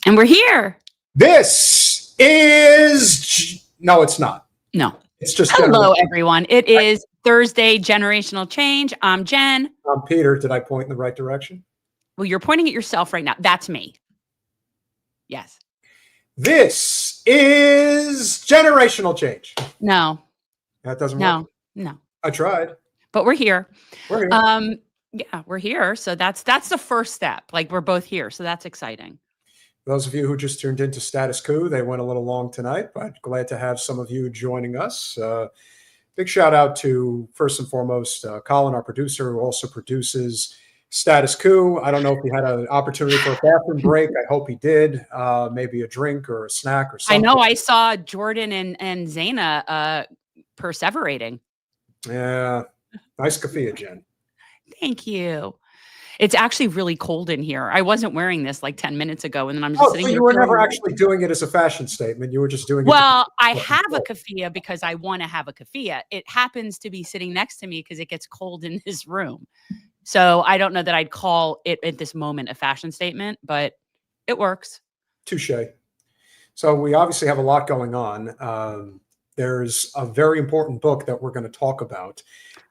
And we're here. This is... No, it's not. No. It's just... Hello, everyone. It is Thursday, Generational Change. I'm Jen. I'm Peter. Did I point in the right direction? Well, you're pointing at yourself right now. That's me. Yes. This is Generational Change. No. That doesn't work? No. I tried. But we're here. We're here. Yeah, we're here. So that's the first step. Like, we're both here. So that's exciting. Those of you who just tuned into Status Quo, they went a little long tonight, but glad to have some of you joining us. Big shout out to, first and foremost, Colin, our producer, who also produces Status Quo. I don't know if he had an opportunity for a bathroom break. I hope he did. Maybe a drink or a snack or something. I know I saw Jordan and Zaina perseverating. Yeah. Nice kafia, Jen. Thank you. It's actually really cold in here. I wasn't wearing this like 10 minutes ago, and then I'm just sitting so here. You were never actually doing it as a fashion statement. You were just doing it. Well, I have a kafia because I want to have a kafia. It happens to be sitting next to me because it gets cold in this room. So I don't know that I'd call it at this moment a fashion statement, but it works. Touche. So we obviously have a lot going on. There's a very important book that we're going to talk about.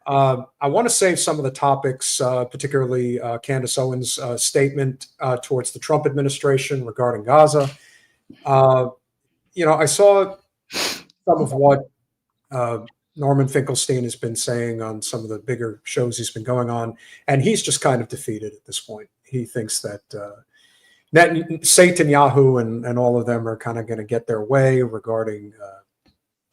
I want to save some of the topics, particularly Candace Owens' statement towards the Trump administration regarding Gaza. I saw some of what Norman Finkelstein has been saying on some of the bigger shows he's been going on, and he's just kind of defeated at this point. He thinks that Satan, Yahoo, and all of them are kind of going to get their way regarding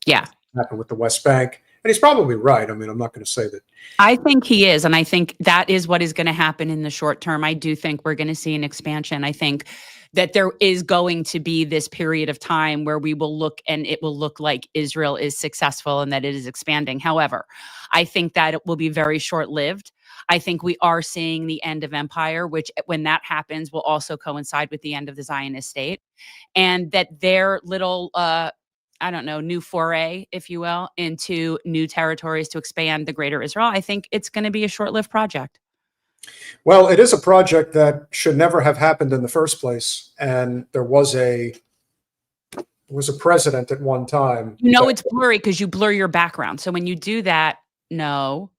what happened with the West Bank. And he's probably right. I mean, I'm not going to say that. I think he is. And I think that is what is going to happen in the short term. I do think we're going to see an expansion. I think that there is going to be this period of time where we will look and it will look like Israel is successful and that it is expanding. However, I think that it will be very short-lived. I think we are seeing the end of empire, which when that happens will also coincide with the end of the Zionist state. And that their little... new foray, if you will, into new territories to expand the greater Israel. I think it's going to be a short-lived project. Well, it is a project that should never have happened in the first place. And there was a president at one time. It's blurry because you blur your background. So when you do that, no,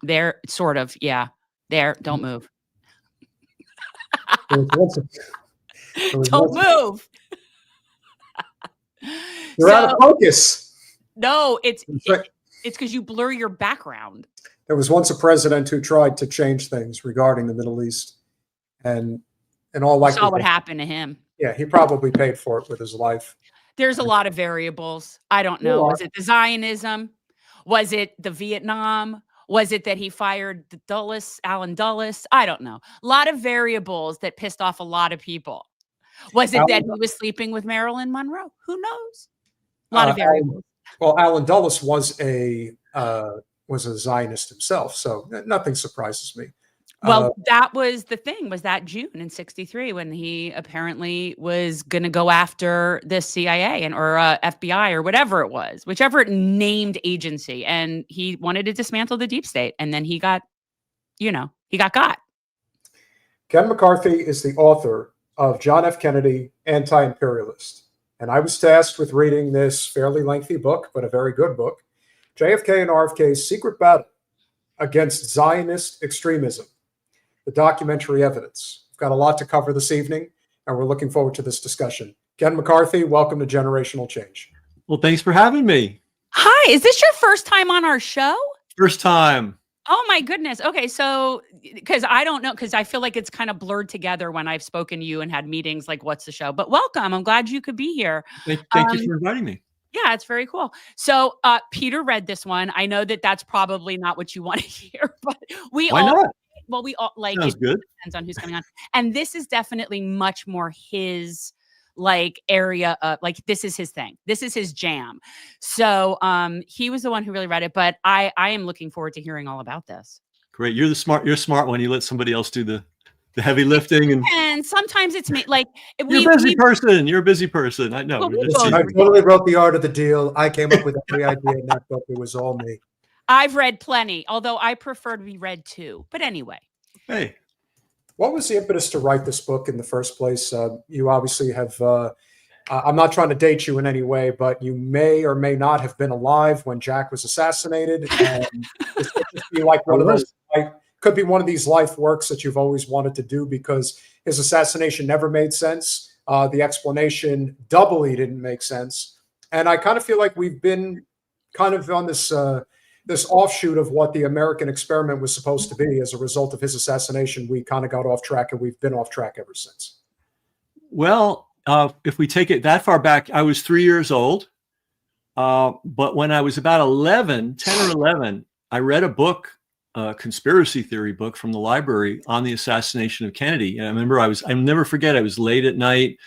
there, sort of, yeah, there, don't move. Don't move. You're out of focus. No, it's because you blur your background. There was once a president who tried to change things regarding the Middle East, and in all likelihood, saw what happened to him. Yeah, he probably paid for it with his life. There's a lot of variables. I don't know. Was it the Zionism? Was it the Vietnam? Was it that he fired the Alan Dulles? I don't know. A lot of variables that pissed off a lot of people. Was it that he was sleeping with Marilyn Monroe? Who knows? A lot of variables. Alan Dulles was a Zionist himself, so nothing surprises me. Well, that was the thing, was that June in '63 when he apparently was going to go after the CIA or FBI or whatever it was, whichever named agency. And he wanted to dismantle the deep state. And then he got got. Ken McCarthy is the author of John F. Kennedy, Anti-Imperialist. And I was tasked with reading this fairly lengthy book, but a very good book, JFK and RFK's Secret Battle Against Zionist Extremism, the documentary evidence. We've got a lot to cover this evening, and we're looking forward to this discussion. Ken McCarthy, welcome to Generational Change. Well, thanks for having me. Hi, is this your first time on our show? First time. Oh my goodness. Okay. So, because I don't know, because I feel like it's kind of blurred together when I've spoken to you and had meetings like, what's the show? But welcome. I'm glad you could be here. Thank you for inviting me. Yeah, it's very cool. So Peter read this one. I know that that's probably not what you want to hear, but Why not? we all like Sounds it. good. Depends on who's coming on. And this is definitely much more his like area of like this is his thing. This is his jam. So he was the one who really read it, but I am looking forward to hearing all about this. Great. You're smart when you let somebody else do the heavy lifting. And sometimes it's me like You're a busy person. You're a busy person. I know. Well, we Just- both I totally wrote the art of the deal. I came up with every idea in that book. It was all me. I've read plenty, although I prefer to be read too. But anyway. Hey, What was the impetus to write this book in the first place? You obviously have, I'm not trying to date you in any way, but you may or may not have been alive when Jack was assassinated. And this could just be like one of those, could be one of these life works that you've always wanted to do because his assassination never made sense. The explanation doubly didn't make sense. And I kind of feel like we've been kind of on this this offshoot of what the American experiment was supposed to be. As a result of his assassination, we kind of got off track, and we've been off track ever since. well, if we take it that far back, I was 3 years old. But when I was about 10 or 11, I read a book, a conspiracy theory book from the library on the assassination of Kennedy. And I remember I'll never forget, I was late at night,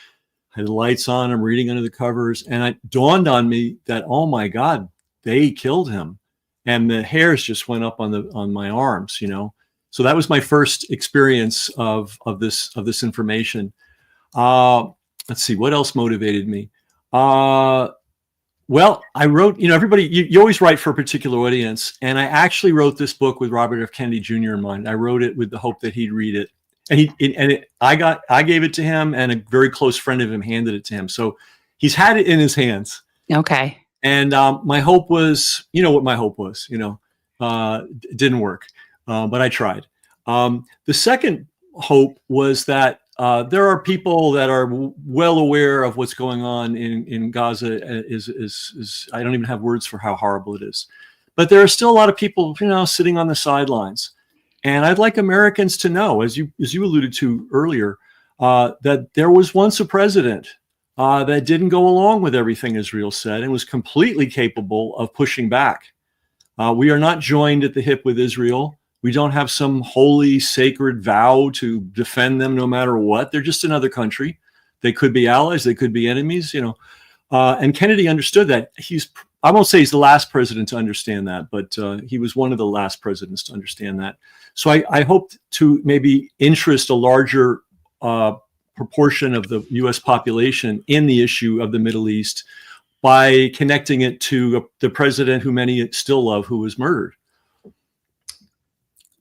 had the lights on, I'm reading under the covers, and it dawned on me that, oh my God, they killed him. And the hairs just went up on my arms, you know. So that was my first experience of this information. Let's see, what else motivated me? Well, I wrote, you know, everybody, you always write for a particular audience. And I actually wrote this book with Robert F. Kennedy Jr. in mind. I wrote it with the hope that he'd read it. And I gave it to him, and a very close friend of him handed it to him. So he's had it in his hands. Okay. And my hope was, you know what my hope was, you know, it didn't work, but I tried. The second hope was that there are people that are well aware of what's going on in Gaza. Is I don't even have words for how horrible it is, but there are still a lot of people, you know, sitting on the sidelines. And I'd like Americans to know, as you alluded to earlier, that there was once a president that didn't go along with everything Israel said and was completely capable of pushing back. We are not joined at the hip with Israel. We don't have some holy, sacred vow to defend them no matter what. They're just another country. They could be allies. They could be enemies, you know. And Kennedy understood that. I won't say he's the last president to understand that, but he was one of the last presidents to understand that. So I hoped to maybe interest a larger proportion of the U.S. population in the issue of the Middle East by connecting it to the president who many still love, who was murdered.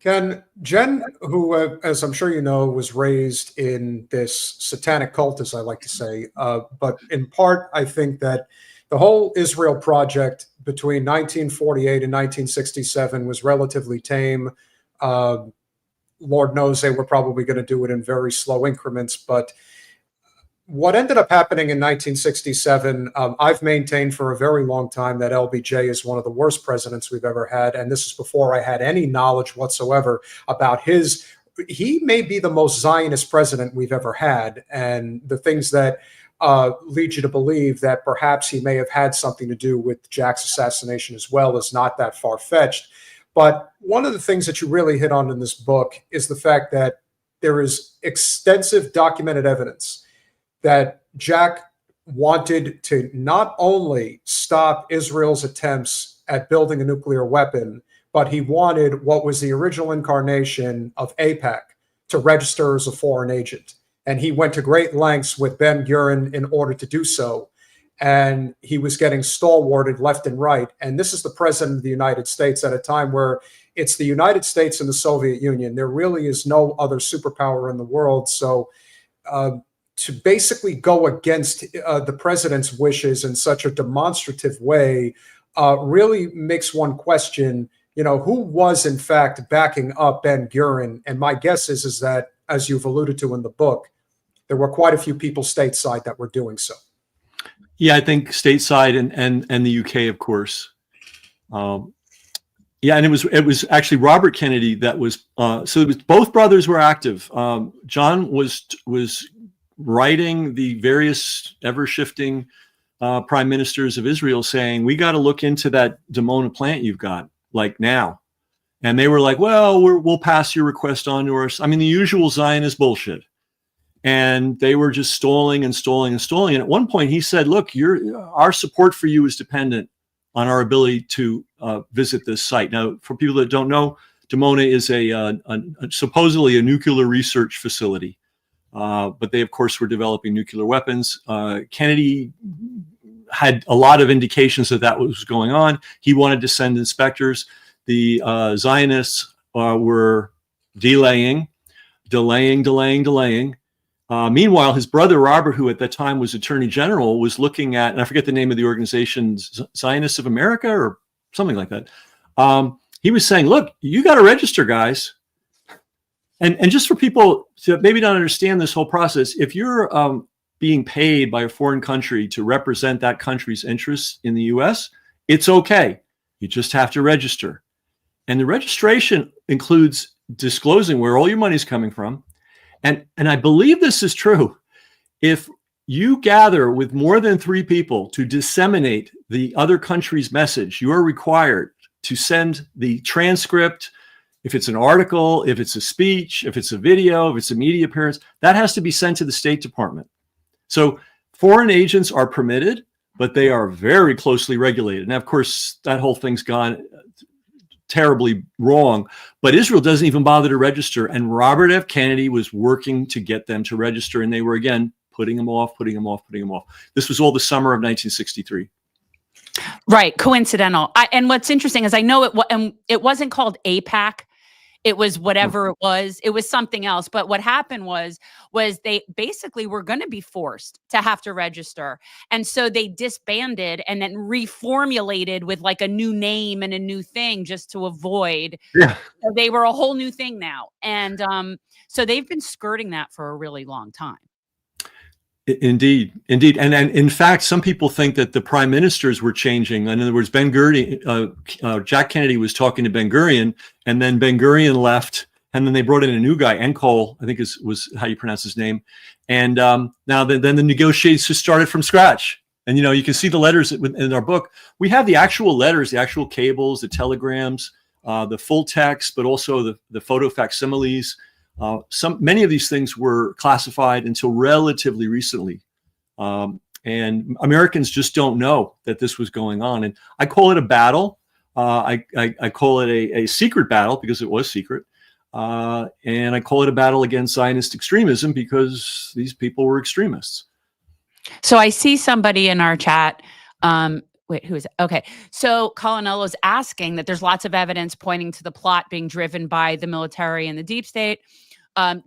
Ken, Jen, who, as I'm sure you know, was raised in this satanic cult, as I like to say, but in part, I think that the whole Israel project between 1948 and 1967 was relatively tame. Lord knows they were probably going to do it in very slow increments. But what ended up happening in 1967, I've maintained for a very long time that LBJ is one of the worst presidents we've ever had. And this is before I had any knowledge whatsoever about he may be the most Zionist president we've ever had. And the things that lead you to believe that perhaps he may have had something to do with Jack's assassination as well is not that far-fetched. But one of the things that you really hit on in this book is the fact that there is extensive documented evidence that Jack wanted to not only stop Israel's attempts at building a nuclear weapon, but he wanted what was the original incarnation of AIPAC to register as a foreign agent. And he went to great lengths with Ben-Gurion in order to do so. And he was getting stalwarted left and right. And this is the president of the United States at a time where it's the United States and the Soviet Union. There really is no other superpower in the world. So to basically go against the president's wishes in such a demonstrative way really makes one question, you know, who was in fact backing up Ben-Gurion? And my guess is that, as you've alluded to in the book, there were quite a few people stateside that were doing so. Yeah, I think stateside and the UK, of course. Yeah, and it was actually Robert Kennedy that was. So it was, both brothers were active. John was writing the various ever shifting prime ministers of Israel saying, we got to look into that Dimona plant you've got, like now. And they were like, well, we'll pass your request on to us. I mean, the usual Zionist bullshit. And they were just stalling and stalling and stalling. And at one point he said, look, our support for you is dependent on our ability to visit this site. Now, for people that don't know, Dimona is supposedly a nuclear research facility. But they, of course, were developing nuclear weapons. Kennedy had a lot of indications that was going on. He wanted to send inspectors. The Zionists were delaying. Meanwhile, his brother Robert, who at that time was Attorney General, was looking at, and I forget the name of the organization, Zionists of America or something like that. He was saying, look, you got to register, guys. And just for people to maybe not understand this whole process, if you're being paid by a foreign country to represent that country's interests in the US, it's okay. You just have to register. And the registration includes disclosing where all your money's coming from. And I believe this is true. If you gather with more than 3 people to disseminate the other country's message, you are required to send the transcript. If it's an article, if it's a speech, if it's a video, if it's a media appearance, that has to be sent to the State Department. So foreign agents are permitted, but they are very closely regulated. Now, of course, that whole thing's gone terribly wrong, but Israel doesn't even bother to register. And Robert F. Kennedy was working to get them to register. And they were, again, putting them off. This was all the summer of 1963. Right. Coincidental. And what's interesting is I know it wasn't called AIPAC. It was whatever it was. It was something else. But what happened was they basically were going to be forced to have to register. And so they disbanded and then reformulated with like a new name and a new thing just to avoid. Yeah. So they were a whole new thing now. And so they've been skirting that for a really long time. Indeed. And in fact, some people think that the prime ministers were changing. In other words, Ben Gurion, Jack Kennedy was talking to Ben Gurion, and then Ben Gurion left, and then they brought in a new guy, Encol, I think was how you pronounce his name. And now then the negotiations started from scratch. And, you can see the letters in our book. We have the actual letters, the actual cables, the telegrams, the full text, but also the photo facsimiles. Many of these things were classified until relatively recently. And Americans just don't know that this was going on. And I call it a battle. I call it a secret battle because it was secret. And I call it a battle against Zionist extremism because these people were extremists. So I see somebody in our chat. Wait, who is it? Okay. So Colinello's asking that there's lots of evidence pointing to the plot being driven by the military and the deep state.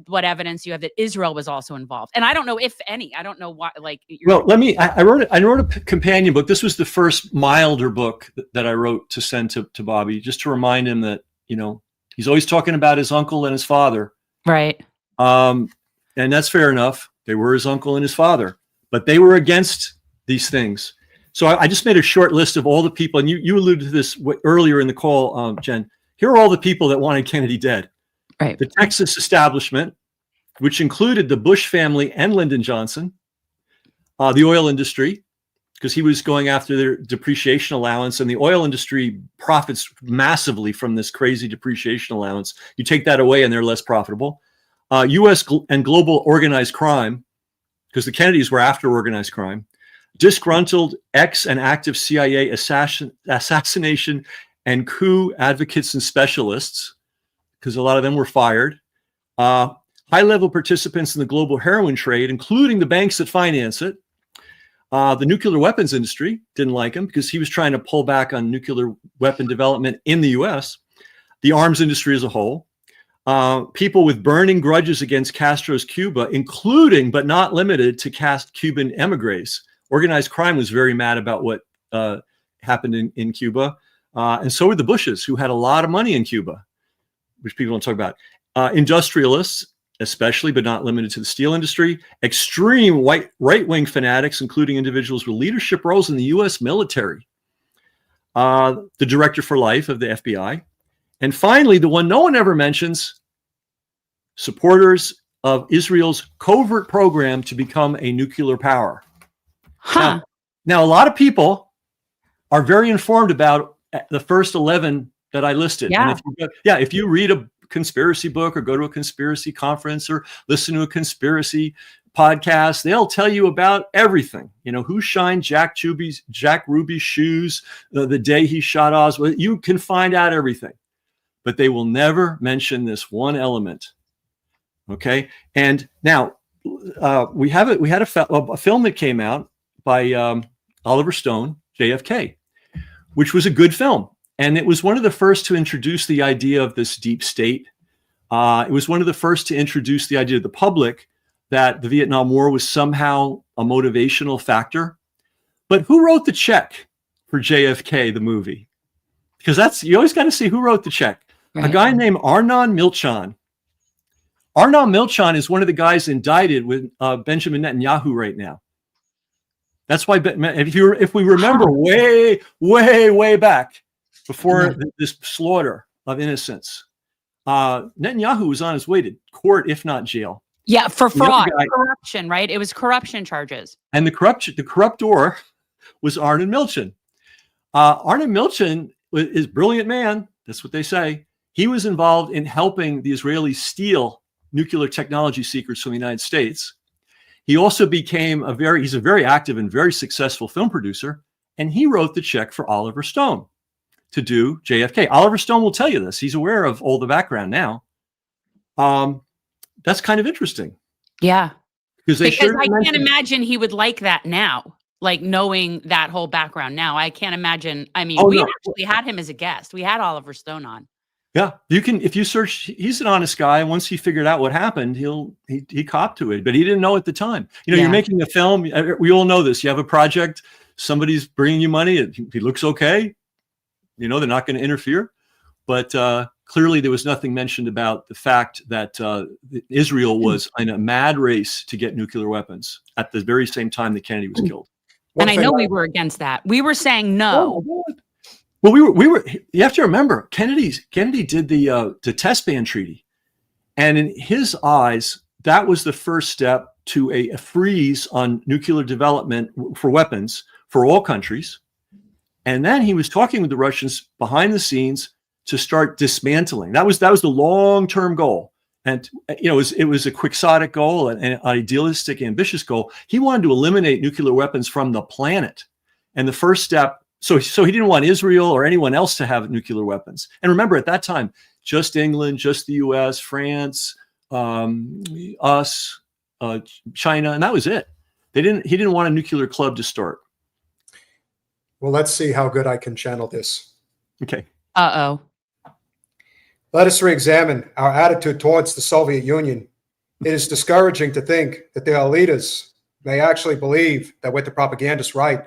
What evidence you have that Israel was also involved? And I don't know if any. I don't know why. Well, I wrote a companion book. This was the first milder book that I wrote to send to Bobby, just to remind him that he's always talking about his uncle and his father. Right. And that's fair enough. They were his uncle and his father, but they were against these things. So I just made a short list of all the people, and you alluded to this earlier in the call, Jen. Here are all the people that wanted Kennedy dead. Right. The Texas establishment, which included the Bush family and Lyndon Johnson, the oil industry, because he was going after their depreciation allowance, and the oil industry profits massively from this crazy depreciation allowance. You take that away and they're less profitable. U.S. and global organized crime, because the Kennedys were after organized crime. Disgruntled ex and active CIA assassination and coup advocates and specialists, because a lot of them were fired. High-level participants in the global heroin trade, including the banks that finance it. The nuclear weapons industry didn't like him because he was trying to pull back on nuclear weapon development in the U.S. The arms industry as a whole. People with burning grudges against Castro's Cuba, including but not limited to Cuban emigres. Organized crime was very mad about what happened in Cuba. And so were the Bushes, who had a lot of money in Cuba, which people don't talk about. Industrialists, especially, but not limited to the steel industry. Extreme right-wing fanatics, including individuals with leadership roles in the U.S. military. The director for life of the FBI. And finally, the one no one ever mentions, supporters of Israel's covert program to become a nuclear power. Huh. Now, Now, a lot of people are very informed about the first 11 that I listed. Yeah. And if you read a conspiracy book or go to a conspiracy conference or listen to a conspiracy podcast, they'll tell you about everything. You know, who shined Jack Ruby's shoes the day he shot Oz. You can find out everything, but they will never mention this one element. Okay. And now we had a film that came out by Oliver Stone, JFK, which was a good film. And it was one of the first to introduce the idea of this deep state. It was one of the first to introduce the idea to the public that the Vietnam War was somehow a motivational factor. But who wrote the check for JFK, the movie? Because you always got to see who wrote the check. Right. A guy named Arnon Milchan. Arnon Milchan is one of the guys indicted with Benjamin Netanyahu right now. That's why, if we remember way back before this slaughter of innocents, Netanyahu was on his way to court, if not jail. Yeah, for fraud, corruption, right? It was corruption charges. And the corruptor was Arnon Milchan. Arnon Milchan is a brilliant man. That's what they say. He was involved in helping the Israelis steal nuclear technology secrets from the United States. He also became he's a very active and very successful film producer. And he wrote the check for Oliver Stone to do JFK. Oliver Stone will tell you this. He's aware of all the background now. That's kind of interesting. Yeah. Because I can't imagine he would like that now, like knowing that whole background now. I can't imagine. I mean, actually had him as a guest. We had Oliver Stone on. Yeah, you can, if you search, he's an honest guy. Once he figured out what happened, he copped to it, but he didn't know at the time. You know, You're making a film. We all know this. You have a project, somebody's bringing you money. He looks okay. You know, they're not going to interfere. But clearly there was nothing mentioned about the fact that Israel was in a mad race to get nuclear weapons at the very same time that Kennedy was killed. And I know we were against that. We were saying no. Well, we were. You have to remember, Kennedy did the test ban treaty, and in his eyes, that was the first step to a freeze on nuclear development for weapons for all countries. And then he was talking with the Russians behind the scenes to start dismantling. That was the long-term goal, and you know it was a quixotic goal, an idealistic, ambitious goal. He wanted to eliminate nuclear weapons from the planet, and the first step. So he didn't want Israel or anyone else to have nuclear weapons. And remember, at that time, just England, just the U.S., France, us, China, and that was it. He didn't want a nuclear club to start. Well, let's see how good I can channel this. Okay. Uh-oh. Let us re-examine our attitude towards the Soviet Union. It is discouraging to think that their leaders may actually believe that what the propagandists write.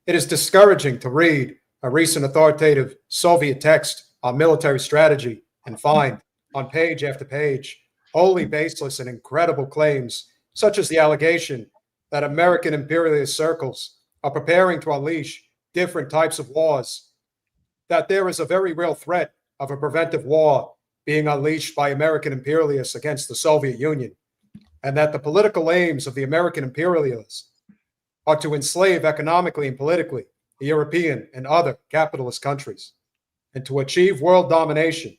It is discouraging to read a recent authoritative Soviet text on military strategy and find on page after page wholly baseless and incredible claims, such as the allegation that American imperialist circles are preparing to unleash different types of wars, that there is a very real threat of a preventive war being unleashed by American imperialists against the Soviet Union, and that the political aims of the American imperialists are to enslave economically and politically the European and other capitalist countries, and to achieve world domination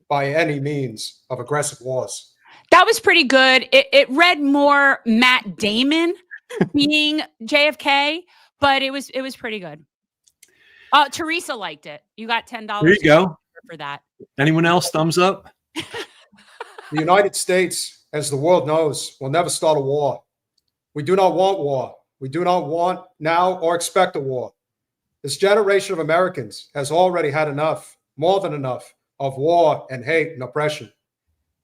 by any means of aggressive wars. That was pretty good. It read more Matt Damon being JFK, but it was pretty good. Teresa liked it. You got $10 there you go. For that. Anyone else? Thumbs up. The United States, as the world knows, will never start a war. We do not want war. We do not want now or expect a war. This generation of Americans has already had enough, more than enough, of war and hate and oppression.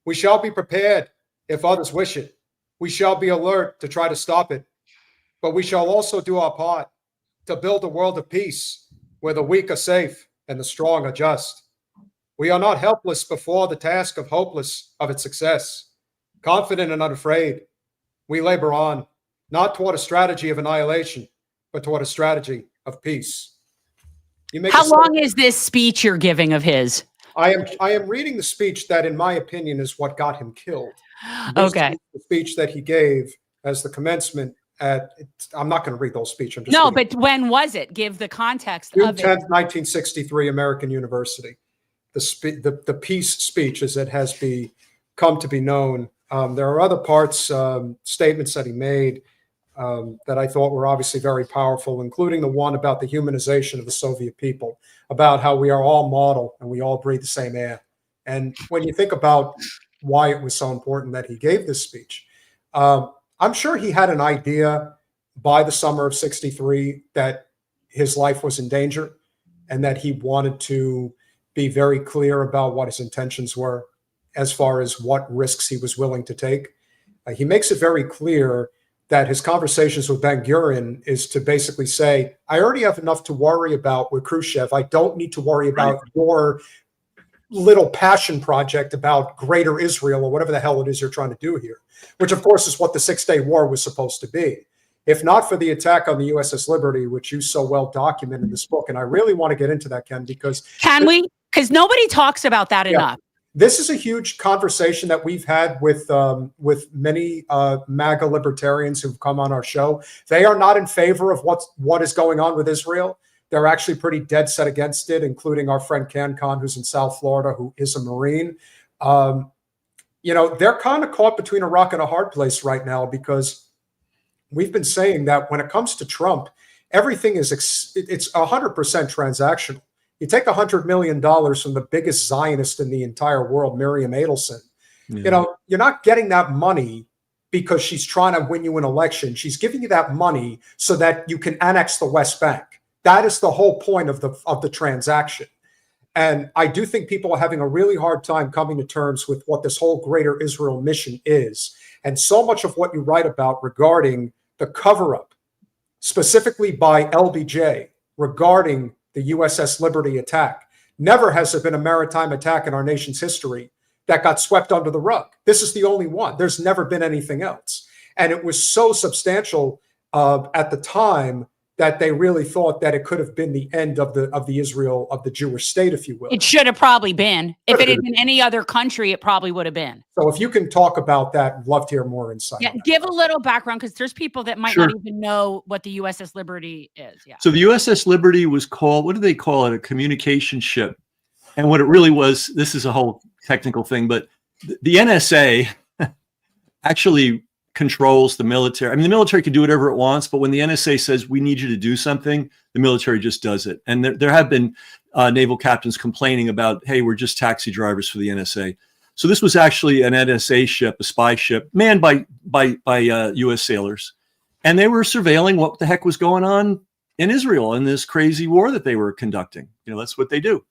We shall be prepared if others wish it. We shall be alert to try to stop it. But we shall also do our part to build a world of peace where the weak are safe and the strong are just. We are not helpless before the task of hopeless of its success. Confident and unafraid, we labor on, not toward a strategy of annihilation, but toward a strategy of peace. How long is this speech you're giving of his? I am reading the speech that, in my opinion, is what got him killed. Okay. The speech that he gave as the commencement I'm not going to read the whole speech. I'm just No, reading. but when was it? Give the context June of 10th, it. 1963, American University. The peace speech, as it has come to be known. There are other parts, statements that he made that I thought were obviously very powerful, including the one about the humanization of the Soviet people, about how we are all mortal and we all breathe the same air. And when you think about why it was so important that he gave this speech, I'm sure he had an idea by the summer of 63 that his life was in danger and that he wanted to be very clear about what his intentions were as far as what risks he was willing to take. He makes it very clear that his conversations with Ben-Gurion is to basically say, I already have enough to worry about with Khrushchev. I don't need to worry about your little passion project about greater Israel or whatever the hell it is you're trying to do here, which of course is what the 6-Day War was supposed to be. If not for the attack on the USS Liberty, which you so well document in this book, and I really want to get into that, Ken, because— Can we? Because nobody talks about that enough. This is a huge conversation that we've had with many MAGA libertarians who've come on our show. They are not in favor of what is going on with Israel. They're actually pretty dead set against it, including our friend CanCon, who's in South Florida, who is a Marine. They're kind of caught between a rock and a hard place right now, because we've been saying that when it comes to Trump, everything is it's 100% transactional. You take $100 million from the biggest Zionist in the entire world, Miriam Adelson. Yeah. You're not getting that money because she's trying to win you an election. She's giving you that money so that you can annex the West Bank. That is the whole point of the transaction. And I do think people are having a really hard time coming to terms with what this whole greater Israel mission is. And so much of what you write about regarding the cover-up, specifically by LBJ, regarding the USS Liberty attack. Never has there been a maritime attack in our nation's history that got swept under the rug. This is the only one. There's never been anything else. And it was so substantial at the time that they really thought that it could have been the end of the Israel, of the Jewish state, if you will. It should have probably been. If it had been any other country, it probably would have been. So if you can talk about that, I'd love to hear more insight. Yeah, give a little background, because there's people that might not even know what the USS Liberty is. Yeah. So the USS Liberty was called, what do they call it? A communication ship. And what it really was, this is a whole technical thing, but the NSA actually controls the military. I mean, the military can do whatever it wants, but when the NSA says we need you to do something, the military just does it. And there have been naval captains complaining about, hey, we're just taxi drivers for the NSA. So this was actually an NSA ship, a spy ship, manned by U.S. sailors, and they were surveilling what the heck was going on in Israel in this crazy war that they were conducting. That's what they do.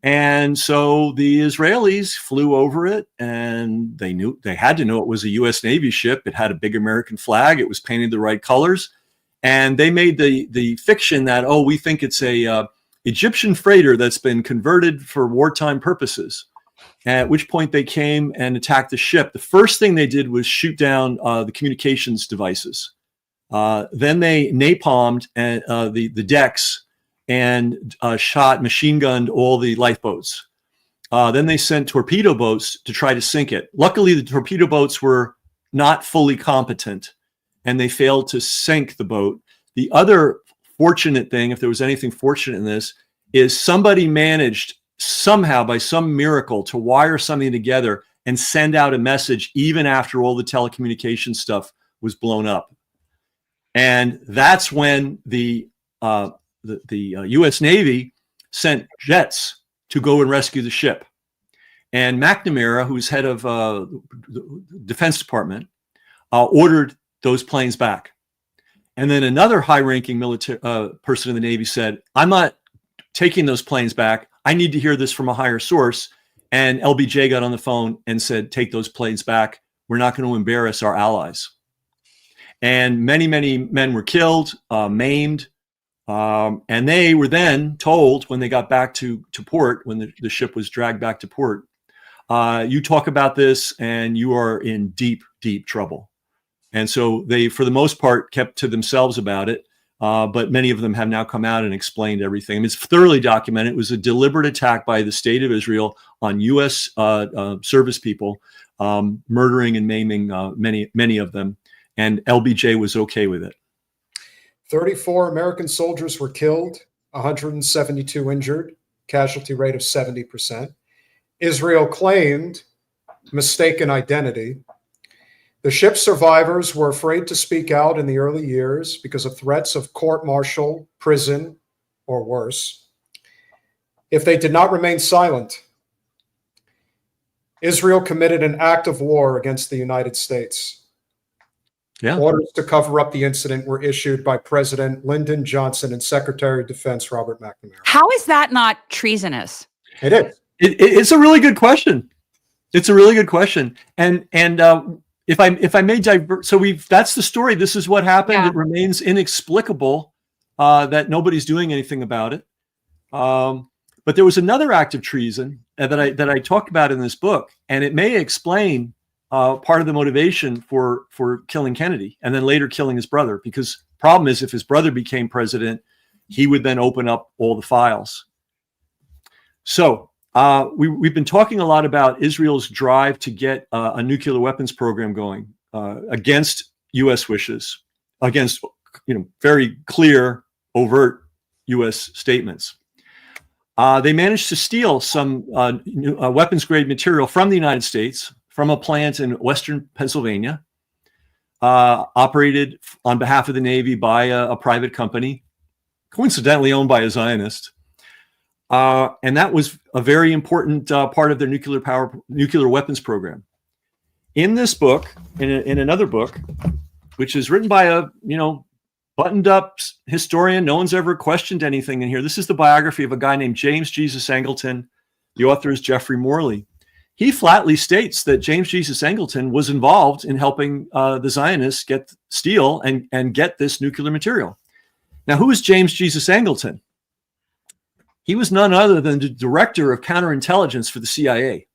And so the Israelis flew over it, and they had to know it was a U.S. Navy ship. It had a big American flag. It was painted the right colors. And they made the fiction that, oh, we think it's a Egyptian freighter that's been converted for wartime purposes, at which point they came and attacked the ship. The first thing they did was shoot down the communications devices. Then they napalmed the decks and machine gunned all the lifeboats. Then they sent torpedo boats to try to sink it. Luckily, the torpedo boats were not fully competent, and they failed to sink the boat. The other fortunate thing, if there was anything fortunate in this, is somebody managed somehow, by some miracle, to wire something together and send out a message even after all the telecommunication stuff was blown up. And that's when the U.S. Navy sent jets to go and rescue the ship. And McNamara, who's head of the Defense Department, ordered those planes back. And then another high-ranking military person in the Navy said, I'm not taking those planes back. I need to hear this from a higher source. And LBJ got on the phone and said, take those planes back. We're not going to embarrass our allies. And many, many men were killed, maimed. And they were then told, when they got back to port, when the ship was dragged back to port, you talk about this and you are in deep, deep trouble. And so they, for the most part, kept to themselves about it. But many of them have now come out and explained everything. I mean, it's thoroughly documented. It was a deliberate attack by the state of Israel on U.S. Service people, murdering and maiming many of them. and LBJ was okay with it. 34 American soldiers were killed, 172 injured, casualty rate of 70%. Israel claimed mistaken identity. The ship's survivors were afraid to speak out in the early years because of threats of court-martial, prison, or worse. If they did not remain silent, Israel committed an act of war against the United States. Yeah. Orders to cover up the incident were issued by President Lyndon Johnson and Secretary of Defense Robert McNamara. How is that not treasonous? It is. It's a really good question. It's a really good question. And if I may divert, so that's the story. This is what happened. Yeah. It remains inexplicable that nobody's doing anything about it. But there was another act of treason that I talked about in this book, and it may explain part of the motivation for killing Kennedy and then later killing his brother. Because problem is, if his brother became president, he would then open up all the files. So we've been talking a lot about Israel's drive to get a nuclear weapons program going against U.S. wishes, against very clear, overt U.S. statements. They managed to steal some weapons-grade material from the United States, from a plant in western Pennsylvania, operated on behalf of the Navy by a private company, coincidentally owned by a Zionist. And that was a very important part of their nuclear weapons program. In this book, in another book, which is written by a buttoned up historian, no one's ever questioned anything in here. This is the biography of a guy named James Jesus Angleton. The author is Jeffrey Morley. He flatly states that James Jesus Angleton was involved in helping the Zionists steal and get this nuclear material. Now, who is James Jesus Angleton? He was none other than the director of counterintelligence for the CIA.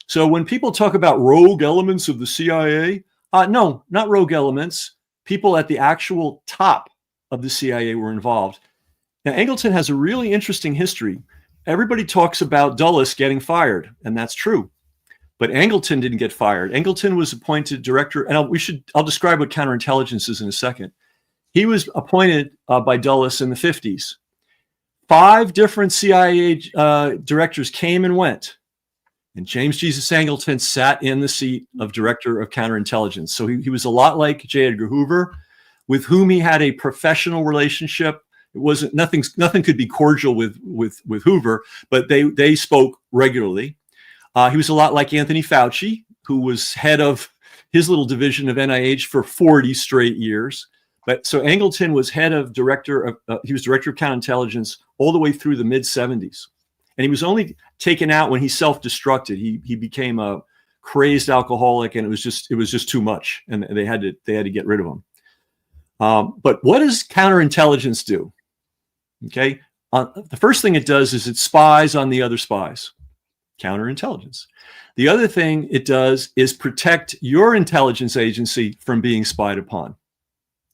So when people talk about rogue elements of the CIA, no, not rogue elements. People at the actual top of the CIA were involved. Now, Angleton has a really interesting history. Everybody talks about Dulles getting fired, and that's true. But Angleton didn't get fired. Angleton was appointed director, and I'll describe what counterintelligence is in a second. He was appointed by Dulles in the 50s. 5 different CIA directors came and went, and James Jesus Angleton sat in the seat of director of counterintelligence. So he was a lot like J. Edgar Hoover, with whom he had a professional relationship. It wasn't nothing could be cordial with Hoover, but they spoke regularly. He was a lot like Anthony Fauci, who was head of his little division of NIH for 40 straight years. But so Angleton was he was director of counterintelligence all the way through the mid 70s. And he was only taken out when he self-destructed. He became a crazed alcoholic, and it was just too much, and they had to get rid of him. But what does counterintelligence do? Okay, the first thing it does is it spies on the other spies. Counterintelligence. The other thing it does is protect your intelligence agency from being spied upon.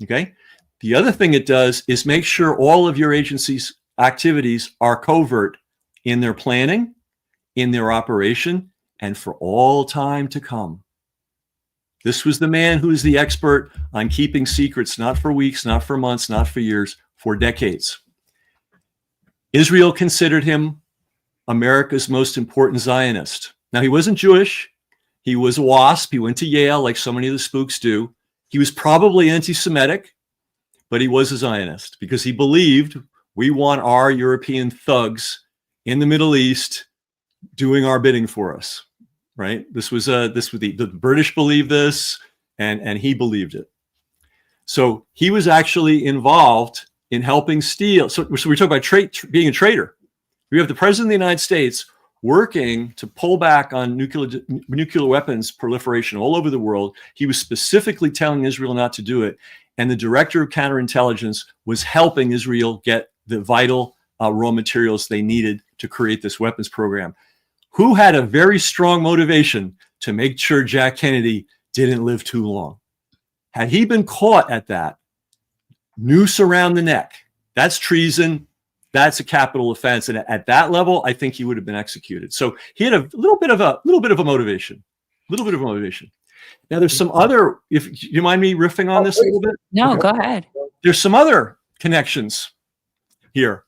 Okay. The other thing it does is make sure all of your agency's activities are covert in their planning, in their operation, and for all time to come. This was the man who is the expert on keeping secrets, not for weeks, not for months, not for years, for decades. Israel considered him America's most important Zionist. Now, he wasn't Jewish. He was a WASP. He went to Yale, like so many of the spooks do. He was probably anti-Semitic, but he was a Zionist because he believed we want our European thugs in the Middle East doing our bidding for us, right? The British believed this, and he believed it. So he was actually involved in helping steal. So we talk about being a traitor. We have the president of the United States working to pull back on nuclear weapons proliferation all over the world. He was specifically telling Israel not to do it. And the director of counterintelligence was helping Israel get the vital raw materials they needed to create this weapons program. Who had a very strong motivation to make sure Jack Kennedy didn't live too long? Had he been caught at that, noose around the neck, that's treason. That's a capital offense, and at that level, I think he would have been executed. So he had a little bit of a motivation. Now, there's some other, if you mind me riffing on this a little bit? No, go ahead. There's some other connections here.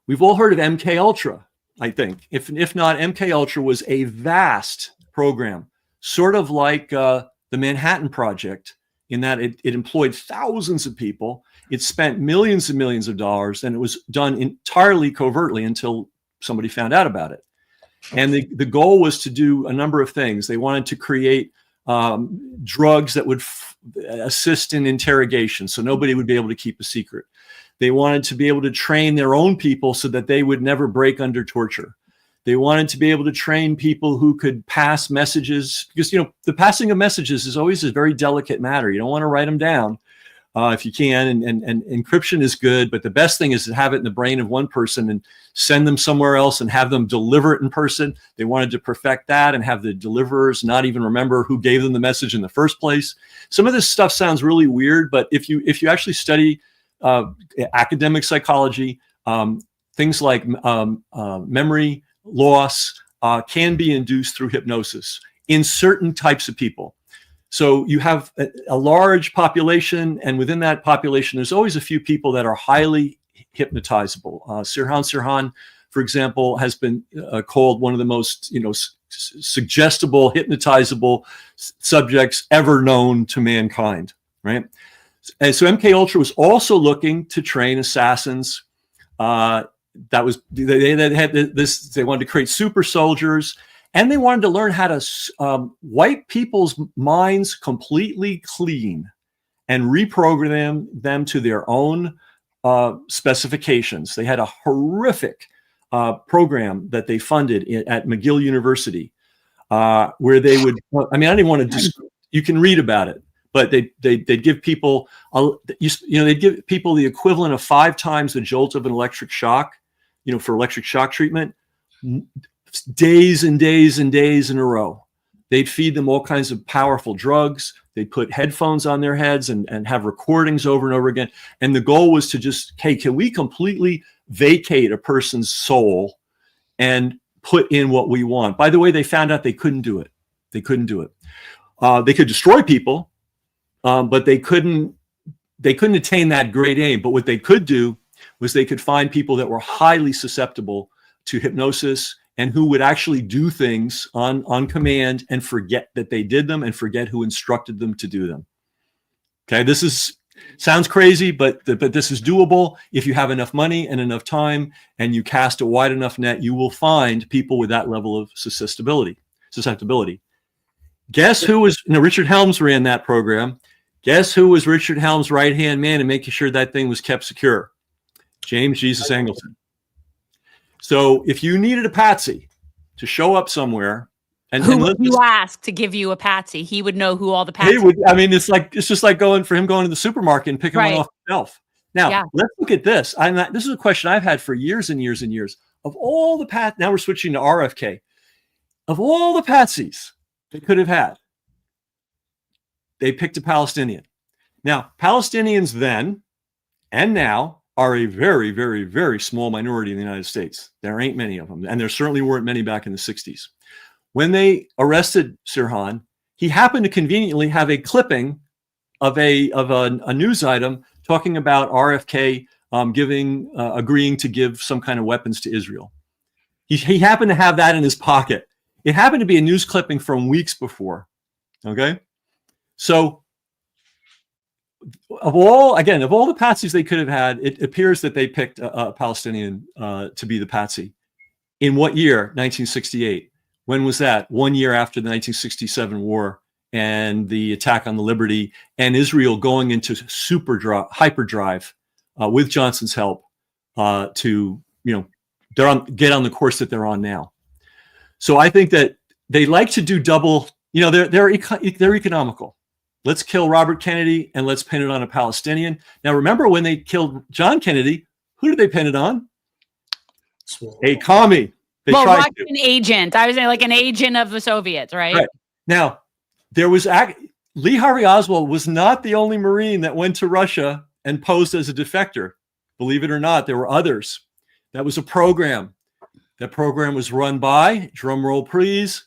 We've all heard of MK Ultra, I think. If not, MK Ultra was a vast program, sort of like the Manhattan Project, in that it employed thousands of people. It spent millions and millions of dollars, and it was done entirely covertly until somebody found out about it. And the goal was to do a number of things. They wanted to create drugs that would assist in interrogation, so nobody would be able to keep a secret. They wanted to be able to train their own people so that they would never break under torture. They wanted to be able to train people who could pass messages, because, you know, the passing of messages is always a very delicate matter. You don't want to write them down if you can, and encryption is good, but the best thing is to have it in the brain of one person and send them somewhere else and have them deliver it in person. They wanted to perfect that and have the deliverers not even remember who gave them the message in the first place. Some of this stuff sounds really weird, but if you actually study academic psychology, things like memory loss can be induced through hypnosis in certain types of people. So you have a large population, and within that population, there's always a few people that are highly hypnotizable. Sirhan Sirhan, for example, has been called one of the most, suggestible, hypnotizable subjects ever known to mankind, right? And so MK Ultra was also looking to train assassins. They wanted to create super soldiers, and they wanted to learn how to wipe people's minds completely clean and reprogram them to their own specifications. They had a horrific program that they funded at McGill University, where they would, I don't even want to, you can read about it, but they'd give people, they'd give people the equivalent of 5 times the jolt of an electric shock, for electric shock treatment, days and days and days in a row. They'd feed them all kinds of powerful drugs. They'd put headphones on their heads and have recordings over and over again. And the goal was to just, hey, can we completely vacate a person's soul and put in what we want? By the way, they found out they couldn't do it. They couldn't do it. They could destroy people, but they couldn't attain that great aim. But what they could do was they could find people that were highly susceptible to hypnosis and who would actually do things on command and forget that they did them and forget who instructed them to do them. Okay, sounds crazy, but this is doable. If you have enough money and enough time and you cast a wide enough net, you will find people with that level of susceptibility. Guess who was, Richard Helms ran that program. Guess who was Richard Helms' right-hand man in making sure that thing was kept secure? James Jesus Angleton. So if you needed a patsy to show up somewhere, and who would you ask to give you a patsy? He would know who all the patsies. He would. It's just like going to the supermarket and picking one off the shelf. Now let's look at this. This is a question I've had for years and years and years. Of all the now we're switching to RFK. Of all the patsies they could have had, they picked a Palestinian. Now, Palestinians then and now are a very, very, very small minority in the United States. There ain't many of them, and there certainly weren't many back in the 60s. When they arrested Sirhan, he happened to conveniently have a clipping of a news item talking about RFK agreeing to give some kind of weapons to Israel. He happened to have that in his pocket. It happened to be a news clipping from weeks before. Okay, so of all the patsies they could have had, it appears that they picked a Palestinian to be the patsy. In what year? 1968. When was that? 1 year after the 1967 war and the attack on the Liberty, and Israel going into hyperdrive with Johnson's help to get on the course that they're on now. So I think that they like to do double. They're economical. Let's kill Robert Kennedy and let's pin it on a Palestinian. Now, remember when they killed John Kennedy, who did they pin it on? A commie. Russian agent. I was saying like an agent of the Soviets, right? Now, Lee Harvey Oswald was not the only Marine that went to Russia and posed as a defector. Believe it or not, there were others. That was a program. That program was run by, drum roll please,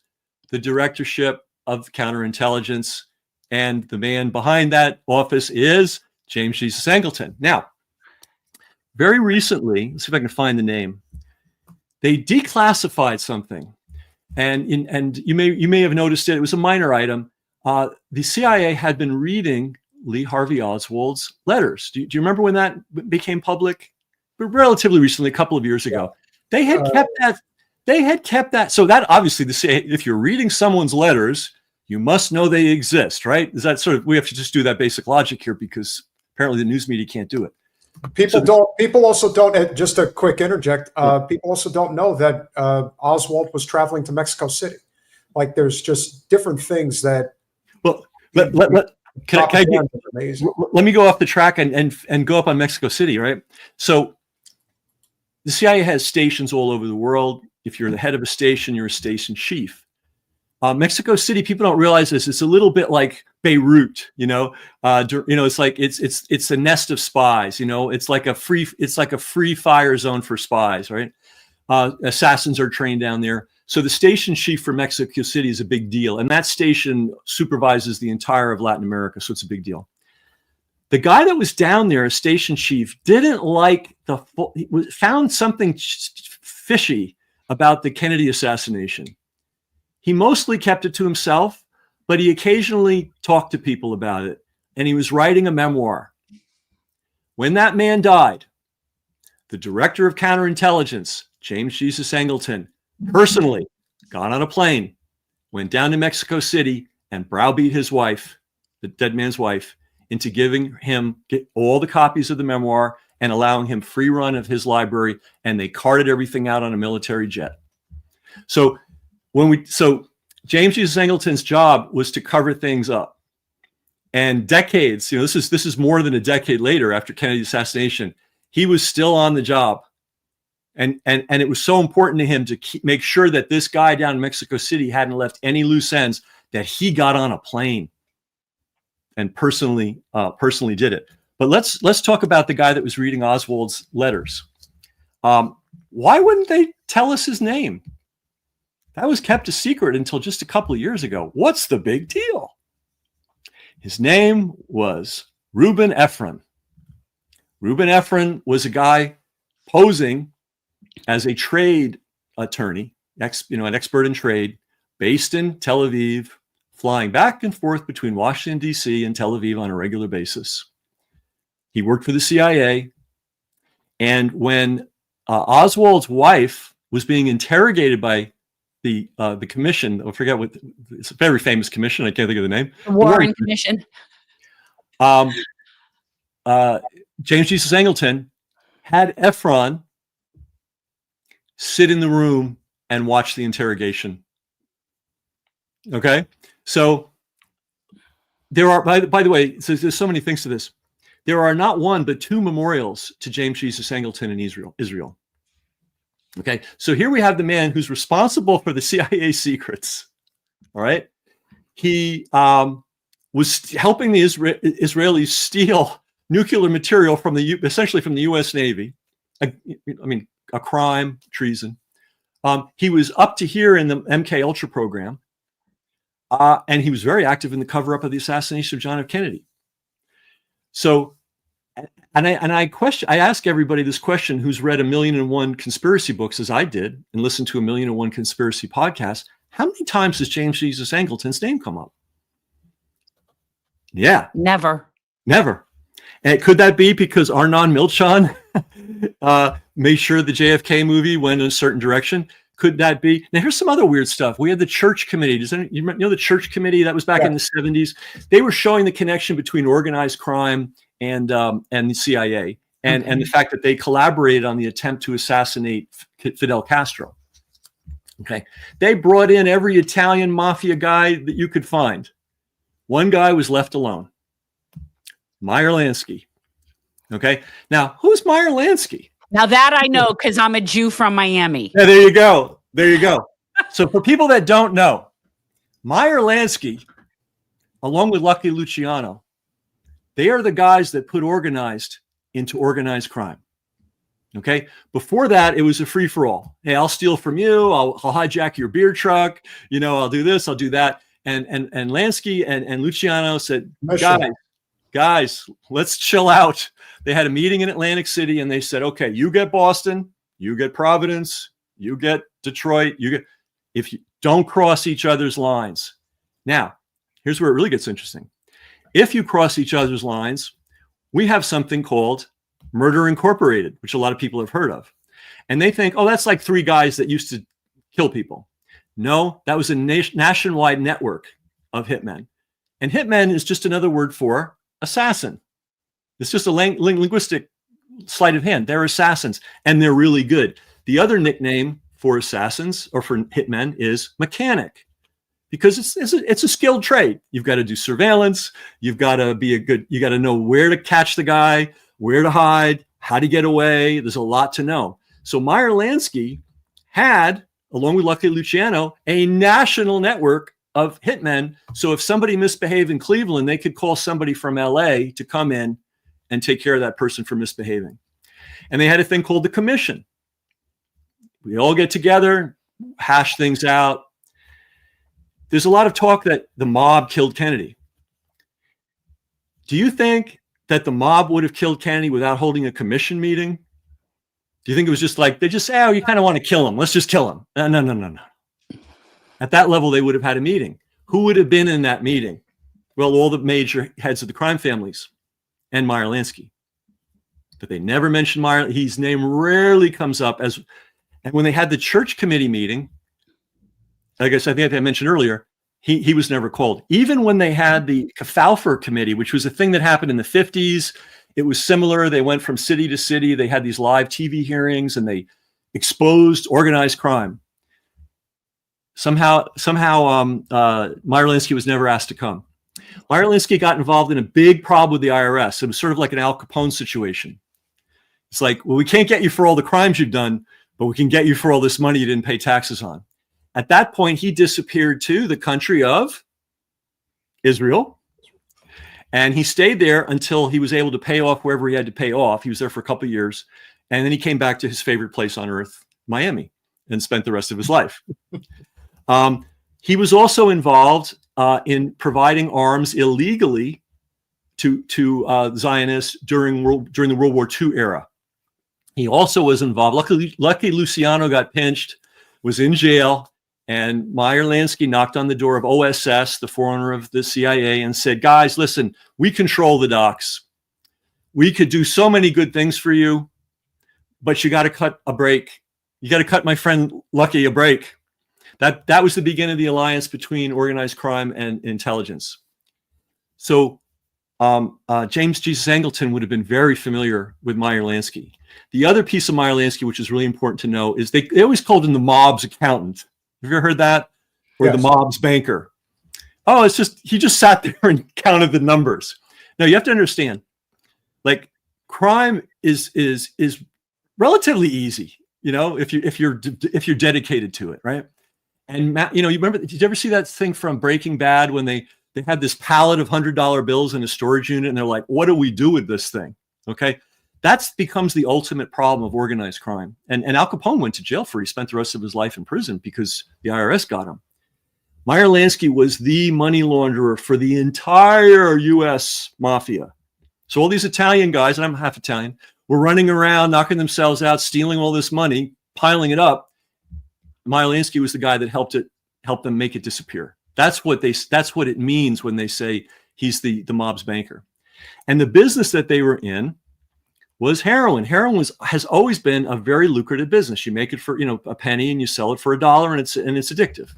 the directorship of counterintelligence. And the man behind that office is James Jesus Angleton. Now, very recently, let's see if I can find the name. They declassified something. And you may have noticed it. It was a minor item. The CIA had been reading Lee Harvey Oswald's letters. Do you remember when that became public? Relatively recently, a couple of years ago. They had kept that. They had kept that. So that obviously, the CIA, if you're reading someone's letters, you must know they exist, right? Is that sort of, we have to just do that basic logic here because apparently the news media can't do it. People also don't, just a quick interject, people also don't know that Oswald was traveling to Mexico City. Like there's just different things that. Well, let me go off the track and go up on Mexico City, right? So the CIA has stations all over the world. If you're the head of a station, you're a station chief. Mexico City, people don't realize this. It's a little bit like Beirut, it's like it's a nest of spies. It's like a free fire zone for spies, right? Assassins are trained down there. So the station chief for Mexico City is a big deal, and that station supervises the entire of Latin America, so it's a big deal. The guy that was down there, a station chief, didn't like found something fishy about the Kennedy assassination. He mostly kept it to himself, but he occasionally talked to people about it, and he was writing a memoir. When that man died, the director of counterintelligence, James Jesus Angleton, personally got on a plane, went down to Mexico City, and browbeat his wife, the dead man's wife, into giving him all the copies of the memoir and allowing him free run of his library, and they carted everything out on a military jet. So James Jesus Angleton's job was to cover things up. And decades, this is more than a decade later after Kennedy's assassination, he was still on the job. And it was so important to him to make sure that this guy down in Mexico City hadn't left any loose ends, that he got on a plane and personally did it. But let's talk about the guy that was reading Oswald's letters. Why wouldn't they tell us his name? That was kept a secret until just a couple of years ago. What's the big deal? His name was Reuben Efron. Reuben Efron was a guy posing as a trade attorney, an expert in trade, based in Tel Aviv, flying back and forth between Washington, D.C. and Tel Aviv on a regular basis. He worked for the CIA. And when Oswald's wife was being interrogated by the commission, I forget what, it's a very famous commission, I can't think of the name. The Warren Commission. James Jesus Angleton had Efron sit in the room and watch the interrogation. Okay, so there are, by the way, so there's so many things to this. There are not one but two memorials to James Jesus Angleton in Israel. Okay, so here we have the man who's responsible for the CIA secrets. All right, he was helping the Israelis steal nuclear material from essentially from the U.S. Navy. A crime, treason. He was up to here in the MK Ultra program, and he was very active in the cover-up of the assassination of John F. Kennedy. So, and I ask everybody this question who's read 1,000,001 conspiracy books, as I did, and listened to 1,000,001 conspiracy podcasts. How many times has James Jesus Angleton's name come up? Yeah, Never. And could that be because Arnon Milchan made sure the JFK movie went in a certain direction? Could that be? Now, here's some other weird stuff. We had the church committee. You know the church committee that was back in the 70s? They were showing the connection between organized crime and the CIA, and the fact that they collaborated on the attempt to assassinate Fidel Castro. Okay, they brought in every Italian mafia guy that you could find. One guy was left alone. Meyer Lansky. Okay. Now, who's Meyer Lansky? Now that I know, because I'm a Jew from Miami. Yeah, there you go. So for people that don't know, Meyer Lansky, along with Lucky Luciano, they are the guys that put organized into organized crime. Okay. Before that, it was a free for all. Hey, I'll steal from you. I'll hijack your beer truck. I'll do this. I'll do that. And Lansky and Luciano said, Mission. guys, let's chill out. They had a meeting in Atlantic City and they said, okay, you get Boston, you get Providence, you get Detroit, if you don't cross each other's lines. Now, here's where it really gets interesting. If you cross each other's lines, we have something called Murder Incorporated, which a lot of people have heard of. And they think, oh, that's like 3 guys that used to kill people. No, that was a nationwide network of hitmen. And hitmen is just another word for assassin. It's just a linguistic sleight of hand. They're assassins, and they're really good. The other nickname for assassins or for hitmen is mechanic, because it's a skilled trade. You've got to do surveillance. You've got to you got to know where to catch the guy, where to hide, how to get away. There's a lot to know. So Meyer Lansky had, along with Lucky Luciano, a national network of hitmen. So if somebody misbehaved in Cleveland, they could call somebody from LA to come in and take care of that person for misbehaving. And they had a thing called the commission. We all get together, hash things out. There's a lot of talk that the mob killed Kennedy. Do you think that the mob would have killed Kennedy without holding a commission meeting? Do you think it was just like, they just say, oh, you kind of want to kill him. Let's just kill him. No. At that level, they would have had a meeting. Who would have been in that meeting? Well, all the major heads of the crime families and Meyer Lansky. But they never mentioned Meyer. His name rarely comes up as, and when they had the church committee meeting, I guess I think I mentioned earlier, he was never called. Even when they had the Kefauver committee, which was a thing that happened in the 50s, it was similar. They went from city to city. They had these live TV hearings and they exposed organized crime. Somehow, Meyer Lansky was never asked to come. Meyer Lansky got involved in a big problem with the IRS. It was sort of like an Al Capone situation. It's like, well, we can't get you for all the crimes you've done, but we can get you for all this money you didn't pay taxes on. At that point, he disappeared to the country of Israel. And he stayed there until he was able to pay off wherever he had to pay off. He was there for a couple of years. And then he came back to his favorite place on earth, Miami, and spent the rest of his life. He was also involved in providing arms illegally to Zionists during the World War II era. He also was involved. Lucky Luciano got pinched, was in jail. And Meyer Lansky knocked on the door of OSS, the forerunner of the CIA, and said, guys, listen, we control the docks. We could do so many good things for you, but you got to cut a break. You got to cut my friend Lucky a break. That was the beginning of the alliance between organized crime and intelligence. So James Jesus Angleton would have been very familiar with Meyer Lansky. The other piece of Meyer Lansky, which is really important to know, is they always called him the mob's accountant. Have you ever heard that? Or yes. The mob's banker. Oh, it's just, he just sat there and counted the numbers. Now you have to understand, like, crime is relatively easy, you know, if you're dedicated to it, right? And you know, you remember, did you ever see that thing from Breaking Bad when they had this pallet of $100 bills in a storage unit and they're like, what do we do with this thing? Okay. That becomes the ultimate problem of organized crime. And Al Capone went to jail he spent the rest of his life in prison because the IRS got him. Meyer Lansky was the money launderer for the entire U.S. mafia. So all these Italian guys, and I'm half Italian, were running around, knocking themselves out, stealing all this money, piling it up. Meyer Lansky was the guy that helped them make it disappear. That's what it means when they say he's the mob's banker. And the business that they were in was heroin. Heroin has always been a very lucrative business. You make it for, you know, a penny and you sell it for $1 and it's addictive.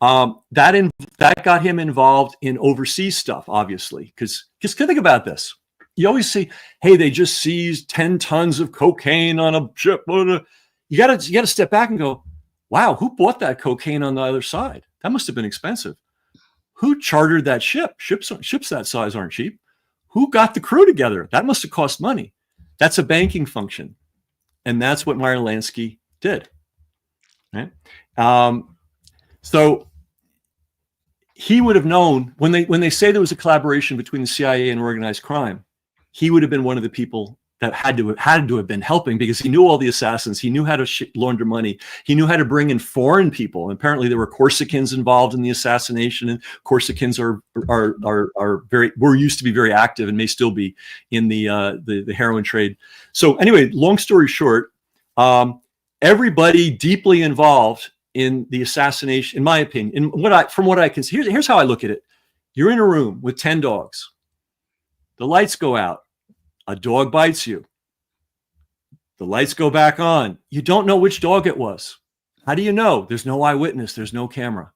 That got him involved in overseas stuff, obviously, because think about this. You always see, hey, they just seized 10 tons of cocaine on a ship. You got to step back and go, wow, who bought that cocaine on the other side? That must have been expensive. Who chartered that ship? Ships that size aren't cheap. Who got the crew together? That must have cost money. That's a banking function. And that's what Meyer Lansky did. Right? So he would have known when they say there was a collaboration between the CIA and organized crime, he would have been one of the people that had to have been helping, because he knew all the assassins. He knew how to launder money. He knew how to bring in foreign people. And apparently there were Corsicans involved in the assassination, and Corsicans were used to be very active and may still be in the heroin trade. So anyway, long story short, everybody deeply involved in the assassination, in my opinion, from what I can see. Here's how I look at it. You're in a room with 10 dogs. The lights go out. A dog bites you. The lights go back on. You don't know which dog it was. How do you know? There's no eyewitness. There's no camera.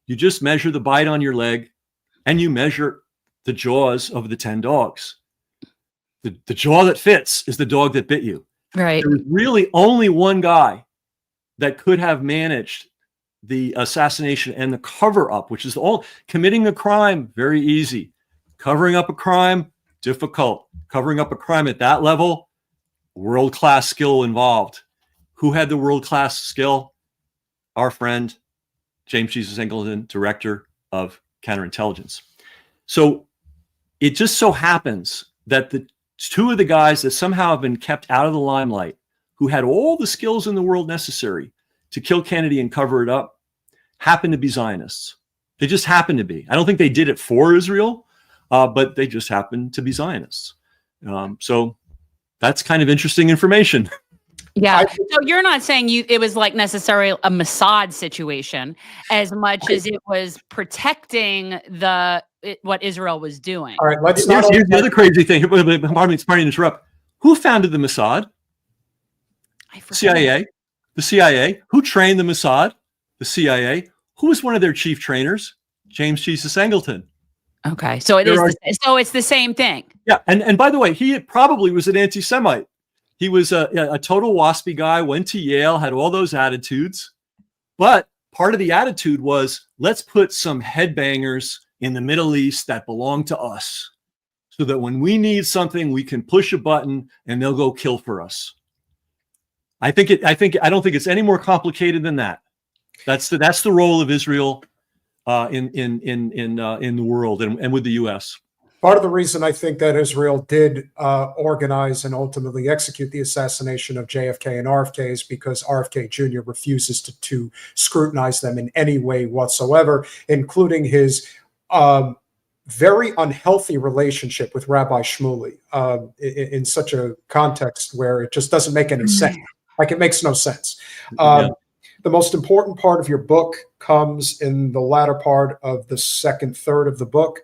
You just measure the bite on your leg, and you measure the jaws of the 10 dogs. The jaw that fits is the dog that bit you. Right. There's really only one guy that could have managed the assassination and the cover up, which is committing a crime, very easy. Covering up a crime, difficult. Covering up a crime at that level, world-class skill involved. Who had the world-class skill? Our friend, James Jesus Angleton, director of counterintelligence. So it just so happens that the two of the guys that somehow have been kept out of the limelight, who had all the skills in the world necessary to kill Kennedy and cover it up, happen to be Zionists. They just happen to be. I don't think they did it for Israel, but they just happen to be Zionists. So that's kind of interesting information. Yeah. So you're not saying it was like necessarily a Mossad situation as much as it was protecting what Israel was doing. All right, Here's the other crazy thing. Pardon me to interrupt. Who founded the Mossad? CIA. The CIA. Who trained the Mossad? The CIA. Who was one of their chief trainers? James Jesus Angleton. Okay, so it's the same thing. Yeah, and by the way, he probably was an anti-Semite. He was a total waspy guy, went to Yale, had all those attitudes. But part of the attitude was, let's put some headbangers in the Middle East that belong to us, so that when we need something, we can push a button and they'll go kill for us. I don't think it's any more complicated than that. That's the role of Israel in the world and with the U.S. Part of the reason I think that Israel did organize and ultimately execute the assassination of JFK and RFK is because RFK Jr. refuses to scrutinize them in any way whatsoever, including his very unhealthy relationship with Rabbi Shmuley in such a context where it just doesn't make any sense. Like, it makes no sense. The most important part of your book comes in the latter part of the second third of the book,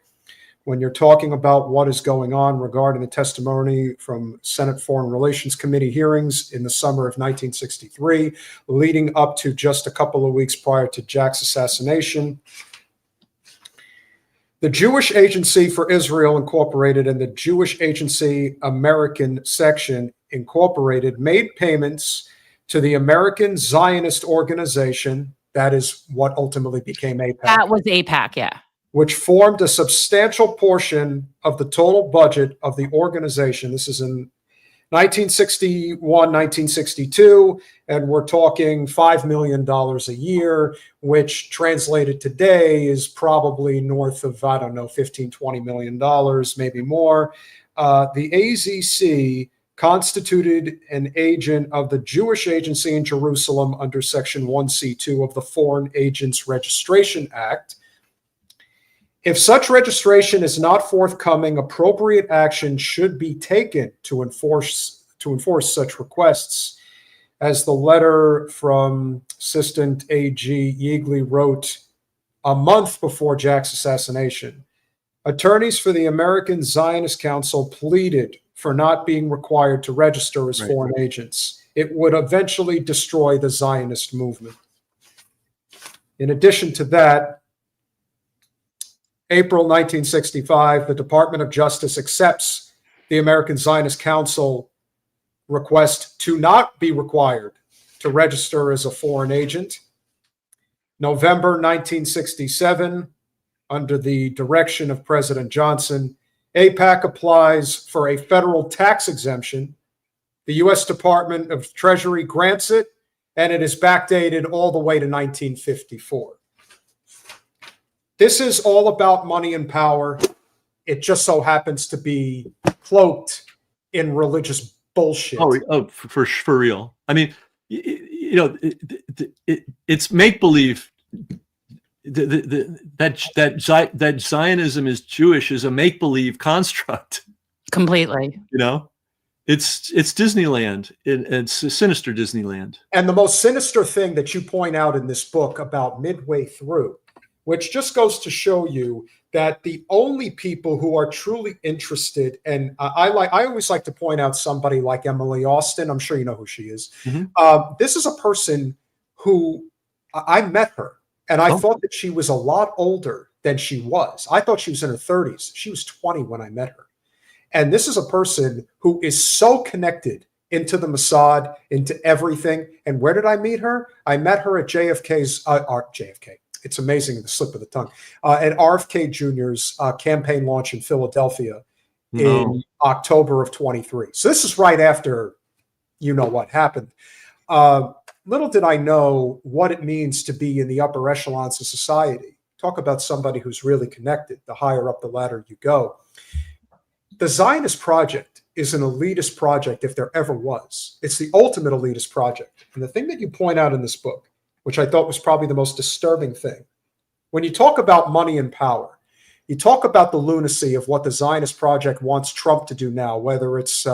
when you're talking about what is going on regarding the testimony from Senate Foreign Relations Committee hearings in the summer of 1963, leading up to just a couple of weeks prior to Jack's assassination. The Jewish Agency for Israel Incorporated and the Jewish Agency American Section Incorporated made payments to the American Zionist Organization. That is what ultimately became AIPAC. That was AIPAC, yeah. Which formed a substantial portion of the total budget of the organization. This is in 1961, 1962, and we're talking $5 million a year, which translated today is probably north of, I don't know, $15, $20 million, maybe more. The AZC constituted an agent of the Jewish Agency in Jerusalem under Section 1C2 of the Foreign Agents Registration Act. If such registration is not forthcoming, appropriate action should be taken to enforce such requests. As the letter from Assistant AG Yeagley wrote a month before Jack's assassination, attorneys for the American Zionist Council pleaded for not being required to register as foreign agents. It would eventually destroy the Zionist movement. In addition to that, April 1965, the Department of Justice accepts the American Zionist Council request to not be required to register as a foreign agent. November 1967, under the direction of President Johnson, AIPAC applies for a federal tax exemption. The U.S. Department of Treasury grants it, and it is backdated all the way to 1954. This is all about money and power. It just so happens to be cloaked in religious bullshit. For real. I mean, it's make believe. That Zionism is Jewish is a make believe construct. Completely. It's Disneyland. It's a sinister Disneyland. And the most sinister thing that you point out in this book about midway through, which just goes to show you that the only people who are truly interested, and I always like to point out somebody like Emily Austin. I'm sure you know who she is. Mm-hmm. This is a person who I met her, and I thought that she was a lot older than she was. I thought she was in her 30s. She was 20 when I met her. And this is a person who is so connected into the Mossad, into everything. And where did I meet her? I met her at JFK's, JFK. It's amazing, the slip of the tongue. At RFK Jr.'s campaign launch in Philadelphia in October of 23. So this is right after what happened. Little did I know what it means to be in the upper echelons of society. Talk about somebody who's really connected. The higher up the ladder you go. The Zionist project is an elitist project if there ever was. It's the ultimate elitist project. And the thing that you point out in this book, which I thought was probably the most disturbing thing, when you talk about money and power, you talk about the lunacy of what the Zionist project wants Trump to do now, whether it's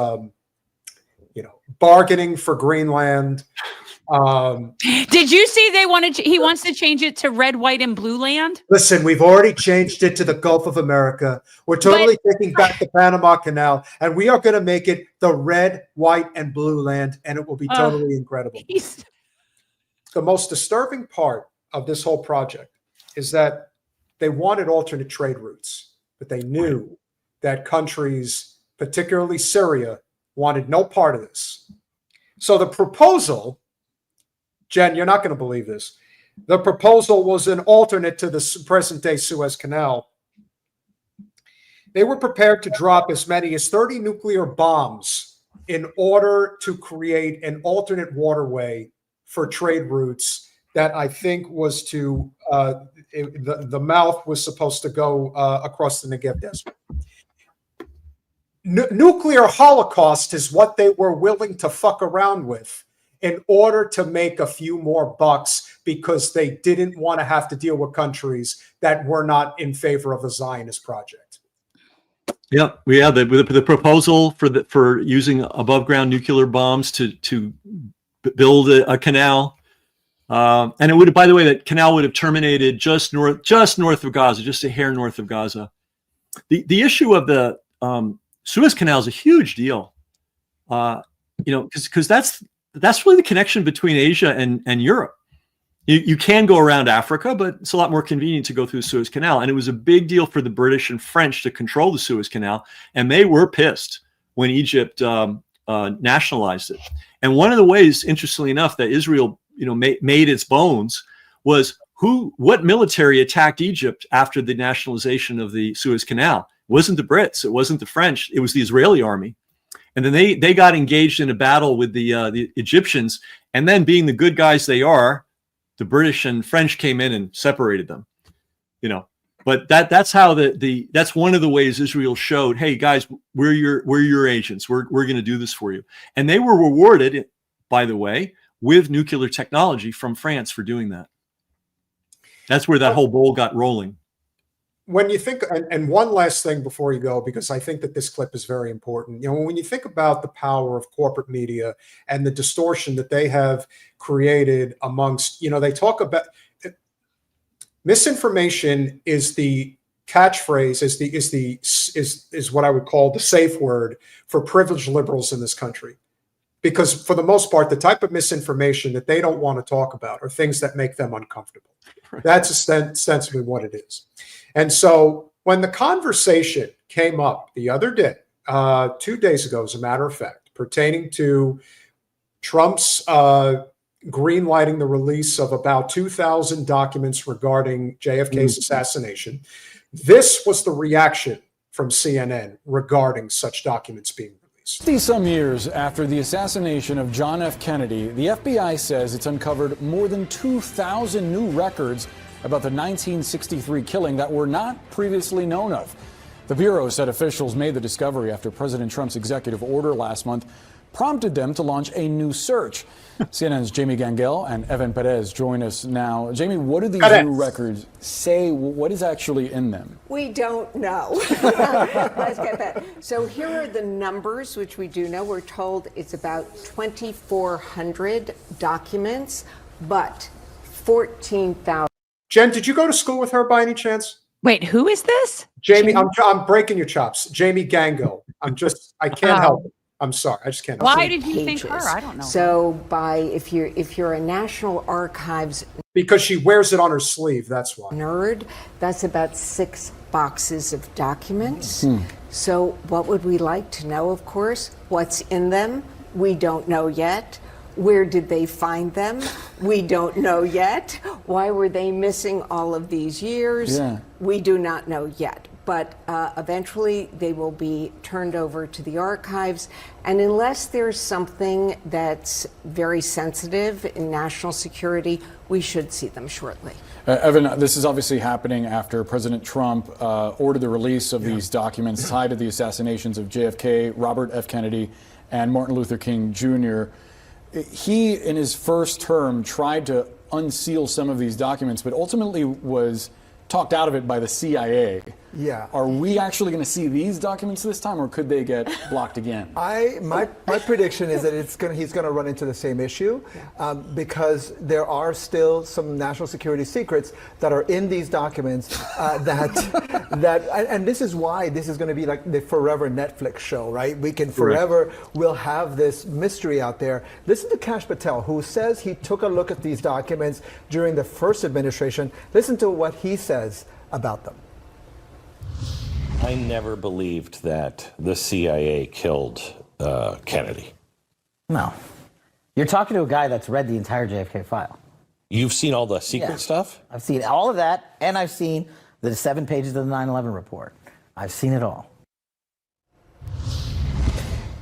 bargaining for Greenland. Did you see he wants to change it to red, white, and blue land? Listen, we've already changed it to the Gulf of America. We're totally taking back the Panama Canal, and we are going to make it the red, white, and blue land, and it will be totally incredible. The most disturbing part of this whole project is that they wanted alternate trade routes, but they knew that countries, particularly Syria, wanted no part of this. So the proposal, Jen, you're not going to believe this. The proposal was an alternate to the present-day Suez Canal. They were prepared to drop as many as 30 nuclear bombs in order to create an alternate waterway for trade routes that I think was to, the mouth was supposed to go across the Negev Desert. Nuclear holocaust is what they were willing to fuck around with in order to make a few more bucks because they didn't want to have to deal with countries that were not in favor of the Zionist project. Yeah, the proposal for using above ground nuclear bombs to build a canal, and it would, by the way, that canal would have terminated just north of Gaza, just a hair north of Gaza. The issue of the Suez Canal is a huge deal, because that's really the connection between Asia and Europe. You can go around Africa, but it's a lot more convenient to go through the Suez Canal. And it was a big deal for the British and French to control the Suez Canal, and they were pissed when Egypt nationalized it. And one of the ways, interestingly enough, that Israel made its bones was what military attacked Egypt after the nationalization of the Suez Canal. It wasn't the Brits, it wasn't the French, it was the Israeli army. And then they got engaged in a battle with the Egyptians, and then being the good guys they are, the British and French came in and separated them. But that's how that's one of the ways Israel showed, hey guys, we're your agents. We're going to do this for you. And they were rewarded, by the way, with nuclear technology from France for doing that. That's where that whole bowl got rolling. When you think, and one last thing before you go, because I think that this clip is very important. When you think about the power of corporate media and the distortion that they have created amongst, they talk about misinformation is the catchphrase, is what I would call the safe word for privileged liberals in this country. Because for the most part, the type of misinformation that they don't want to talk about are things that make them uncomfortable. That's ostensibly what it is. And so when the conversation came up the other day, 2 days ago, as a matter of fact, pertaining to Trump's greenlighting the release of about 2,000 documents regarding JFK's assassination, this was the reaction from CNN regarding such documents being released. 50-some years after the assassination of John F. Kennedy, the FBI says it's uncovered more than 2,000 new records about the 1963 killing that were not previously known of. The Bureau said officials made the discovery after President Trump's executive order last month prompted them to launch a new search. CNN's Jamie Gangel and Evan Perez join us now. Jamie, what do these new records say? What is actually in them? We don't know. Let's get that. So here are the numbers, which we do know. We're told it's about 2,400 documents, but 14,000. Jen, did you go to school with her by any chance? Wait, who is this? Jamie, I'm breaking your chops. Jamie Gangel. I can't help it. I'm sorry. I just can't help it. Why did you think her? I don't know. So if you're a National Archives Because she wears it on her sleeve, that's why. nerd, that's about 6 boxes of documents. So what would we like to know, of course? What's in them? We don't know yet. Where did they find them? We don't know yet. Why were they missing all of these years? We do not know yet. But eventually they will be turned over to the archives. And unless there's something that's very sensitive in national security, we should see them shortly. Evan, this is obviously happening after President Trump ordered the release of these documents tied to the assassinations of JFK, Robert F. Kennedy, and Martin Luther King Jr. He, in his first term, tried to unseal some of these documents, but ultimately was talked out of it by the CIA. Yeah. Are we actually going to see these documents this time, or could they get blocked again? My prediction is that he's going to run into the same issue because there are still some national security secrets that are in these documents and this is why this is going to be like the forever Netflix show, right? We can forever, we'll have this mystery out there. Listen to Kash Patel, who says he took a look at these documents during the first administration. Listen to what he says about them. I never believed that the CIA killed Kennedy. No. You're talking to a guy that's read the entire JFK file. You've seen all the secret stuff? I've seen all of that, and I've seen the 7 pages of the 9/11 report. I've seen it all.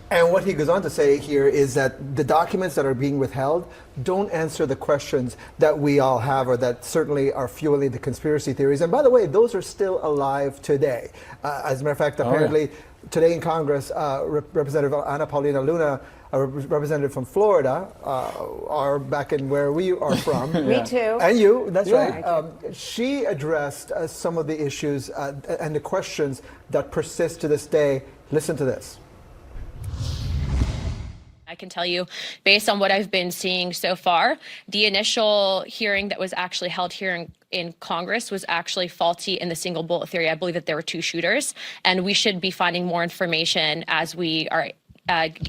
And what he goes on to say here is that the documents that are being withheld don't answer the questions that we all have, or that certainly are fueling the conspiracy theories. And by the way, those are still alive today. As a matter of fact, apparently today in Congress, Representative Ana Paulina Luna, a representative from Florida, are back in where we are from. Me too. And you, that's right. She addressed some of the issues and the questions that persist to this day. Listen to this. I can tell you, based on what I've been seeing so far, the initial hearing that was actually held here in Congress was actually faulty in the single bullet theory. I believe that there were 2 shooters, and we should be finding more information as we are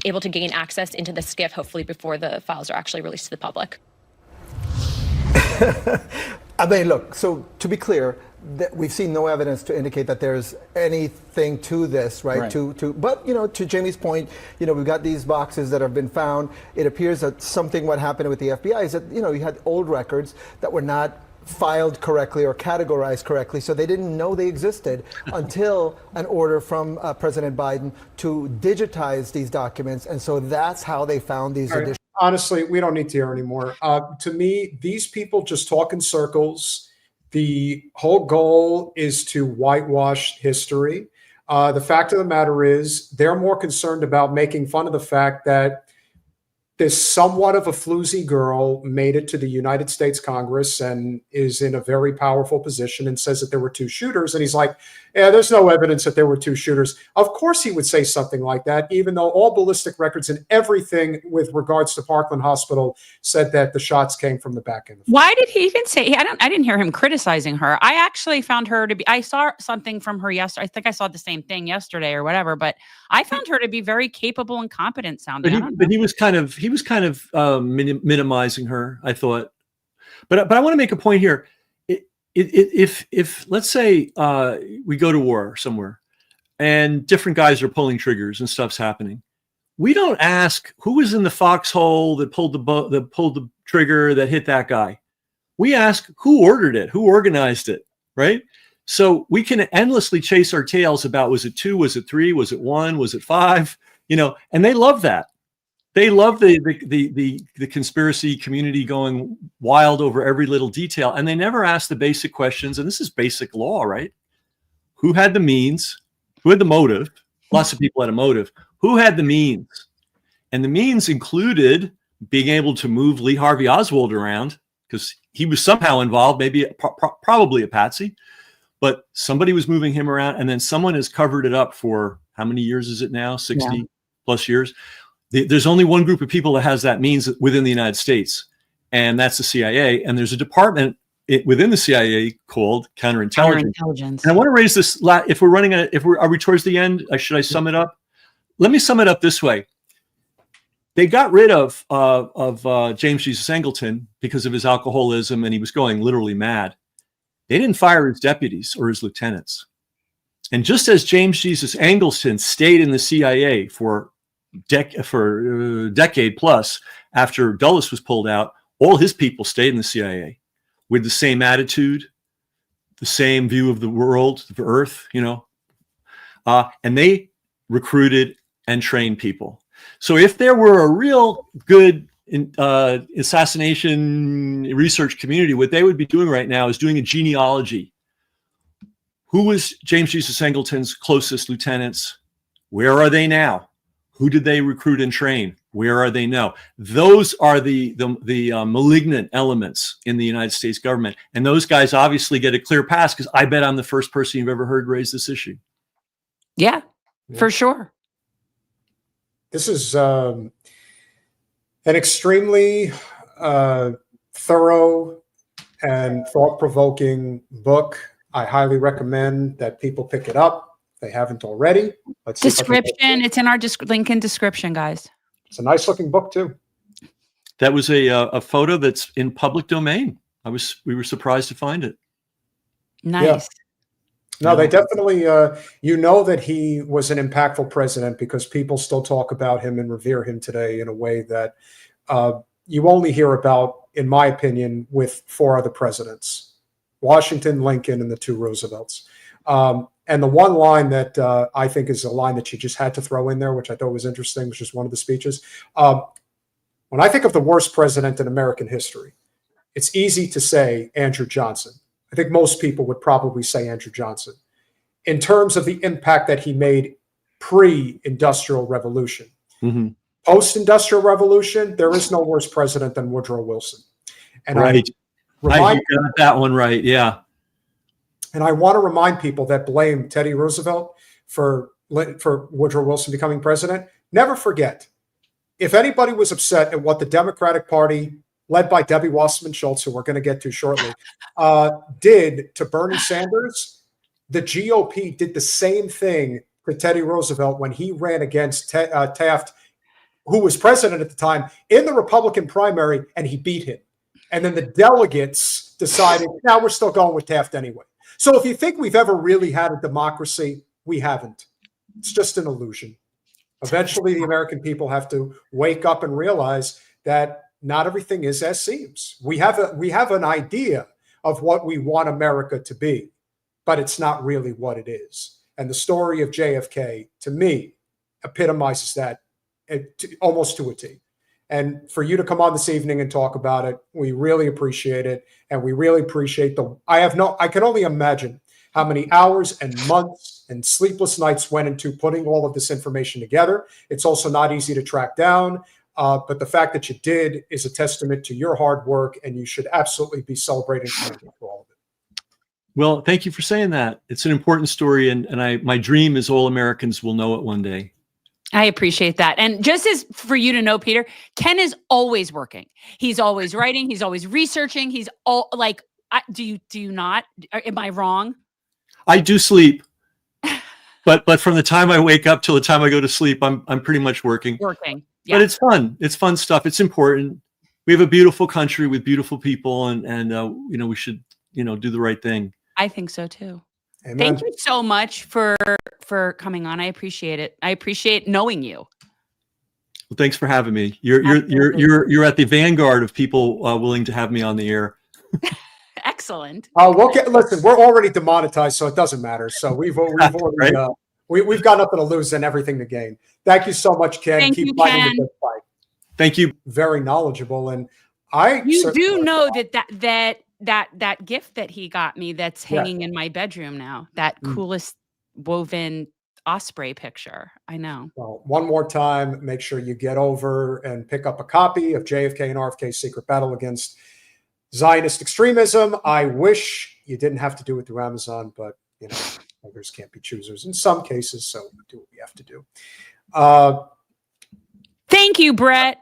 able to gain access into the SCIF, hopefully before the files are actually released to the public. I mean, look, so to be clear, we've seen no evidence to indicate that there's anything to this, right? But, to Jamie's point, we've got these boxes that have been found. It appears that what happened with the FBI is that, you had old records that were not filed correctly or categorized correctly, so they didn't know they existed until an order from President Biden to digitize these documents. And so that's how they found these additional. Honestly, we don't need to hear anymore. To me, these people just talk in circles. The whole goal is to whitewash history. The fact of the matter is they're more concerned about making fun of the fact that this somewhat of a floozy girl made it to the United States Congress and is in a very powerful position and says that there were 2 shooters. And he's like, yeah, there's no evidence that there were 2 shooters. Of course he would say something like that, even though all ballistic records and everything with regards to Parkland Hospital said that the shots came from the back end. Why did he even say? I didn't hear him criticizing her. I actually found her to be. I saw something from her yesterday. I think I saw the same thing yesterday or whatever. But I found her to be very capable and competent sounding. But he was kind of minimizing her, I thought. But I want to make a point here. If let's say we go to war somewhere and different guys are pulling triggers and stuff's happening, we don't ask who was in the foxhole that pulled the trigger that hit that guy. We ask who ordered it, who organized it, right? So we can endlessly chase our tails about, was it 2, was it 3, was it 1, was it 5, and they love that. They love the conspiracy community going wild over every little detail, and they never ask the basic questions. And this is basic law, right? Who had the means? who had the motive. Lots of people had a motive. Who had the means? And the means included being able to move Lee Harvey Oswald around, because he was somehow involved, maybe probably a patsy, but somebody was moving him around, and then someone has covered it up for how many years is it now? 60 plus years. There's only one group of people that has that means within the United States, and that's the CIA. And there's a department within the CIA called counterintelligence. And I want to raise this. If we're running are we towards the end? Should I sum it up? Let me sum it up this way. They got rid of James Jesus Angleton because of his alcoholism, and he was going literally mad. They didn't fire his deputies or his lieutenants. And just as James Jesus Angleton stayed in the CIA for a decade plus after Dulles was pulled out, all his people stayed in the CIA with the same attitude, the same view of the world, of Earth, and they recruited and trained people. So if there were a real good assassination research community, what they would be doing right now is doing a genealogy. Who was James Jesus Angleton's closest lieutenants? Where are they now? Who did they recruit and train? Where are they now? Those are the malignant elements in the United States government. And those guys obviously get a clear pass, because I bet I'm the first person you've ever heard raise this issue. Yeah, for sure. This is an extremely thorough and thought-provoking book. I highly recommend that people pick it up if they haven't already. Let's description. It's in our link in description, guys. It's a nice-looking book too. That was a photo that's in public domain. We were surprised to find it. Nice. Yeah. No, they definitely, that he was an impactful president because people still talk about him and revere him today in a way that you only hear about, in my opinion, with 4 other presidents: Washington, Lincoln, and the 2 Roosevelts. And the one line that I think is a line that you just had to throw in there, which I thought was interesting, which is one of the speeches. When I think of the worst president in American history, it's easy to say Andrew Johnson. I think most people would probably say Andrew Johnson in terms of the impact that he made pre-industrial revolution. Mm-hmm. Post-industrial revolution, there is no worse president than Woodrow Wilson. And right. You got that one right. Yeah. And I want to remind people that blame Teddy Roosevelt for Woodrow Wilson becoming president. Never forget, if anybody was upset at what the Democratic Party, led by Debbie Wasserman Schultz, who we're going to get to shortly, did to Bernie Sanders, the GOP did the same thing to Teddy Roosevelt when he ran against Taft, who was president at the time, in the Republican primary, and he beat him. And then the delegates decided, now we're still going with Taft anyway. So if you think we've ever really had a democracy, we haven't. It's just an illusion. Eventually, the American people have to wake up and realize that not everything is as seems. We have an idea of what we want America to be, but it's not really what it is. And the story of JFK, to me, epitomizes that almost to a T. And for you to come on this evening and talk about it, we really appreciate it. And we really appreciate I can only imagine how many hours and months and sleepless nights went into putting all of this information together. It's also not easy to track down. But the fact that you did is a testament to your hard work, and you should absolutely be celebrated for all of it. Well, thank you for saying that. It's an important story, and my dream is all Americans will know it one day. I appreciate that. And just as for you to know, Peter, Ken is always working. He's always writing. He's always researching. He's all like, do you not? Am I wrong? I do sleep. But from the time I wake up till the time I go to sleep, I'm pretty much working. Yeah. But it's fun. It's fun stuff. It's important. We have a beautiful country with beautiful people, and we should do the right thing. I think so too. Amen. Thank you so much for coming on. I appreciate it. I appreciate knowing you. Well, thanks for having me. You're at the vanguard of people willing to have me on the air. Excellent. Listen, we're already demonetized, so it doesn't matter. So we've already right? We've got nothing to lose and everything to gain. Thank you so much, Ken. Thank Keep you, fighting Ken. the good fight. Thank you. Very knowledgeable, and you do know that gift that he got me that's hanging in my bedroom now. That coolest woven osprey picture. I know. Well, one more time, make sure you get over and pick up a copy of JFK and RFK's Secret Battle Against Zionist Extremism. I wish you didn't have to do it through Amazon, but beggars can't be choosers in some cases, so we do what we have to do. Thank you, Brett.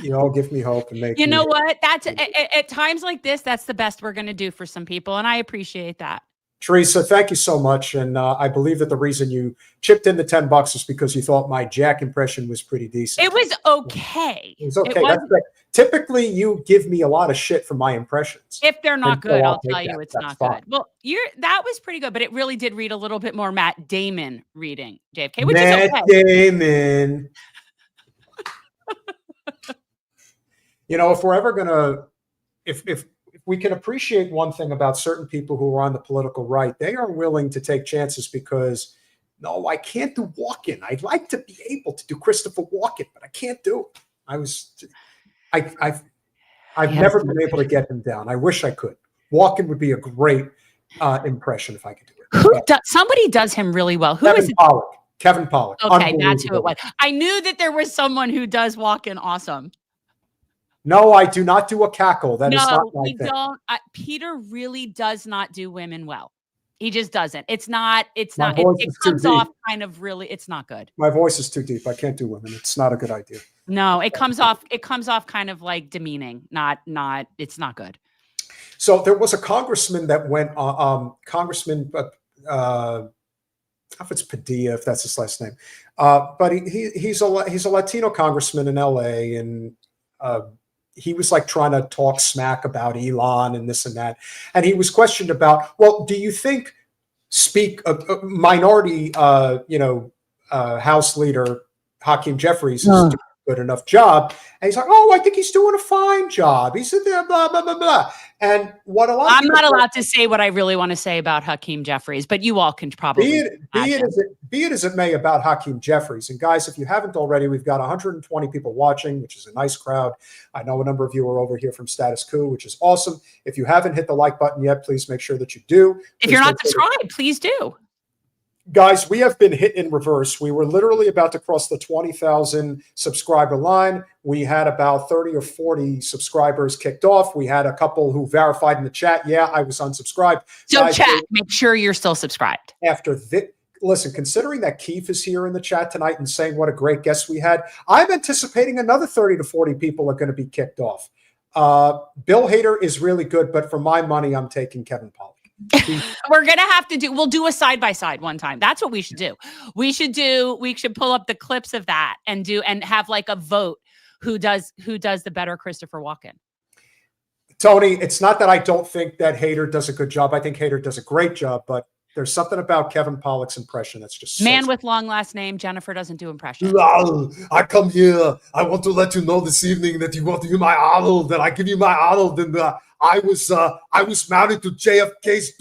You all give me hope and make you know what? That's at times like this, that's the best we're going to do for some people, and I appreciate that. Teresa, thank you so much. And I believe that the reason you chipped in the $10 is because you thought my Jack impression was pretty decent. It was okay. It was okay. That's great. Typically, you give me a lot of shit for my impressions. If they're not good, I'll tell you it's not fine. good. Well, that was pretty good, but it really did read a little bit more Matt Damon reading JFK, which Matt is okay. Damon. If we're ever gonna, if we can appreciate one thing about certain people who are on the political right, they are willing to take chances because, no, I can't do Walken. I'd like to be able to do Christopher Walken, but I can't do it. I've never been able to get him down. I wish I could. Walken would be a great impression if I could do it. Somebody does him really well. Who Kevin is it? Pollak. Kevin Pollak. Okay, that's who it was. I knew that there was someone who does Walken awesome. No, I do not do a cackle. That is not my we thing. don't. Peter really does not do women well. He just doesn't. It's not. It comes off kind of really. It's not good. My voice is too deep. I can't do women. It's not a good idea. No, it comes off. It comes off kind of like demeaning. Not. It's not good. So there was a congressman that went. Congressman, I don't know if it's Padilla, if that's his last name. But he's a Latino congressman in L.A. and. He was like trying to talk smack about Elon and this and that. And he was questioned about, well, do you think minority, House leader Hakeem Jeffries is doing a good enough job? And he's like, oh, I think he's doing a fine job. He said, blah, blah, blah, blah. And what a lot I'm not allowed to say what I really want to say about Hakeem Jeffries, but you all can probably be it as it may about Hakeem Jeffries. And guys, if you haven't already, we've got 120 people watching, which is a nice crowd. I know a number of you are over here from Status Quo, which is awesome. If you haven't hit the like button yet, please make sure that you do. If you're not subscribed, please do. Guys, we have been hit in reverse. We were literally about to cross the 20,000 subscriber line. We had about 30 or 40 subscribers kicked off. We had a couple who verified in the chat, yeah, I was unsubscribed. So guys, chat, make sure you're still subscribed. Listen, considering that Keith is here in the chat tonight and saying what a great guest we had, I'm anticipating another 30 to 40 people are going to be kicked off. Bill Hader is really good, but for my money, I'm taking Kevin Pollak. We're gonna have to we'll do a side-by-side one time. That's what we should do. We should pull up the clips of that and have like a vote who does the better Christopher Walken. Tony, it's not that I don't think that Hader does a good job. I think Hader does a great job, but there's something about Kevin Pollak's impression that's just with long last name. Jennifer doesn't do impressions. I come here. I want to let you know this evening that you want to hear my Arnold, that I give you my Arnold, and I was married to JFK's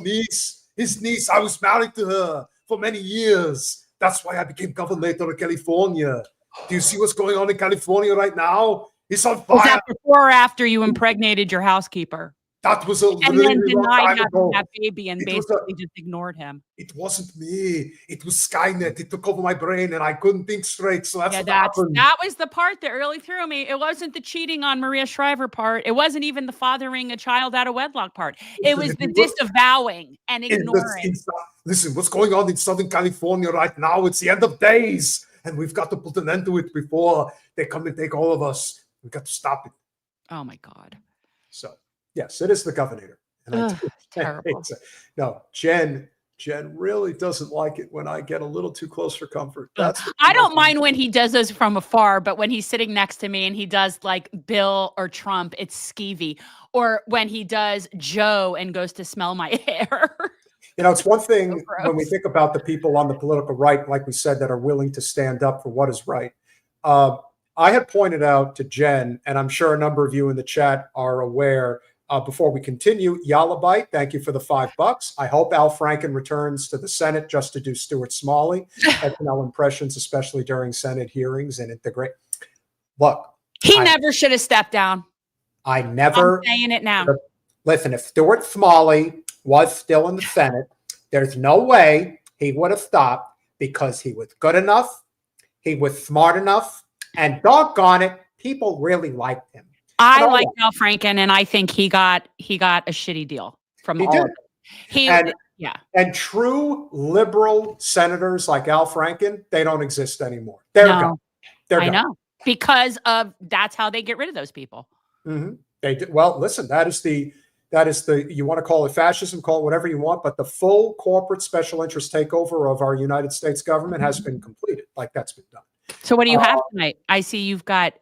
niece, his niece. I was married to her for many years. That's why I became governor of California. Do you see what's going on in California right now? It's on fire. Was that before or after you impregnated your housekeeper? That was and then denied having that baby and basically just ignored him. It wasn't me. It was Skynet. It took over my brain and I couldn't think straight. So that's what happened. That was the part that really threw me. It wasn't the cheating on Maria Shriver part. It wasn't even the fathering a child out of wedlock part. It was the disavowing and ignoring. Listen, what's going on in Southern California right now? It's the end of days. And we've got to put an end to it before they come and take all of us. We've got to stop it. Oh, my God. So. Yes, it is the governor. And terrible. No, Jen really doesn't like it when I get a little too close for comfort. I don't mind when he does those from afar, but when he's sitting next to me and he does like Bill or Trump, it's skeevy. Or when he does Joe and goes to smell my hair. It's one thing when we think about the people on the political right, like we said, that are willing to stand up for what is right. I had pointed out to Jen, and I'm sure a number of you in the chat are aware. Before we continue, Yalabite, thank you for the $5. I hope Al Franken returns to the Senate just to do Stuart Smalley SNL impressions, especially during Senate hearings and integrate. Look, he never should have stepped down. I'm saying it now. Listen, if Stuart Smalley was still in the Senate, There's no way he would have stopped because he was good enough, he was smart enough, and doggone it, people really liked him. I like Al Franken, and I think he got a shitty deal from all of it. And true liberal senators like Al Franken, they don't exist anymore. They're gone. I know, because of that's how they get rid of those people. Mm-hmm. They did. Well, listen, that is the you want to call it fascism, call it whatever you want, but the full corporate special interest takeover of our United States government has been completed. Like, that's been done. So what do you have tonight? I see you've got.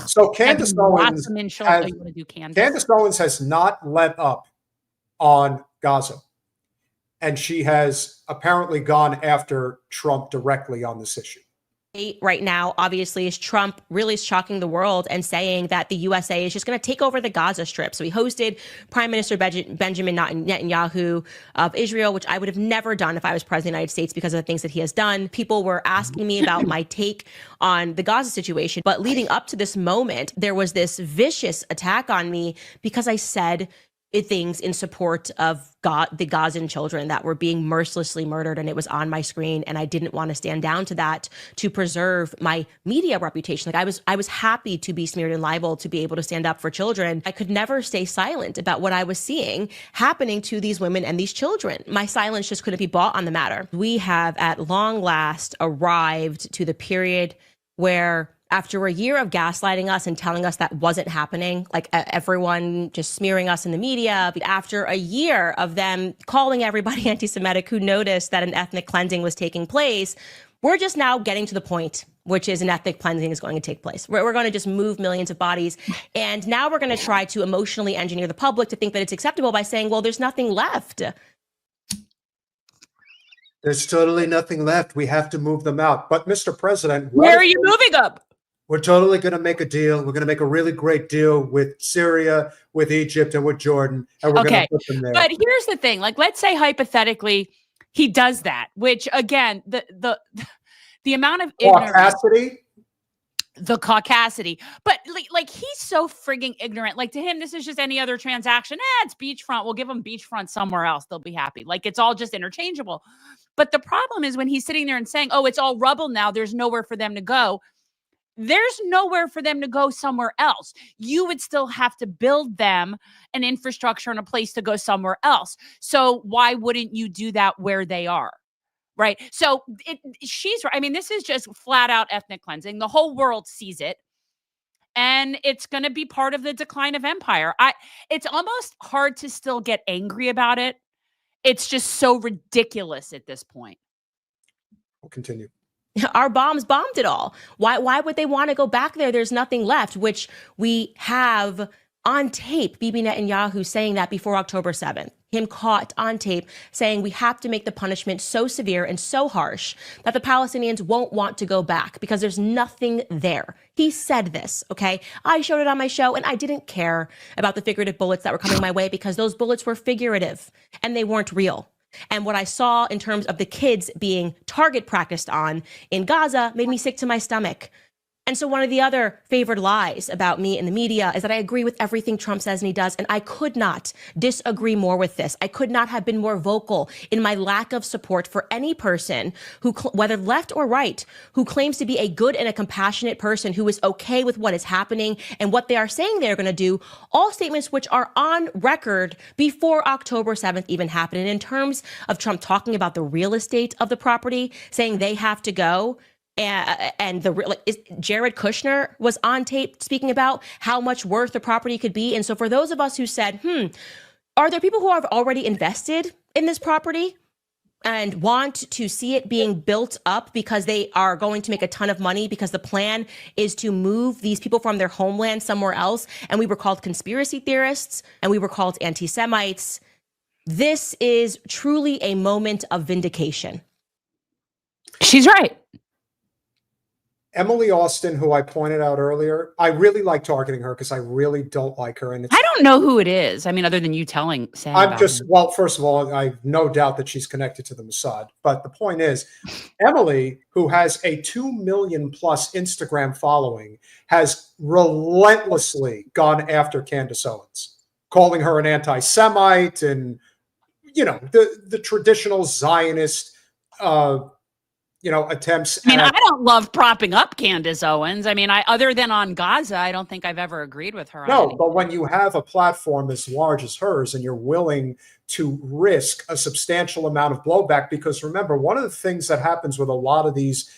So Candace Owens, Candace Owens has not let up on Gaza, and she has apparently gone after Trump directly on this issue. Right now, obviously, is Trump really shocking the world and saying that the USA is just going to take over the Gaza Strip. So he hosted Prime Minister Benjamin Netanyahu of Israel, which I would have never done if I was president of the United States because of the things that he has done. People were asking me about my take on the Gaza situation. But leading up to this moment, there was this vicious attack on me because I said things in support of the Gazan children that were being mercilessly murdered, and it was on my screen, and I didn't want to stand down to that to preserve my media reputation. Like, I was happy to be smeared and libeled to be able to stand up for children. I could never stay silent about what I was seeing happening to these women and these children. My silence just couldn't be bought on the matter. We have at long last arrived to the period where, after a year of gaslighting us and telling us that wasn't happening, like everyone just smearing us in the media, after a year of them calling everybody anti-Semitic who noticed that an ethnic cleansing was taking place, we're just now getting to the point, which is an ethnic cleansing is going to take place. We're going to just move millions of bodies. And now we're going to try to emotionally engineer the public to think that it's acceptable by saying, well, there's nothing left. There's totally nothing left. We have to move them out. But Mr. President, where are you moving them? We're totally going to make a deal. We're going to make a really great deal with Syria, with Egypt, and with Jordan. And we're going to put them there. But here's the thing. Like, let's say hypothetically he does that, which, again, the amount of ignorance. The caucasity. But like he's so frigging ignorant. Like, to him, this is just any other transaction. It's beachfront. We'll give them beachfront somewhere else. They'll be happy. Like, it's all just interchangeable. But the problem is when he's sitting there and saying, oh, it's all rubble now, there's nowhere for them to go. There's nowhere for them to go somewhere else. You would still have to build them an infrastructure and a place to go somewhere else. So why wouldn't you do that where they are? Right. So she's right. I mean, this is just flat out ethnic cleansing. The whole world sees it. And it's going to be part of the decline of empire. It's almost hard to still get angry about it. It's just so ridiculous at this point. We'll continue. Our bombs bombed it all. Why would they want to go back there? There's nothing left, which we have on tape. Bibi Netanyahu saying that before October 7th, him caught on tape saying we have to make the punishment so severe and so harsh that the Palestinians won't want to go back because there's nothing there. He said this, okay? I showed it on my show and I didn't care about the figurative bullets that were coming my way because those bullets were figurative and they weren't real. And what I saw in terms of the kids being target practiced on in Gaza made me sick to my stomach. And so one of the other favored lies about me in the media is that I agree with everything Trump says and he does. And I could not disagree more with this. I could not have been more vocal in my lack of support for any person who, whether left or right, who claims to be a good and a compassionate person who is okay with what is happening and what they are saying they're going to do. All statements which are on record before October 7th even happened. And in terms of Trump talking about the real estate of the property, saying they have to go, and Jared Kushner was on tape speaking about how much worth the property could be. And so for those of us who said, are there people who have already invested in this property and want to see it being built up because they are going to make a ton of money because the plan is to move these people from their homeland somewhere else? And we were called conspiracy theorists and we were called anti-Semites. This is truly a moment of vindication. She's right. Emily Austin, who I pointed out earlier, I really like targeting her because I really don't like her. And I don't know who it is. I mean, other than you saying well, first of all, I have no doubt that she's connected to the Mossad. But the point is, Emily, who has a 2 million plus Instagram following, has relentlessly gone after Candace Owens, calling her an anti-Semite and the traditional Zionist, attempts. I mean, I don't love propping up Candace Owens. I mean, other than on Gaza, I don't think I've ever agreed with her. No, but when you have a platform as large as hers and you're willing to risk a substantial amount of blowback, because remember, one of the things that happens with a lot of these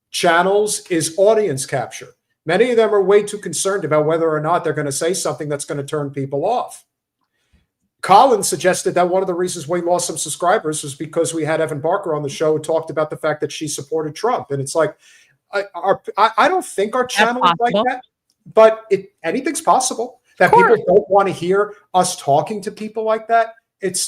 channels is audience capture. Many of them are way too concerned about whether or not they're going to say something that's going to turn people off. Colin suggested that one of the reasons we lost some subscribers was because we had Evan Barker on the show who talked about the fact that she supported Trump. And it's like, I don't think our channel is like that, but anything's possible. That people don't want to hear us talking to people like that. It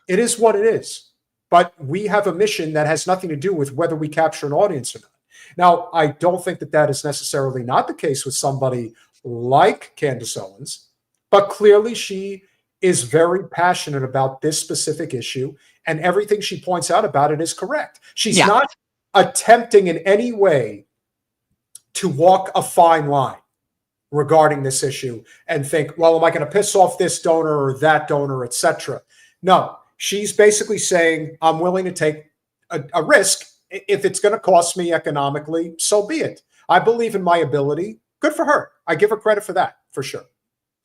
is what it is. But we have a mission that has nothing to do with whether we capture an audience or not. Now, I don't think that is necessarily not the case with somebody like Candace Owens, but clearly she is very passionate about this specific issue, and everything she points out about it is correct. She's not attempting in any way to walk a fine line regarding this issue and think, well, am I going to piss off this donor or that donor, etc.? No, she's basically saying, I'm willing to take a risk. If it's going to cost me economically, so be it. I believe in my ability. Good for her. I give her credit for that, for sure.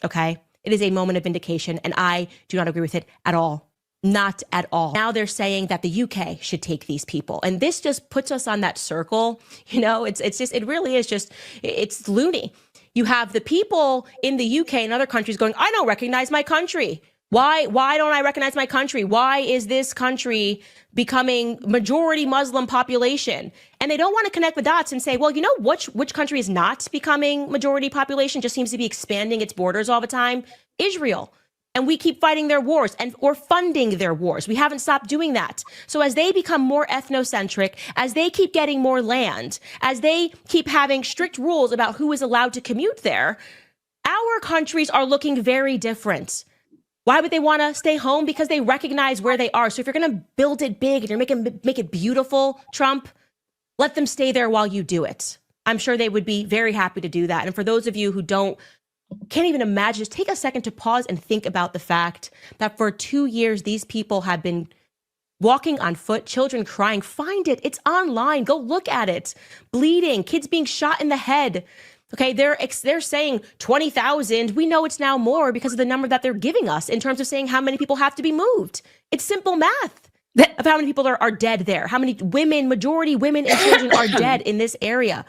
Okay. It is a moment of vindication, and I do not agree with it at all. Not at all. Now they're saying that the UK should take these people. And this just puts us on that circle. It really is just, it's loony. You have the people in the UK and other countries going, I don't recognize my country. Why don't I recognize my country? Why is this country becoming majority Muslim population? And they don't want to connect the dots and say, well, which country is not becoming majority population, just seems to be expanding its borders all the time? Israel. And we keep fighting their wars or funding their wars. We haven't stopped doing that. So as they become more ethnocentric, as they keep getting more land, as they keep having strict rules about who is allowed to commute there, our countries are looking very different. Why would they want to stay home? Because they recognize where they are. So if you're going to build it big and you're make it beautiful, Trump, let them stay there while you do it. I'm sure they would be very happy to do that. And for those of you who can't even imagine, just take a second to pause and think about the fact that for 2 years, these people have been walking on foot, children crying. Find it. It's online. Go look at it. Bleeding, kids being shot in the head. Okay, they're saying 20,000. We know it's now more because of the number that they're giving us in terms of saying how many people have to be moved. It's simple math of how many people are dead there. How many majority women and children are dead in this area.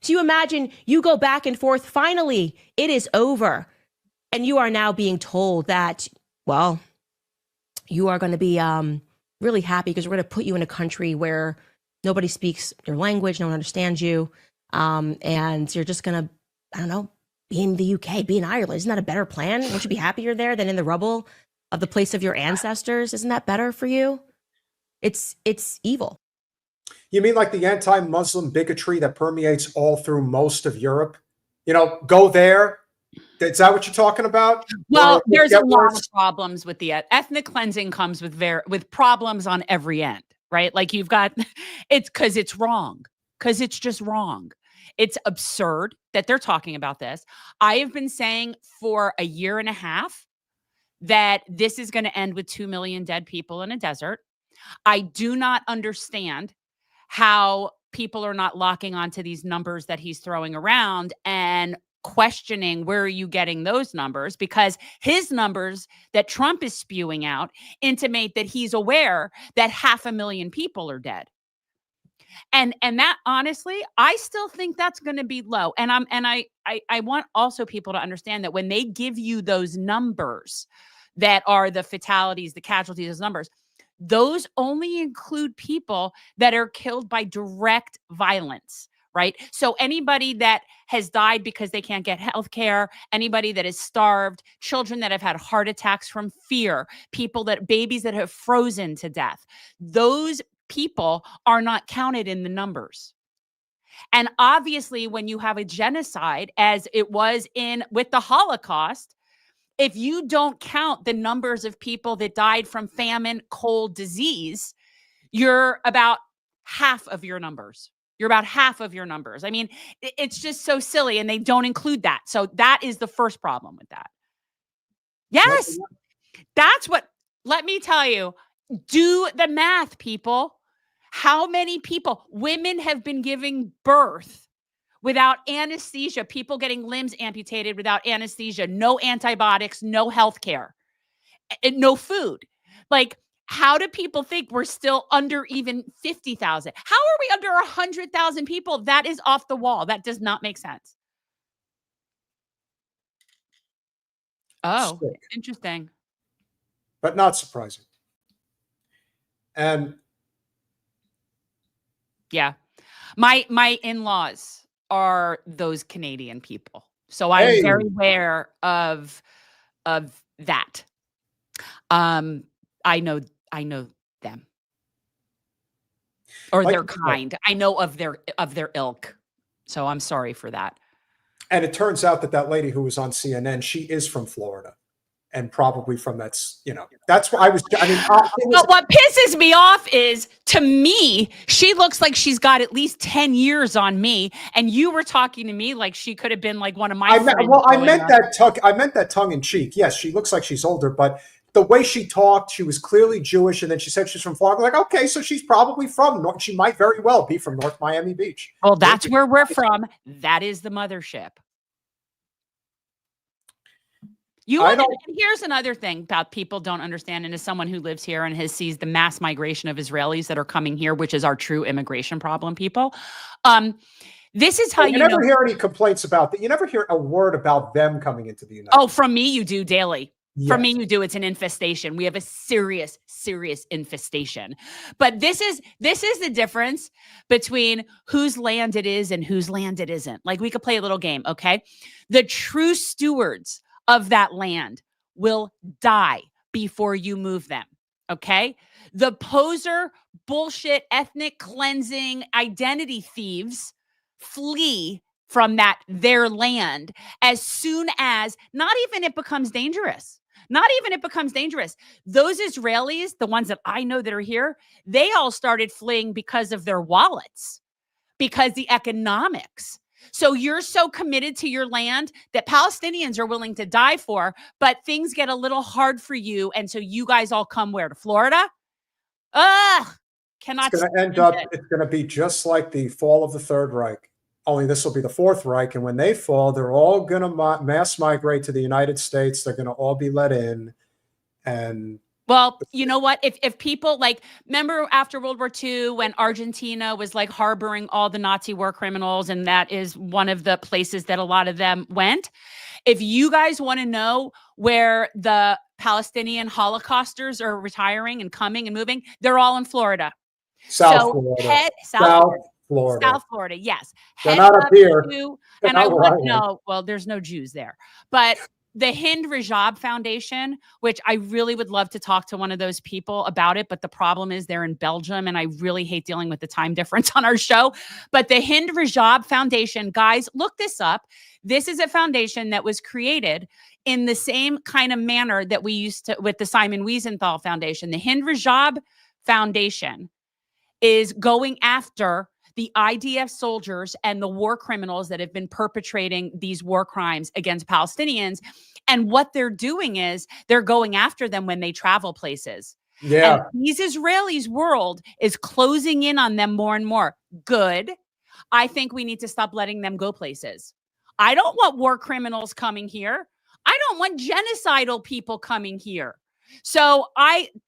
So you imagine you go back and forth. Finally, it is over. And you are now being told that, well, you are going to be really happy because we're going to put you in a country where nobody speaks your language, no one understands you. And you're just going to, be in the UK, be in Ireland. Isn't that a better plan? Won't you be happier there than in the rubble of the place of your ancestors? Isn't that better for you? It's evil. You mean like the anti-Muslim bigotry that permeates all through most of Europe? Go there. Is that what you're talking about? Well, there's a lot of problems with the ethnic cleansing comes with problems on every end, right? Like you've got, it's because it's wrong, because it's just wrong. It's absurd that they're talking about this. I have been saying for a year and a half that this is going to end with 2 million dead people in a desert. I do not understand how people are not locking onto these numbers that he's throwing around and questioning where are you getting those numbers, because his numbers that Trump is spewing out intimate that he's aware that 500,000 people are dead. And that honestly, I still think that's going to be low. And I want also people to understand that when they give you those numbers that are the fatalities, the casualties, those numbers, those only include people that are killed by direct violence, right? So anybody that has died because they can't get health care, anybody that is starved, children that have had heart attacks from fear, babies that have frozen to death, those people are not counted in the numbers. And obviously, when you have a genocide, as it was with the Holocaust, if you don't count the numbers of people that died from famine, cold, disease, you're about half of your numbers. I mean, it's just so silly, and they don't include that. So that is the first problem with that. Yes, that's what let me tell you, do the math, people. How many people, women have been giving birth without anesthesia, people getting limbs amputated without anesthesia, no antibiotics, no health care, no food. Like, how do people think we're still under even 50,000? How are we under 100,000 people? That is off the wall. That does not make sense. Oh, Sick, interesting. but not surprising. And Yeah. My in-laws are those Canadian people. So I'm hey, very aware of that. I know them. Or like their you said, kind. I know of their ilk. So I'm sorry for that. and it turns out that lady who was on CNN, she is from Florida, and probably from that's why I was. I mean, But what pisses me off is, to me, she looks like she's got at least 10 years on me, and you were talking to me like she could have been like one of my friends. I meant that tongue in cheek. Yes, she looks like she's older, but the way she talked, she was clearly Jewish, and then she said she's from Florida. Like, okay, so she's probably from North. She might very well be from North Miami Beach. Well, that's where we're from. That is the mothership. And here's another thing about people don't understand, and as someone who lives here and sees the mass migration of Israelis that are coming here, which is our true immigration problem, people. This is how you never hear any complaints about that. You never hear a word about them coming into the United States. From me, you do daily. Yes. From me, you do. It's an infestation. We have a serious, serious infestation. But this is the difference between whose land it is and whose land it isn't. Like, we could play a little game, okay? The true stewards of that land will die before you move them, okay? The poser, bullshit, ethnic cleansing, identity thieves flee from their land as soon as, not even it becomes dangerous. Those Israelis, the ones that I know that are here, they all started fleeing because of their wallets, because the economics. So you're so committed to your land that Palestinians are willing to die for, but things get a little hard for you. And so you guys all come where? To Florida? Cannot. It's going to end up, it's going to be just like the fall of the Third Reich. Only this will be the Fourth Reich. And when they fall, they're all going to mass migrate to the United States. They're going to all be let in. And well, you know what? If people remember after World War II when Argentina was like harboring all the Nazi war criminals, and that is one of the places that a lot of them went. If you guys want to know where the Palestinian Holocausters are retiring and coming and moving, they're all in Florida. South Florida. South Florida, yes. They're not up here. Well, there's no Jews there. But the Hind Rajab Foundation, which I really would love to talk to one of those people about it, but the problem is they're in Belgium, and I really hate dealing with the time difference on our show. But the Hind Rajab Foundation, guys, look this up. This is a foundation that was created in the same kind of manner that we used to with the Simon Wiesenthal Foundation. The Hind Rajab Foundation is going after the IDF soldiers and the war criminals that have been perpetrating these war crimes against Palestinians. And what they're doing is they're going after them when they travel places. Yeah. And these Israelis' world is closing in on them more and more. Good. I think we need to stop letting them go places. I don't want war criminals coming here. I don't want genocidal people coming here. So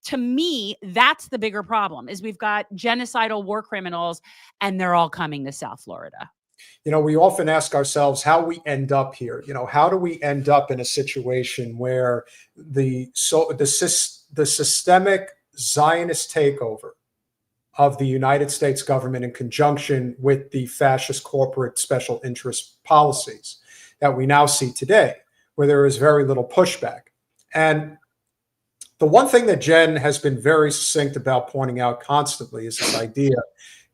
to me, that's the bigger problem, is we've got genocidal war criminals and they're all coming to South Florida. We often ask ourselves how we end up here. How do we end up in a situation where the systemic Zionist takeover of the United States government in conjunction with the fascist corporate special interest policies that we now see today, where there is very little pushback. And the one thing that Jen has been very succinct about pointing out constantly is this idea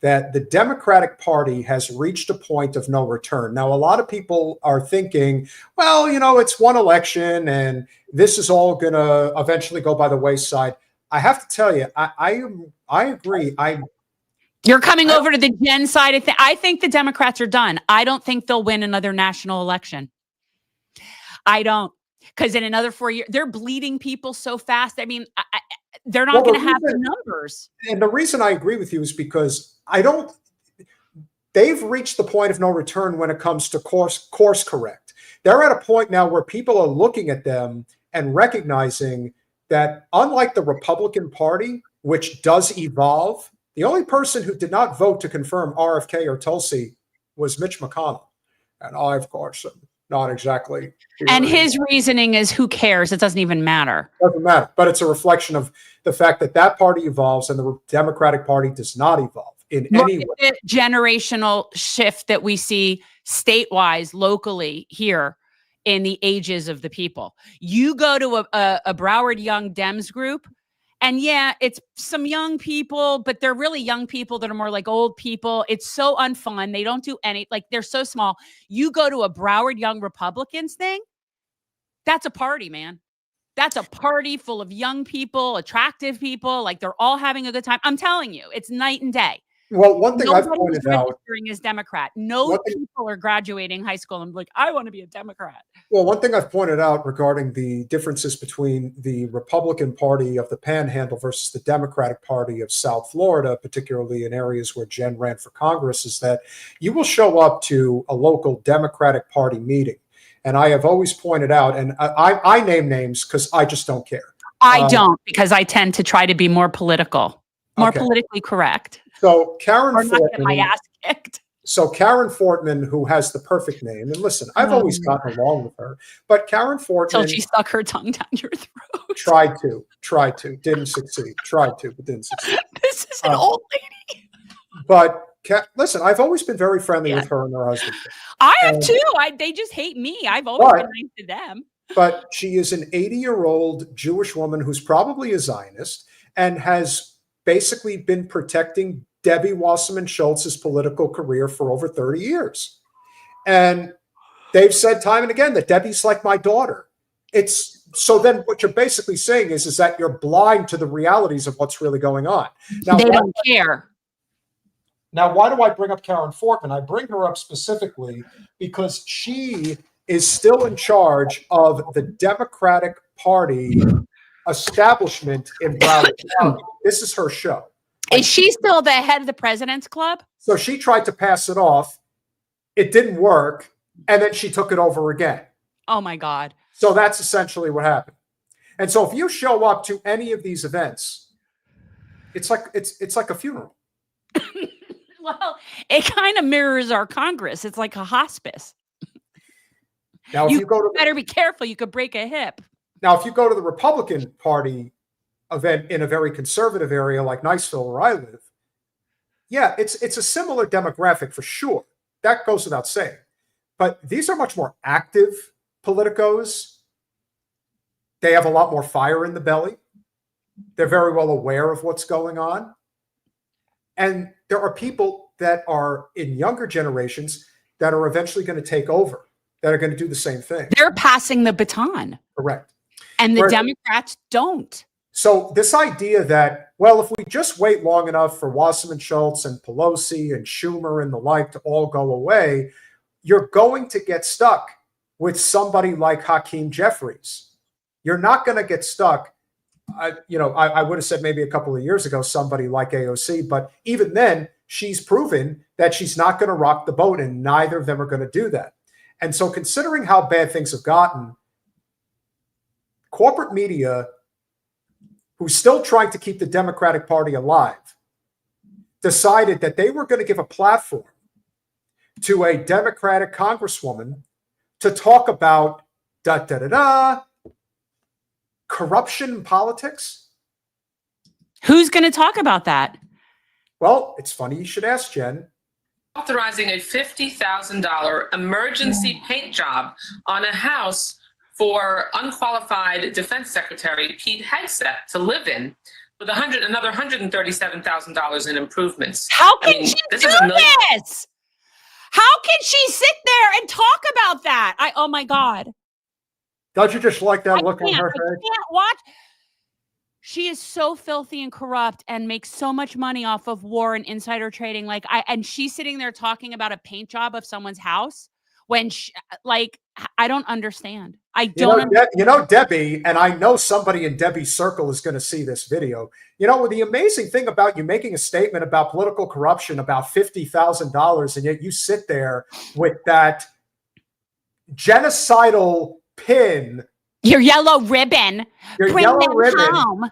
that the Democratic Party has reached a point of no return. Now, a lot of people are thinking, well, it's one election and this is all going to eventually go by the wayside. I have to tell you, I agree. You're coming over to the Jen side of things. I think the Democrats are done. I don't think they'll win another national election. I don't. Because in another 4 years, they're bleeding people so fast. I mean, they're not going to have the numbers. And the reason I agree with you is because they've reached the point of no return when it comes to course correct. They're at a point now where people are looking at them and recognizing that unlike the Republican Party, which does evolve, the only person who did not vote to confirm RFK or Tulsi was Mitch McConnell. And I, of course, am not exactly. And his reasoning is, who cares? It doesn't even matter. Doesn't matter. But it's a reflection of the fact that that party evolves and the Democratic Party does not evolve in any way. The generational shift that we see state-wise, locally here in the ages of the people. You go to a Broward Young Dems group, and yeah, it's some young people, but they're really young people that are more like old people. It's so unfun. They don't do they're so small. You go to a Broward Young Republicans thing, that's a party, man. That's a party full of young people, attractive people. Like, they're all having a good time. I'm telling you, it's night and day. Well, one thing I've pointed out is Democrat. No people are graduating high school and like, I want to be a Democrat. Well, one thing I've pointed out regarding the differences between the Republican Party of the Panhandle versus the Democratic Party of South Florida, particularly in areas where Jen ran for Congress, is that you will show up to a local Democratic Party meeting. And I have always pointed out, and I name names because I just don't care. I don't, because I tend to try to be more politically correct. So Karen Fortman, my ass kicked. So Karen Fortman, who has the perfect name, and listen, I've always gotten along with her, but Karen Fortman, till she stuck her tongue down your throat. Tried to, didn't succeed. Tried to, but didn't succeed. This is an old lady. But listen, I've always been very friendly with her and her husband. I have too. They just hate me. I've always been nice to them. But she is an 80-year-old Jewish woman who's probably a Zionist and has basically been protecting Debbie Wasserman Schultz's political career for over 30 years. And they've said time and again that Debbie's like my daughter. So then what you're basically saying is that you're blind to the realities of what's really going on. Now, they don't care. Now, why do I bring up Karen Fortman? I bring her up specifically because she is still in charge of the Democratic Party establishment in Broward County. This is her show. Is she still the head of the President's Club? So she tried to pass it off. It didn't work. And then she took it over again. Oh, my God. So that's essentially what happened. And so if you show up to any of these events, it's like a funeral. Well, it kind of mirrors our Congress. It's like a hospice. Now, if you go to better be careful. You could break a hip. Now, if you go to the Republican Party event in a very conservative area like Niceville, where I live, yeah, it's a similar demographic for sure. That goes without saying. But these are much more active politicos. They have a lot more fire in the belly. They're very well aware of what's going on. And there are people that are in younger generations that are eventually going to take over, that are going to do the same thing. They're passing the baton. Correct. And the Democrats don't. So this idea that, well, if we just wait long enough for Wasserman Schultz and Pelosi and Schumer and the like to all go away, you're going to get stuck with somebody like Hakeem Jeffries. You're not going to get stuck. I would have said maybe a couple of years ago, somebody like AOC, but even then she's proven that she's not going to rock the boat, and neither of them are going to do that. And so considering how bad things have gotten, corporate media, who's still trying to keep the Democratic Party alive, decided that they were going to give a platform to a Democratic congresswoman to talk about corruption in politics. Who's going to talk about that? Well, it's funny you should ask, Jen. Authorizing a $50,000 emergency paint job on a house for unqualified Defense Secretary Pete Hegseth to live in, with another $137,000 in improvements. How can she do this? How can she sit there and talk about that? Oh my God. Don't you just like that look on her face? I can't watch. She is so filthy and corrupt and makes so much money off of war and insider trading. And she's sitting there talking about a paint job of someone's house when I don't understand. I don't understand. You know, Debbie, and I know somebody in Debbie's circle is going to see this video. You know, the amazing thing about you making a statement about political corruption, about $50,000, and yet you sit there with that genocidal pin. Your yellow ribbon. Your Bring yellow them ribbon. home.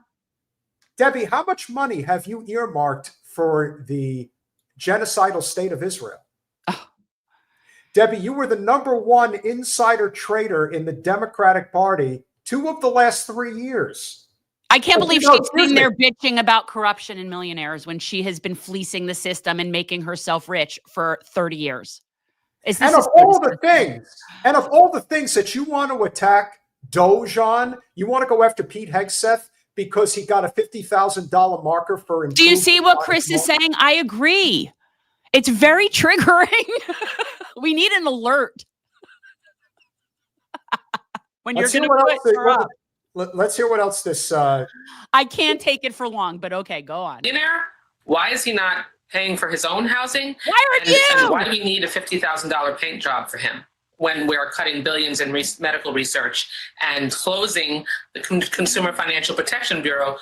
Debbie, how much money have you earmarked for the genocidal state of Israel? Oh. Debbie, you were the #1 insider trader in the Democratic Party 2 of the last 3 years. I can't believe she's sitting there bitching about corruption and millionaires when she has been fleecing the system and making herself rich for 30 years. And of all the things that you want to attack DOGE on, you want to go after Pete Hegseth because he got a $50,000 marker for. Do you see what Chris is saying? I agree. It's very triggering. We need an alert. When you're going to put her up. Let's hear what else this. I can't take it for long, but okay, go on. Why is he not paying for his own housing? Why aren't you? And why do we need a $50,000 paint job for him when we're cutting billions in medical research and closing the Consumer Financial Protection Bureau?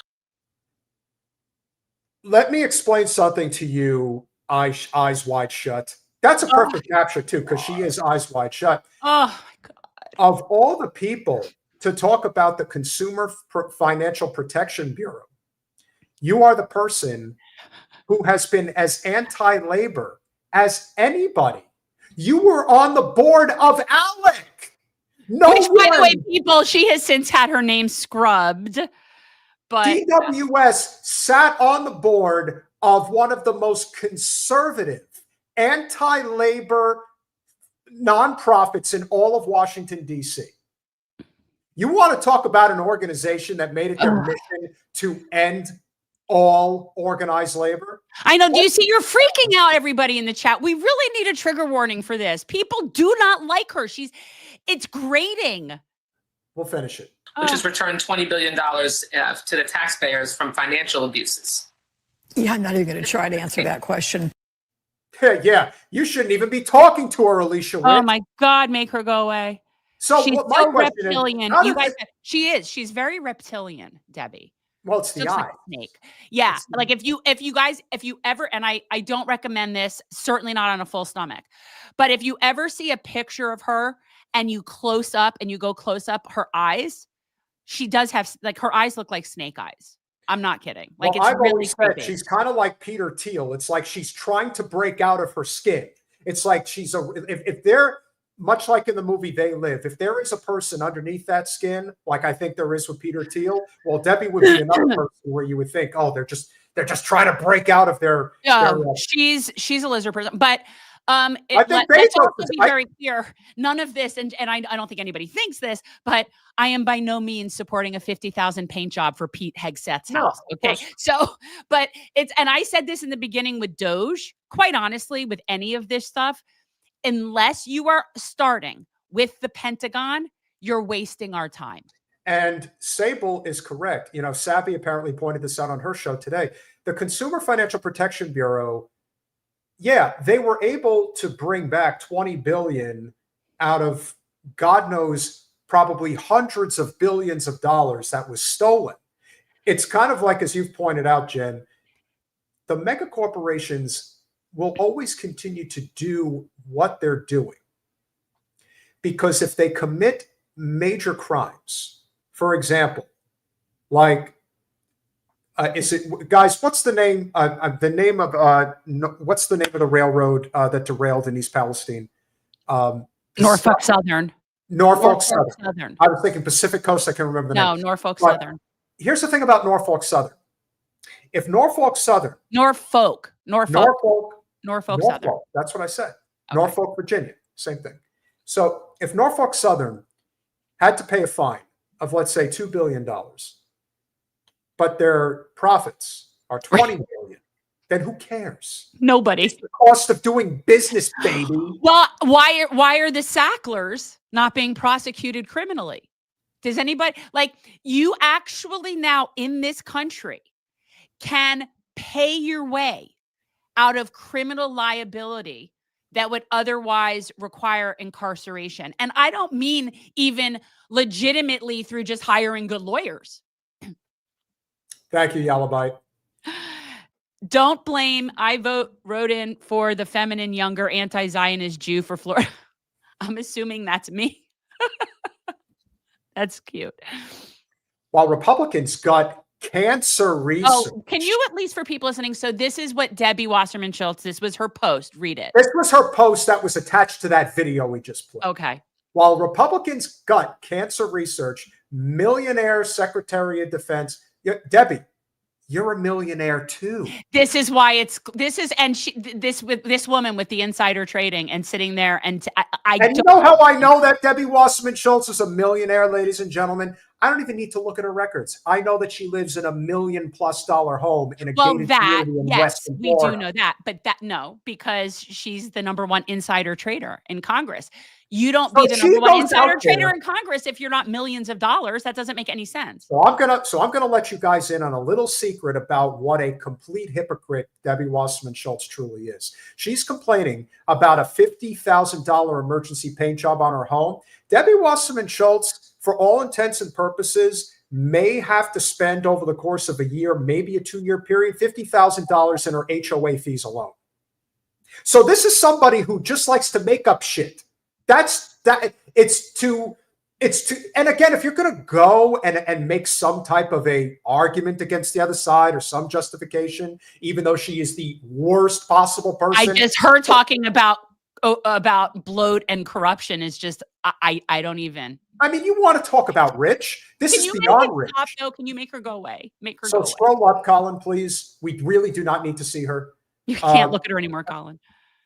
Let me explain something to you, eyes wide shut. That's a perfect capture, too, because she is eyes wide shut. Oh, my God. Of all the people to talk about the Consumer Financial Protection Bureau, you are the person who has been as anti-labor as anybody. You were on the board of ALEC. Which, by the way, people, she has since had her name scrubbed. But DWS sat on the board of one of the most conservative, anti-labor nonprofits in all of Washington, D.C. You want to talk about an organization that made it their mission to end all organized labor? I know. Do you see? You're freaking out, everybody in the chat. We really need a trigger warning for this. People do not like her. It's grating. We'll finish it. Which has returned $20 billion to the taxpayers from financial abuses. Yeah, I'm not even going to try to answer that question. Yeah, you shouldn't even be talking to her, Alicia Witt. Oh my God, make her go away. So she's my so question reptilian. Is, you guys, she is. She's very reptilian, Debbie. Well, it's the Looks eye. like a snake. Yeah, like if you ever, and I don't recommend this, certainly not on a full stomach, but if you ever see a picture of her and you go close up her eyes, she does have, like, her eyes look like snake eyes. I'm not kidding. Like, well, it's I've really always said creepy. she's kind of like Peter Thiel. It's like she's trying to break out of her skin. It's like if they're, much like in the movie They Live, if there is a person underneath that skin, like I think there is with Peter Thiel, well, Debbie would be another person where you would think, oh, they're just trying to break out of their. She's a lizard person, but let's also be very clear. None of this, and I don't think anybody thinks this, but I am by no means supporting a 50,000 paint job for Pete Hegseth's house. Okay, so, but and I said this in the beginning with DOGE. Quite honestly, with any of this stuff, unless you are starting with the Pentagon, you're wasting our time. And Sable is correct. You know, Savvy apparently pointed this out on her show today. The Consumer Financial Protection Bureau, yeah, they were able to bring back $20 billion out of God knows probably hundreds of billions of dollars that was stolen. It's kind of like, as you've pointed out, Jen, the mega corporations will always continue to do what they're doing. Because if they commit major crimes, for example, like, guys, what's the name? What's the name of the railroad that derailed in East Palestine? Norfolk Southern. Norfolk Southern. I was thinking Pacific Coast. I can't remember the name. No, Norfolk Southern. Here's the thing about Norfolk Southern. If Norfolk Southern. Norfolk Southern. That's what I said. Okay. Norfolk, Virginia. Same thing. So if Norfolk Southern had to pay a fine of, let's say, $2 billion, but their profits are $20 billion, then who cares? Nobody. It's the cost of doing business, baby. Well, why are the Sacklers not being prosecuted criminally? Does anybody, like, you actually now in this country can pay your way out of criminal liability that would otherwise require incarceration. And I don't mean even legitimately through just hiring good lawyers. Thank you, Yellow Bite. Don't blame, wrote in for the feminine, younger, anti-Zionist Jew for Florida. I'm assuming that's me. That's cute. While Republicans got cancer research. Oh, can you at least for people listening? So this is what Debbie Wasserman Schultz, this was her post. Read it. This was her post that was attached to that video we just played. Okay. While Republicans gut cancer research, millionaire Secretary of Defense, Debbie, you're a millionaire too. This is why this woman with the insider trading and sitting there and you know how I know that Debbie Wasserman Schultz is a millionaire, ladies and gentlemen? I don't even need to look at her records. I know that she lives in a $1 million+ home in a gated community in Western Florida. We do know that, but no, because she's the #1 insider trader in Congress. You don't be the #1 insider trader in Congress if you're not millions of dollars. That doesn't make any sense. So I'm gonna let you guys in on a little secret about what a complete hypocrite Debbie Wasserman Schultz truly is. She's complaining about a $50,000 emergency paint job on her home. Debbie Wasserman Schultz, for all intents and purposes, may have to spend over the course of a year, maybe a 2-year period, $50,000 in her HOA fees alone. So this is somebody who just likes to make up shit. And again, if you're going to go and make some type of a argument against the other side or some justification, even though she is the worst possible person. Her talking about bloat and corruption is just, I don't even. I mean, you want to talk about Rich? This is beyond Rich. Can you make her go away? So scroll up, Colin, please. We really do not need to see her. You can't look at her anymore, Colin.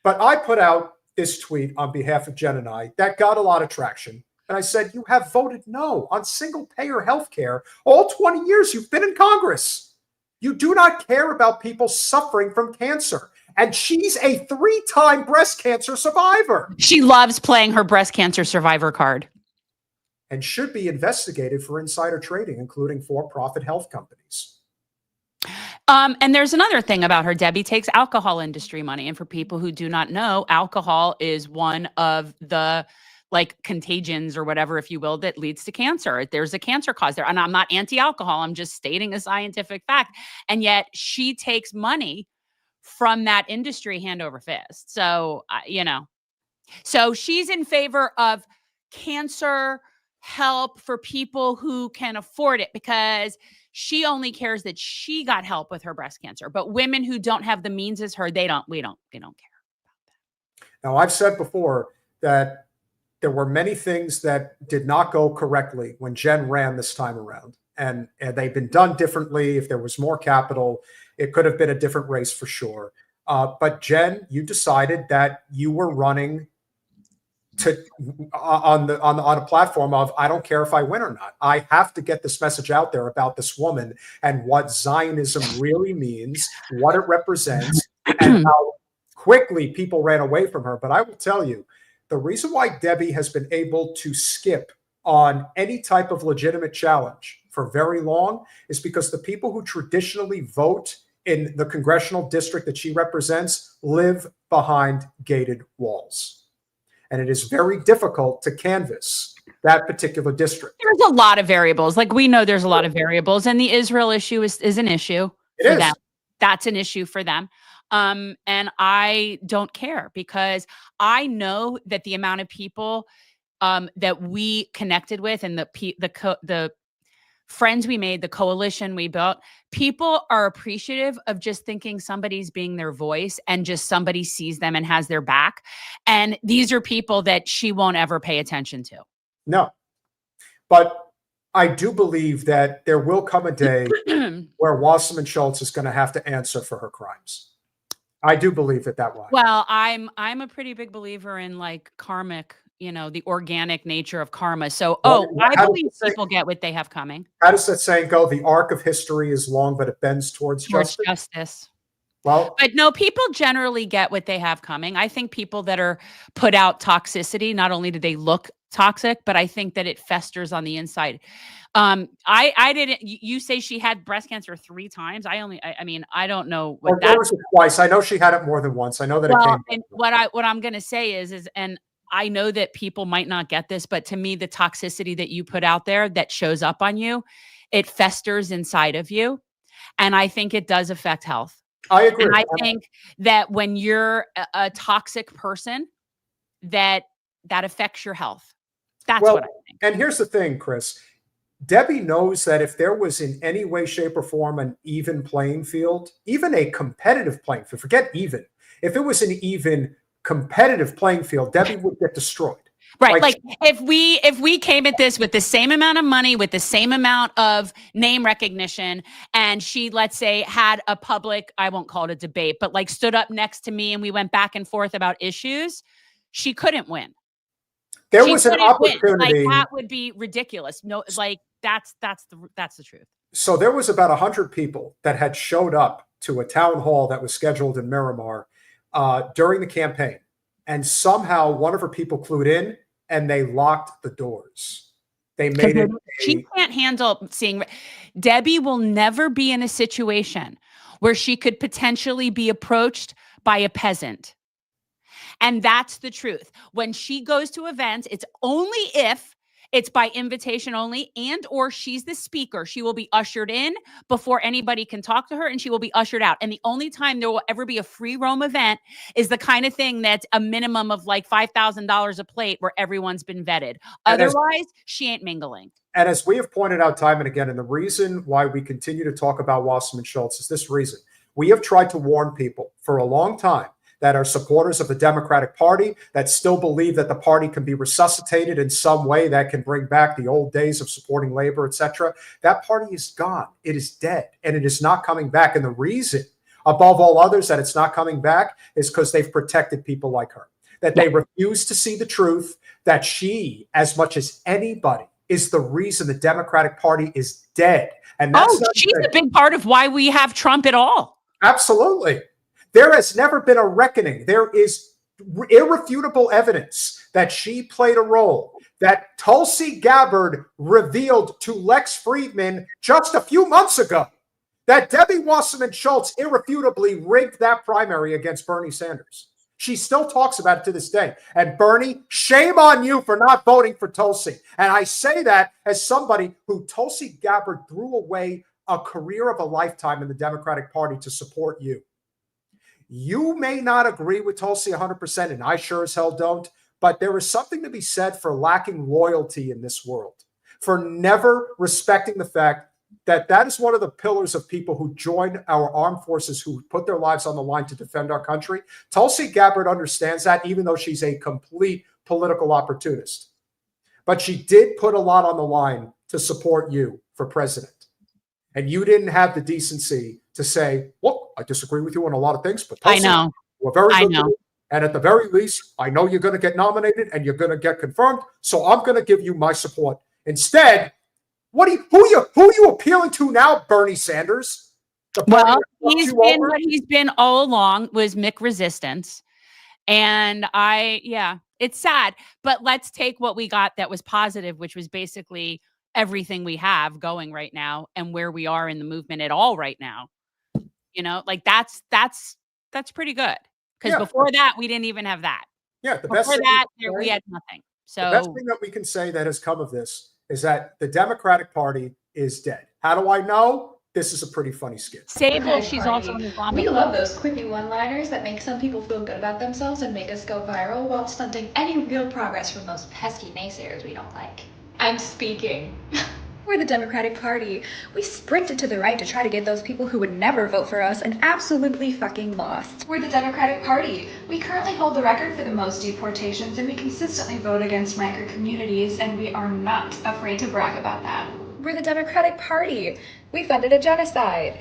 But I put out this tweet on behalf of Jen and I that got a lot of traction. And I said, you have voted no on single-payer health care all 20 years you've been in Congress. You do not care about people suffering from cancer. And she's a 3-time breast cancer survivor. She loves playing her breast cancer survivor card. And should be investigated for insider trading, including for-profit health companies. And there's another thing about her. Debbie takes alcohol industry money. And for people who do not know, alcohol is one of the contagions or whatever, if you will, that leads to cancer. There's a cancer cause there. And I'm not anti-alcohol. I'm just stating a scientific fact. And yet she takes money from that industry hand over fist. So, so she's in favor of cancer help for people who can afford it because she only cares that she got help with her breast cancer. But women who don't have the means as her, we don't care about that. Now, I've said before that there were many things that did not go correctly when Jen ran this time around. And they've been done differently. If there was more capital, it could have been a different race for sure. But Jen, you decided that you were running on a platform of, I don't care if I win or not. I have to get this message out there about this woman and what Zionism really means, what it represents, and how quickly people ran away from her. But I will tell you, the reason why Debbie has been able to skip on any type of legitimate challenge for very long is because the people who traditionally vote in the congressional district that she represents live behind gated walls. And it is very difficult to canvass that particular district. There's a lot of variables. We know there's a lot of variables. And the Israel issue is an issue for them. That's an issue for them. And I don't care because I know that the amount of people that we connected with and the friends we made, the coalition we built, people are appreciative of just thinking somebody's being their voice and just somebody sees them and has their back. And these are people that she won't ever pay attention to. No, but I do believe that there will come a day where Wasserman Schultz is going to have to answer for her crimes. I do believe that will happen. Well, I'm a pretty big believer in karmic, the organic nature of karma. So, I believe people get what they have coming. How does that saying go? The arc of history is long, but it bends towards justice. Well, but no, people generally get what they have coming. I think people that are put out toxicity, not only do they look toxic, but I think that it festers on the inside. I didn't, you say she had breast cancer 3 times. I mean, I don't know what that's twice. I know she had it more than once. I know that it came. And what I'm going to say is, and I know that people might not get this, but to me, the toxicity that you put out there that shows up on you, it festers inside of you. And I think it does affect health. I agree. And I think that when you're a toxic person, that affects your health. That's what I think. And here's the thing, Chris. Debbie knows that if there was in any way, shape, or form an even playing field, even a competitive playing field, forget even, if it was an even competitive playing field, Debbie would get destroyed. Right. Like if we came at this with the same amount of money, with the same amount of name recognition, and she, let's say, had a public, I won't call it a debate, but like stood up next to me and we went back and forth about issues, she couldn't win. There was an opportunity. Like, that would be ridiculous. No, like that's the truth. So there was about 100 people that had showed up to a town hall that was scheduled in Miramar during the campaign. And somehow one of her people clued in and they locked the doors. They made it. She can't handle seeing. Debbie will never be in a situation where she could potentially be approached by a peasant. And that's the truth. When she goes to events, it's only if it's by invitation only, and or she's the speaker. She will be ushered in before anybody can talk to her, and she will be ushered out. And the only time there will ever be a free roam event is the kind of thing that's a minimum of like $5,000 a plate where everyone's been vetted. Otherwise, she ain't mingling. And as we have pointed out time and again, and the reason why we continue to talk about Wasserman Schultz is this reason. We have tried to warn people for a long time that are supporters of the Democratic Party, that still believe that the party can be resuscitated in some way that can bring back the old days of supporting labor, etc. That party is gone. It is dead, and it is not coming back. And the reason, above all others, that it's not coming back is because they've protected people like her, that they refuse to see the truth, that she, as much as anybody, is the reason the Democratic Party is dead. And that's she's a big part of why we have Trump at all. Absolutely. There has never been a reckoning. There is irrefutable evidence that she played a role, that Tulsi Gabbard revealed to Lex Friedman just a few months ago, that Debbie Wasserman Schultz irrefutably rigged that primary against Bernie Sanders. She still talks about it to this day. And Bernie, shame on you for not voting for Tulsi. And I say that as somebody who Tulsi Gabbard threw away a career of a lifetime in the Democratic Party to support you. You may not agree with Tulsi 100%, and I sure as hell don't, but there is something to be said for lacking loyalty in this world, for never respecting the fact that that is one of the pillars of people who join our armed forces, who put their lives on the line to defend our country. Tulsi Gabbard understands that, even though she's a complete political opportunist. But she did put a lot on the line to support you for president. And you didn't have the decency to say, look, I disagree with you on a lot of things, but Tulsi, I know. We're very good. And at the very least, I know you're going to get nominated and you're going to get confirmed. So I'm going to give you my support. Instead, who are you appealing to now, Bernie Sanders? Well, he's been what he's been all along, was Mick resistance. And it's sad. But let's take what we got that was positive, which was basically everything we have going right now and where we are in the movement at all right now. You know, like that's pretty good. Because before that, we didn't even have that. Yeah, before that, we had nothing. So the best thing that we can say that has come of this is that the Democratic Party is dead. How do I know? This is a pretty funny skit. Sable, she's also an Islamic. We love those quippy one-liners that make some people feel good about themselves and make us go viral while stunting any real progress from those pesky naysayers we don't like. I'm speaking. We're the Democratic Party. We sprinted to the right to try to get those people who would never vote for us and absolutely fucking lost. We're the Democratic Party. We currently hold the record for the most deportations, and we consistently vote against migrant communities, and we are not afraid to brag about that. We're the Democratic Party. We funded a genocide.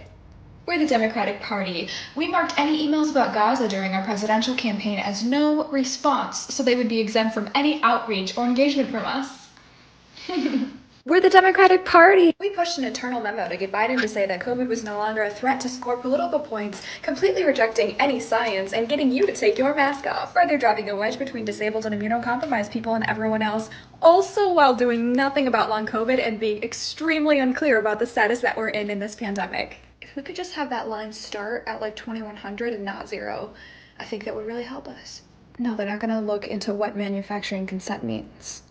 We're the Democratic Party. We marked any emails about Gaza during our presidential campaign as no response, so they would be exempt from any outreach or engagement from us. We're the Democratic Party. We pushed an internal memo to get Biden to say that COVID was no longer a threat to score political points, completely rejecting any science and getting you to take your mask off, further driving a wedge between disabled and immunocompromised people and everyone else, also while doing nothing about long COVID and being extremely unclear about the status that we're in this pandemic. If we could just have that line start at like 2100 and not 0, I think that would really help us. No, they're not going to look into what manufacturing consent means.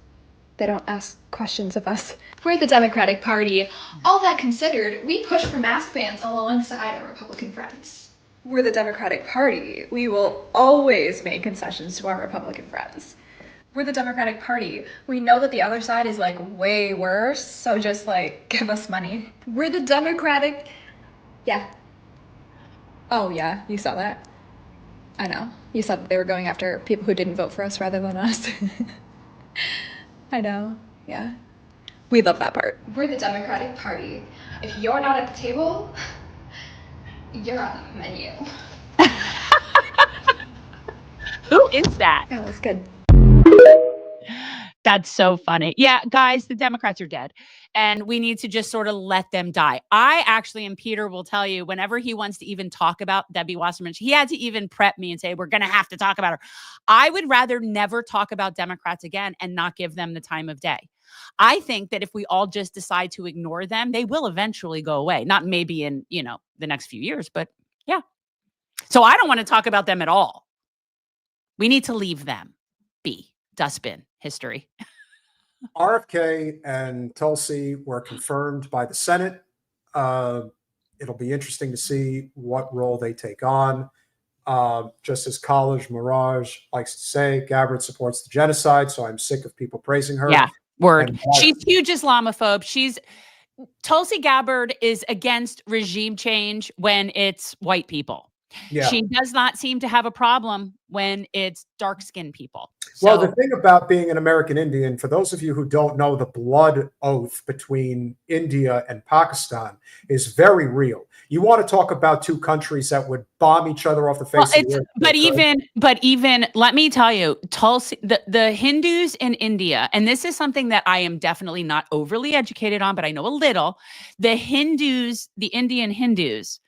They don't ask questions of us. We're the Democratic Party. All that considered, we push for mask bans alongside our Republican friends. We're the Democratic Party. We will always make concessions to our Republican friends. We're the Democratic Party. We know that the other side is like way worse, so just like give us money. We're the Democratic... Yeah. Oh yeah, you saw that. I know. You saw that they were going after people who didn't vote for us rather than us. I know, yeah. We love that part. We're the Democratic Party. If you're not at the table, you're on the menu. Who is that? That was good. That's so funny. Yeah, guys, the Democrats are dead. And we need to just sort of let them die. I actually, and Peter will tell you, whenever he wants to even talk about Debbie Wasserman, he had to even prep me and say, we're going to have to talk about her. I would rather never talk about Democrats again and not give them the time of day. I think that if we all just decide to ignore them, they will eventually go away. Not maybe in, the next few years, but yeah. So I don't want to talk about them at all. We need to leave them be. Dustbin history. RFK and Tulsi were confirmed by the Senate. It'll be interesting to see what role they take on. Just as College Mirage likes to say, Gabbard supports the genocide, so I'm sick of people praising her. Yeah, word. She's huge Islamophobe. Tulsi Gabbard is against regime change when it's white people. Yeah. She does not seem to have a problem when it's dark-skinned people. Well, the thing about being an American Indian, for those of you who don't know, the blood oath between India and Pakistan is very real. You want to talk about two countries that would bomb each other off the face of the earth. But even, let me tell you, Tulsi, the Hindus in India, and this is something that I am definitely not overly educated on, but I know a little. The Hindus, the Indian Hindus,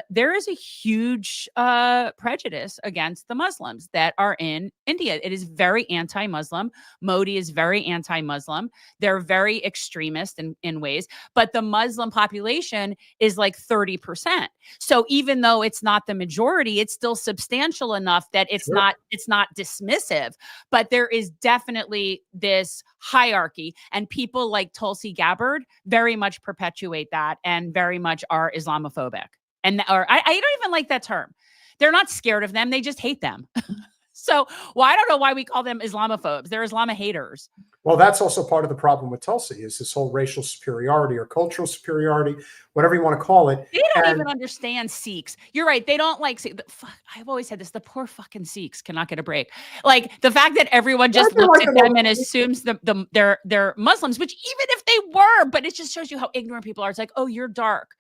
there is a huge prejudice against the Muslims that are in India. It is very anti-Muslim. Modi is very anti-Muslim. They're very extremist in ways, but the Muslim population is like 30%. So even though it's not the majority, it's still substantial enough that it's not dismissive, but there is definitely this hierarchy, and people like Tulsi Gabbard very much perpetuate that and very much are Islamophobic. I don't even like that term. They're not scared of them. They just hate them. So, I don't know why we call them Islamophobes. They're Islam haters. Well, that's also part of the problem with Tulsi is this whole racial superiority or cultural superiority, whatever you want to call it. They don't even understand Sikhs. You're right. They don't like I've always said this. The poor fucking Sikhs cannot get a break. Like the fact that everyone just looks at them and assumes they're Muslims, which even if they were, but it just shows you how ignorant people are. It's like, oh, you're dark.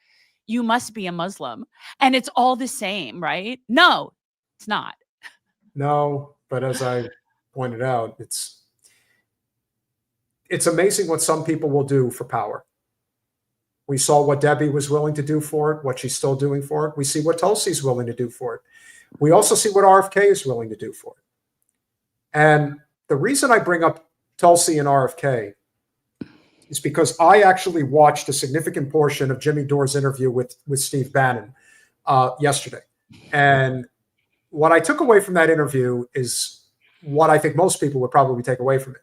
You must be a Muslim. And it's all the same, right? No, it's not. No, but as I pointed out, it's amazing what some people will do for power. We saw what Debbie was willing to do for it, what she's still doing for it. We see what Tulsi's willing to do for it. We also see what RFK is willing to do for it. And the reason I bring up Tulsi and RFK is because I actually watched a significant portion of Jimmy Dore's interview with Steve Bannon yesterday. And what I took away from that interview is what I think most people would probably take away from it.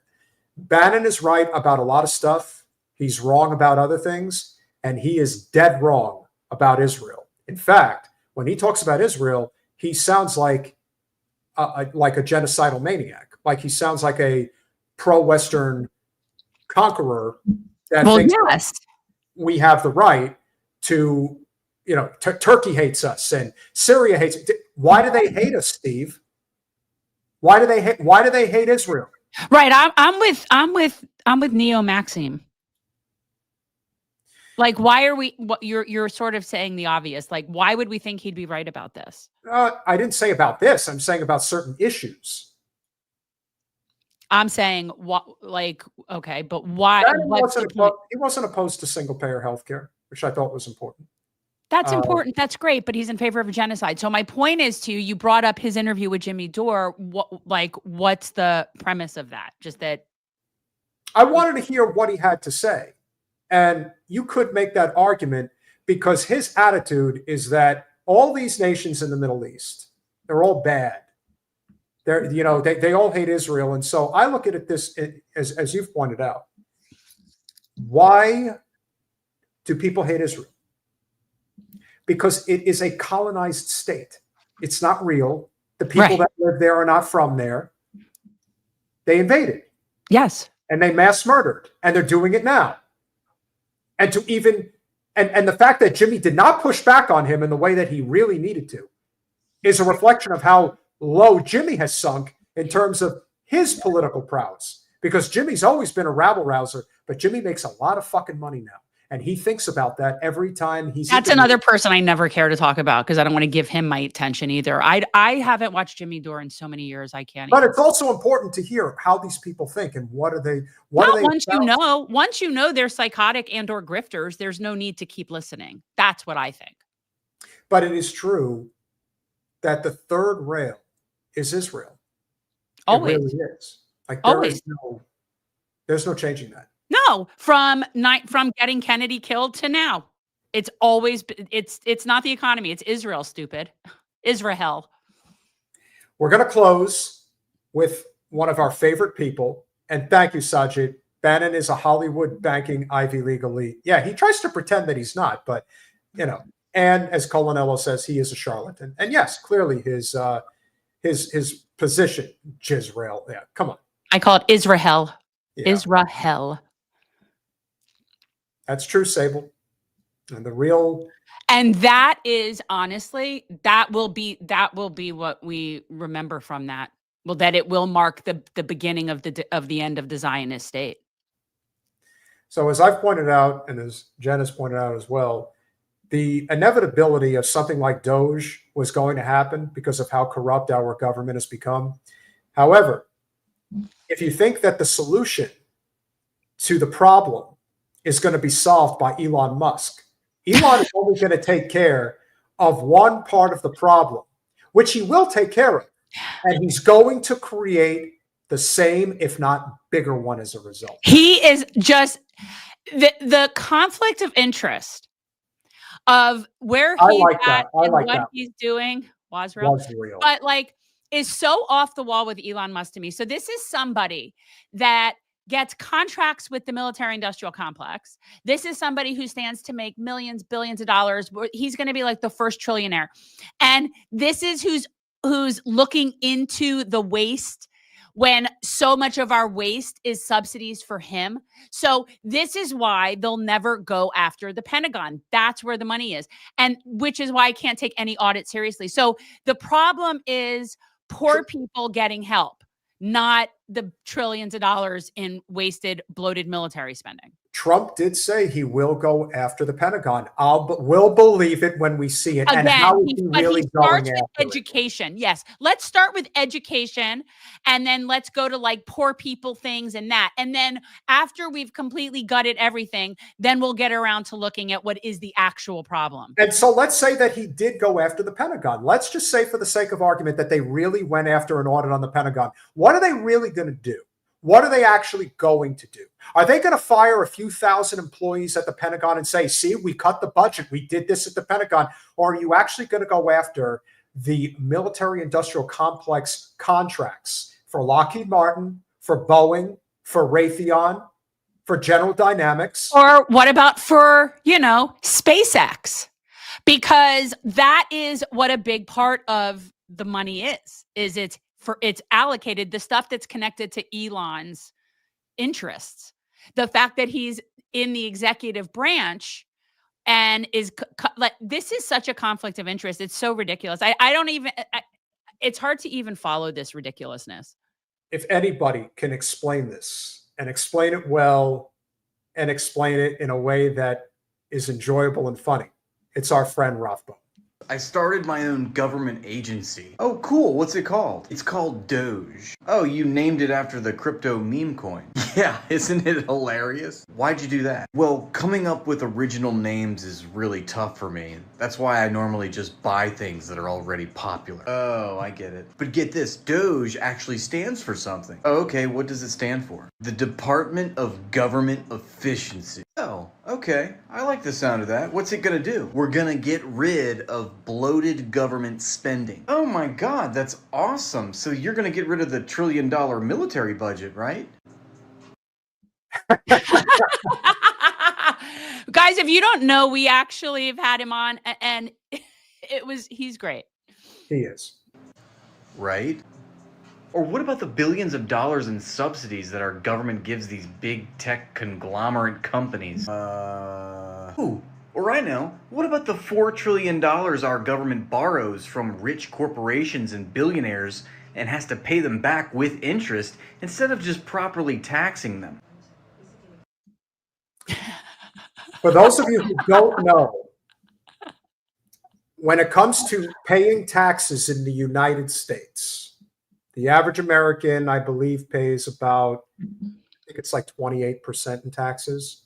Bannon is right about a lot of stuff. He's wrong about other things. And he is dead wrong about Israel. In fact, when he talks about Israel, he sounds like a genocidal maniac. Like he sounds like a pro-Western conqueror that thinks we have the right to, Turkey hates us and Syria hates. Why do they hate us, Steve? Why do they hate Israel? Right. I'm with Neo Maxime. Like, why are we? You're sort of saying the obvious. Like, why would we think he'd be right about this? I didn't say about this. I'm saying about certain issues. I'm saying what, like, okay, but why? He wasn't opposed to single payer health care, which I thought was important. That's important. That's great. But he's in favor of a genocide. So my point is you brought up his interview with Jimmy Dore. What's the premise of that? Just that. I wanted to hear what he had to say. And you could make that argument because his attitude is that all these nations in the Middle East, they're all bad. They all hate Israel. And so I look at it as you've pointed out. Why do people hate Israel? Because it is a colonized state. It's not real. The people that live there are not from there. They invaded. Yes. And they mass murdered. And they're doing it now. And the fact that Jimmy did not push back on him in the way that he really needed to is a reflection of how low Jimmy has sunk in terms of his political prowess. Because Jimmy's always been a rabble rouser, but Jimmy makes a lot of fucking money now. And he thinks about that every time he's. That's another person I never care to talk about because I don't want to give him my attention either. I haven't watched Jimmy Dore in so many years I can't. But it's also important to hear how these people think and what are they. Once you know they're psychotic and or grifters, there's no need to keep listening. That's what I think. But it is true that the third rail is Israel. Always. It really is. Like there's no changing that. No, from getting Kennedy killed to now, it's always it's not the economy. It's Israel. Stupid, Israel. We're going to close with one of our favorite people, and thank you, Sajid. Bannon is a Hollywood banking Ivy League elite. Yeah, he tries to pretend that he's not, but and as Colanello says, he is a charlatan. And yes, clearly his position, Jisrael. Yeah, come on. I call it Israel. Yeah. Israel. That's true, Sable. And that is honestly, that will be what we remember from that. Well, that it will mark the beginning of the end of the Zionist state. So as I've pointed out, and as Jen has pointed out as well, the inevitability of something like DOGE was going to happen because of how corrupt our government has become. However, if you think that the solution to the problem is going to be solved by Elon Musk. Elon is only going to take care of one part of the problem, which he will take care of. And he's going to create the same, if not bigger one as a result. He is just the conflict of interest of where he's at and what he's doing was real. But is so off the wall with Elon Musk to me. So this is somebody that gets contracts with the military industrial complex. This is somebody who stands to make millions, billions of dollars. He's going to be like the first trillionaire. And this is who's looking into the waste when so much of our waste is subsidies for him. So this is why they'll never go after the Pentagon. That's where the money is. And which is why I can't take any audit seriously. So the problem is poor people getting help, not the trillions of dollars in wasted, bloated military spending. Trump did say he will go after the Pentagon. We'll believe it when we see it. Again, and how is he really going after education? Yes. Let's start with education and then let's go to poor people things and that. And then after we've completely gutted everything, then we'll get around to looking at what is the actual problem. And so let's say that he did go after the Pentagon. Let's just say for the sake of argument that they really went after an audit on the Pentagon. What are they really going to do? What are they actually going to do? Are they going to fire a few thousand employees at the Pentagon and say, see, we cut the budget, we did this at the Pentagon? Or are you actually going to go after the military industrial complex contracts for Lockheed Martin, for Boeing, for Raytheon, for General Dynamics? Or what about for, SpaceX? Because that is what a big part of the money is it's allocated, the stuff that's connected to Elon's interests. The fact that he's in the executive branch and this is such a conflict of interest. It's so ridiculous. It's hard to even follow this ridiculousness. If anybody can explain this and explain it well and explain it in a way that is enjoyable and funny, it's our friend Rothbard. I started my own government agency. Oh, cool. What's it called? It's called DOGE. Oh, you named it after the crypto meme coin. Yeah, isn't it hilarious? Why'd you do that? Well, coming up with original names is really tough for me. That's why I normally just buy things that are already popular. Oh, I get it. But get this, DOGE actually stands for something. Oh, okay, what does it stand for? The Department of Government Efficiency. Oh, okay. I like the sound of that. What's it gonna do? We're gonna get rid of bloated government spending. Oh my God, that's awesome. So you're gonna get rid of the $1 trillion military budget, right? Guys, if you don't know, we actually have had him on, and he's great. He is. Right? Or what about the billions of dollars in subsidies that our government gives these big tech conglomerate companies? Ooh, or I know, what about the $4 trillion our government borrows from rich corporations and billionaires and has to pay them back with interest instead of just properly taxing them? For those of you who don't know, when it comes to paying taxes in the United States, the average American, I believe, pays about, I think it's like 28% in taxes,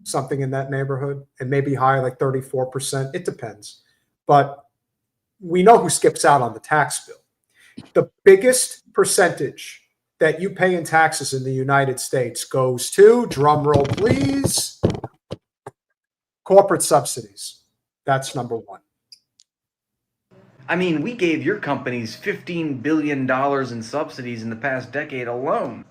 something in that neighborhood, and maybe higher, like 34%. It depends. But we know who skips out on the tax bill. The biggest percentage that you pay in taxes in the United States goes to, drum roll please, corporate subsidies. That's number one. I mean, we gave your companies $15 billion in subsidies in the past decade alone.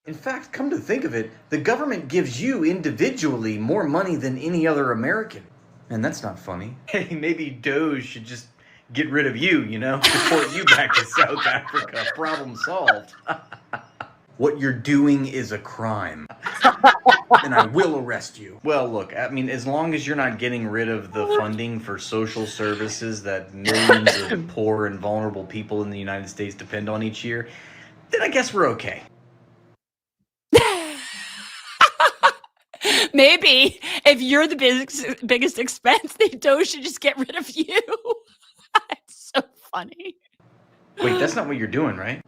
In fact, come to think of it, the government gives you individually more money than any other American. And that's not funny. Hey, maybe DOGE should just get rid of you, deport you back to South Africa. Problem solved. What you're doing is a crime. And I will arrest you. Well, look, I mean, as long as you're not getting rid of the funding for social services that millions of poor and vulnerable people in the United States depend on each year, then I guess we're okay. Maybe if you're the biggest expense, they should just get rid of you. It's so funny. Wait, that's not what you're doing, right?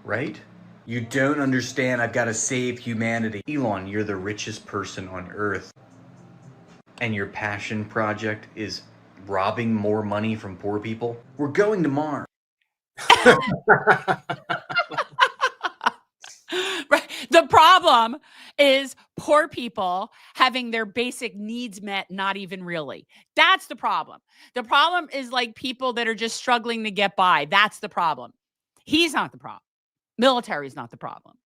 Right? You don't understand. I've got to save humanity. Elon, you're the richest person on Earth. And your passion project is robbing more money from poor people? We're going to Mars. Right. The problem is poor people having their basic needs met, not even really. That's the problem. The problem is like people that are just struggling to get by. That's the problem. He's not the problem. Military is not the problem.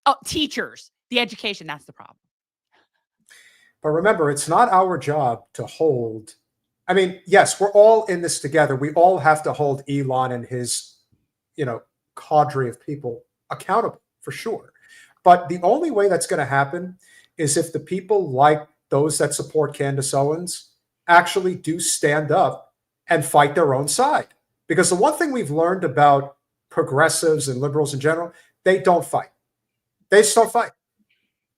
Oh, teachers, the education, that's the problem. But remember, it's not our job to hold. I mean, yes, we're all in this together. We all have to hold Elon and his, cadre of people accountable, for sure. But the only way that's going to happen is if the people like those that support Candace Owens actually do stand up and fight their own side. Because the one thing we've learned about progressives and liberals in general, they don't fight. They just don't fight.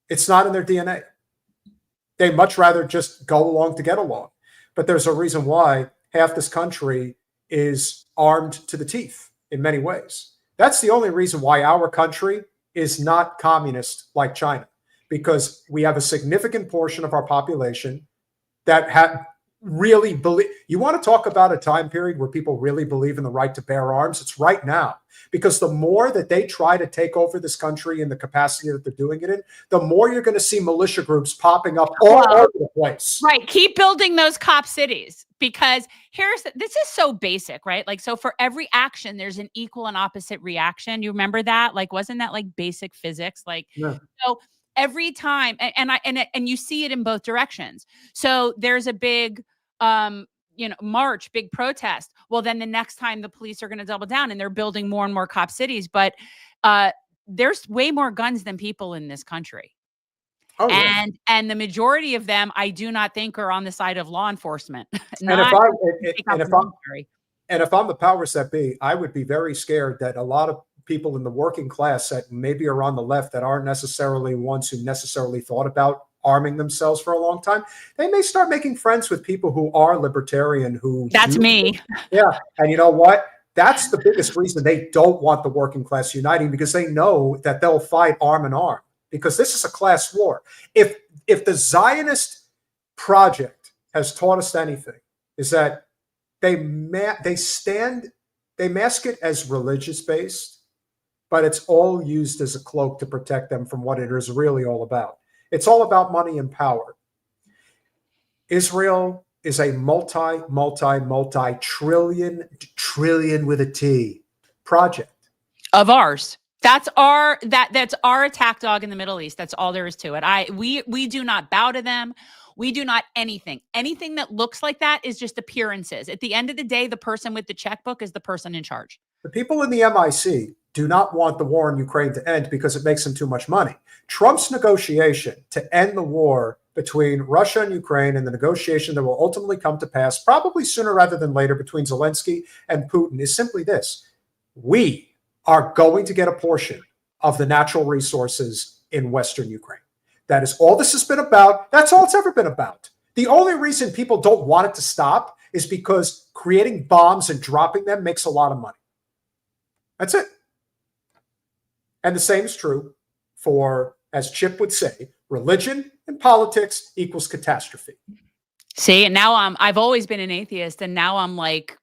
It's not in their DNA. They much rather just go along to get along. But there's a reason why half this country is armed to the teeth in many ways. That's the only reason why our country is not communist like China, because we have a significant portion of our population that really believe. You want to talk about a time period where people really believe in the right to bear arms? It's right now, because the more that they try to take over this country in the capacity that they're doing it in, the more you're going to see militia groups popping up all over the place. Right. Keep building those cop cities, because this is so basic, right? Like, so for every action, there's an equal and opposite reaction. You remember that? Like, wasn't that like basic physics? Like, yeah. So every time, and you see it in both directions. So there's a big, march, big protest. Well, then the next time the police are going to double down and they're building more and more cop cities. But there's way more guns than people in this country. Oh, yeah. And the majority of them, I do not think, are on the side of law enforcement. And if I'm the powers that be, I would be very scared that a lot of people in the working class that maybe are on the left that aren't necessarily ones who necessarily thought about arming themselves for a long time, they may start making friends with people who are libertarian, who That's me. Yeah. And you know what? That's the biggest reason they don't want the working class uniting, because they know that they'll fight arm in arm, because this is a class war. If the Zionist project has taught us anything, is that they mask it as religious based, but it's all used as a cloak to protect them from what it is really all about. It's all about money and power. Israel is a multi-trillion with a T project of ours. That's our attack dog in the Middle East. That's all there is to it. We do not bow to them. We do not anything. Anything that looks like that is just appearances. At the end of the day, the person with the checkbook is the person in charge. The people in the MIC do not want the war in Ukraine to end because it makes them too much money. Trump's negotiation to end the war between Russia and Ukraine, and the negotiation that will ultimately come to pass, probably sooner rather than later, between Zelensky and Putin, is simply this: we are going to get a portion of the natural resources in Western Ukraine. That is all this has been about. That's all it's ever been about. The only reason people don't want it to stop is because creating bombs and dropping them makes a lot of money. That's it. And the same is true for, as Chip would say, religion and politics equals catastrophe. See, and now I've always been an atheist, and now I'm like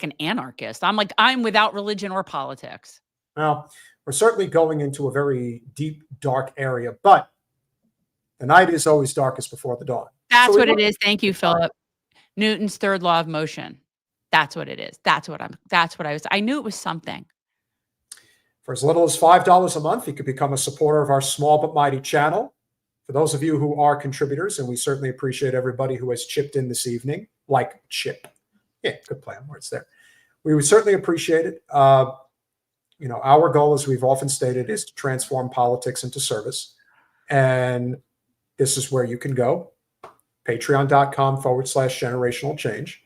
an anarchist. I'm without religion or politics. Well, we're certainly going into a very deep, dark area, but the night is always darkest before the dawn. That's what it is. Thank you, Philip. Newton's third law of motion. That's what it is. That's what I knew it was something. For as little as $5 a month, you could become a supporter of our small but mighty channel. For those of you who are contributors, and we certainly appreciate everybody who has chipped in this evening, like Chip. Yeah, good play on words there. We would certainly appreciate it. Our goal, as we've often stated, is to transform politics into service. And this is where you can go. Patreon.com/generational change.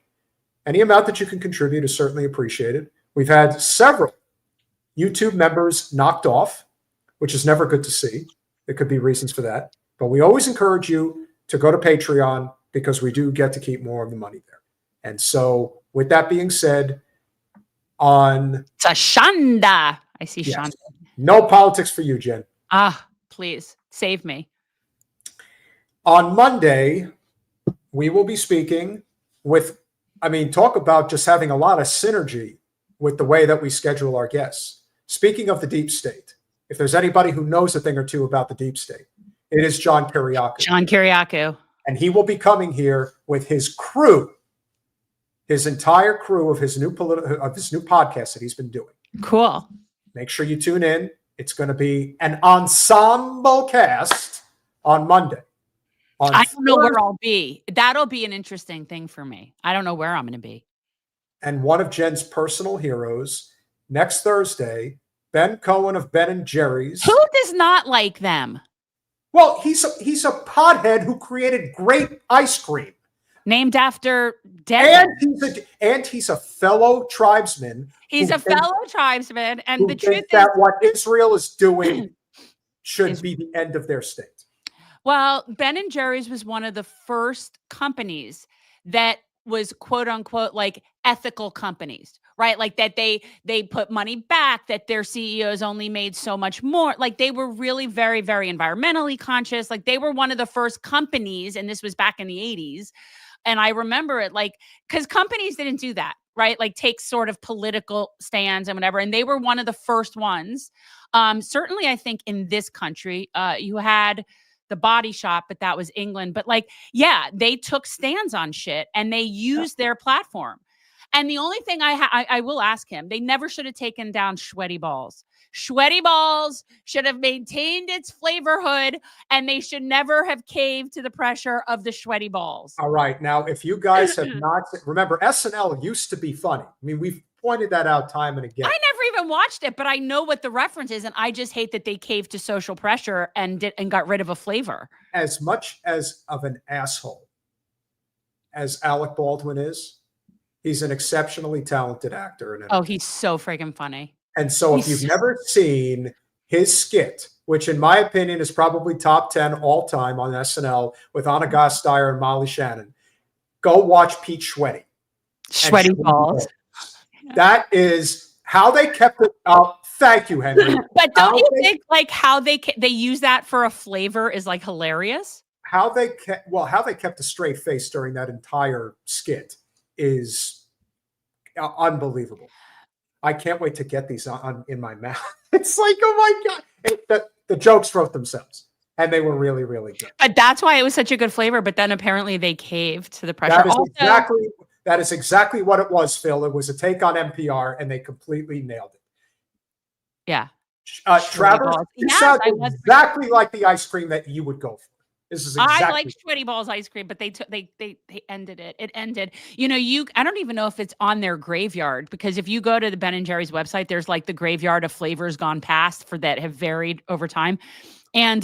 Any amount that you can contribute is certainly appreciated. We've had several YouTube members knocked off, which is never good to see. There could be reasons for that. But we always encourage you to go to Patreon, because we do get to keep more of the money there. And so with that being said, it's a Shanda. I see Shanda. No politics for you, Jen. Please save me. On Monday, we will be speaking with, talk about just having a lot of synergy with the way that we schedule our guests. Speaking of the deep state, if there's anybody who knows a thing or two about the deep state, it is John Kiriakou. John Kiriakou. And he will be coming here with his crew, his entire crew of his new podcast that he's been doing. Cool. Make sure you tune in. It's going to be an ensemble cast on Monday. I don't know where I'll be. That'll be an interesting thing for me. I don't know where I'm going to be. And one of Jen's personal heroes, next Thursday, Ben Cohen of Ben and Jerry's. Who does not like them? Well, he's a pothead who created great ice cream. Named after dead. And he's a fellow tribesman. He's a fellow tribesman. And the truth is that what Israel is doing should be the end of their state. Well, Ben and Jerry's was one of the first companies that was quote unquote like ethical companies, right? Like that they put money back, that their CEOs only made so much more. Like they were really very, very environmentally conscious. Like they were one of the first companies, and this was back in the 80s. And I remember it because companies didn't do that, right? Like take sort of political stands and whatever. And they were one of the first ones. Certainly, I think in this country, you had the Body Shop, but that was England. But they took stands on shit and they used their platform. And the only thing I will ask him, they never should have taken down Sweaty Balls. Sweaty Balls should have maintained its flavorhood, and they should never have caved to the pressure of the Sweaty Balls. All right. Now, if you guys have not, remember, SNL used to be funny. We've pointed that out time and again. I never even watched it, but I know what the reference is, and I just hate that they caved to social pressure and got rid of a flavor. As much as of an asshole as Alec Baldwin is, he's an exceptionally talented actor. Oh, he's so freaking funny. And so if you've never seen his skit which in my opinion is probably top 10 all time on SNL with Anna Gasteyer and Molly Shannon. Go watch Pete Schweddy. Sweaty balls. That is how they kept it up. Thank you, Henry. But don't you think like how they use that for a flavor is like hilarious? How they kept a straight face during that entire skit is unbelievable. I can't wait to get these in my mouth. It's like, oh my God. The jokes wrote themselves, and they were really, really good. But that's why it was such a good flavor. But then apparently they caved to the pressure. That is exactly what it was, Phil. It was a take on NPR, and they completely nailed it. Yeah. Travis, it sounds exactly like the ice cream that you would go for. This is exactly. I like Sweaty Balls ice cream, but they ended it. It ended. You know, I don't even know if it's on their graveyard, because if you go to the Ben & Jerry's website, there's like the graveyard of flavors gone past for that have varied over time. And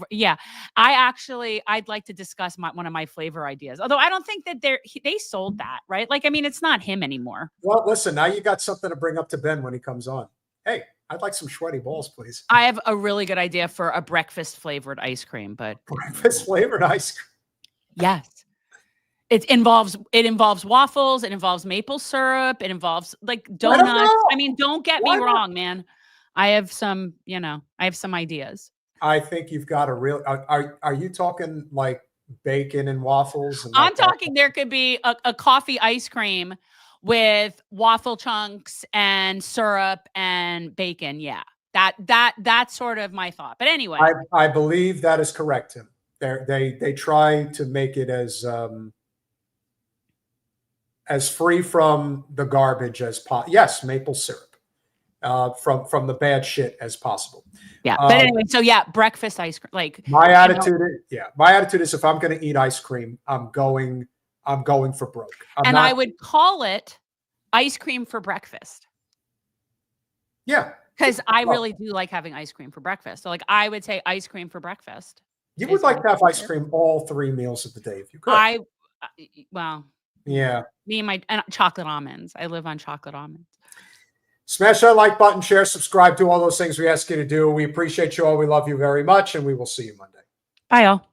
yeah, I'd like to discuss one of my flavor ideas. Although I don't think that they sold that, right? Like, I mean, it's not him anymore. Well, listen, now you got something to bring up to Ben when he comes on. Hey, I'd like some Sweaty Balls, please. I have a really good idea for a breakfast flavored ice cream, but breakfast flavored ice cream. Yes. It involves waffles, it involves maple syrup, it involves like donuts. I mean, don't get me wrong, man. I have some ideas. I think you've got a real are you talking like bacon and waffles? And I'm talking there could be a coffee ice cream with waffle chunks and syrup and bacon. Yeah. That's sort of my thought. But anyway. I believe that is correct, Tim. They try to make it as free from the garbage as possible. Yes, maple syrup. From the bad shit as possible. Yeah. But anyway, so yeah, breakfast ice cream. Like my attitude is if I'm going to eat ice cream, I'm going for broke. I would call it ice cream for breakfast. Yeah. Because I really do like having ice cream for breakfast. So like I would say ice cream for breakfast. You would like to have ice cream all 3 meals of the day if you could. Yeah. Me and my chocolate almonds. I live on chocolate almonds. Smash that like button, share, subscribe, do all those things we ask you to do. We appreciate you all. We love you very much, and we will see you Monday. Bye, all.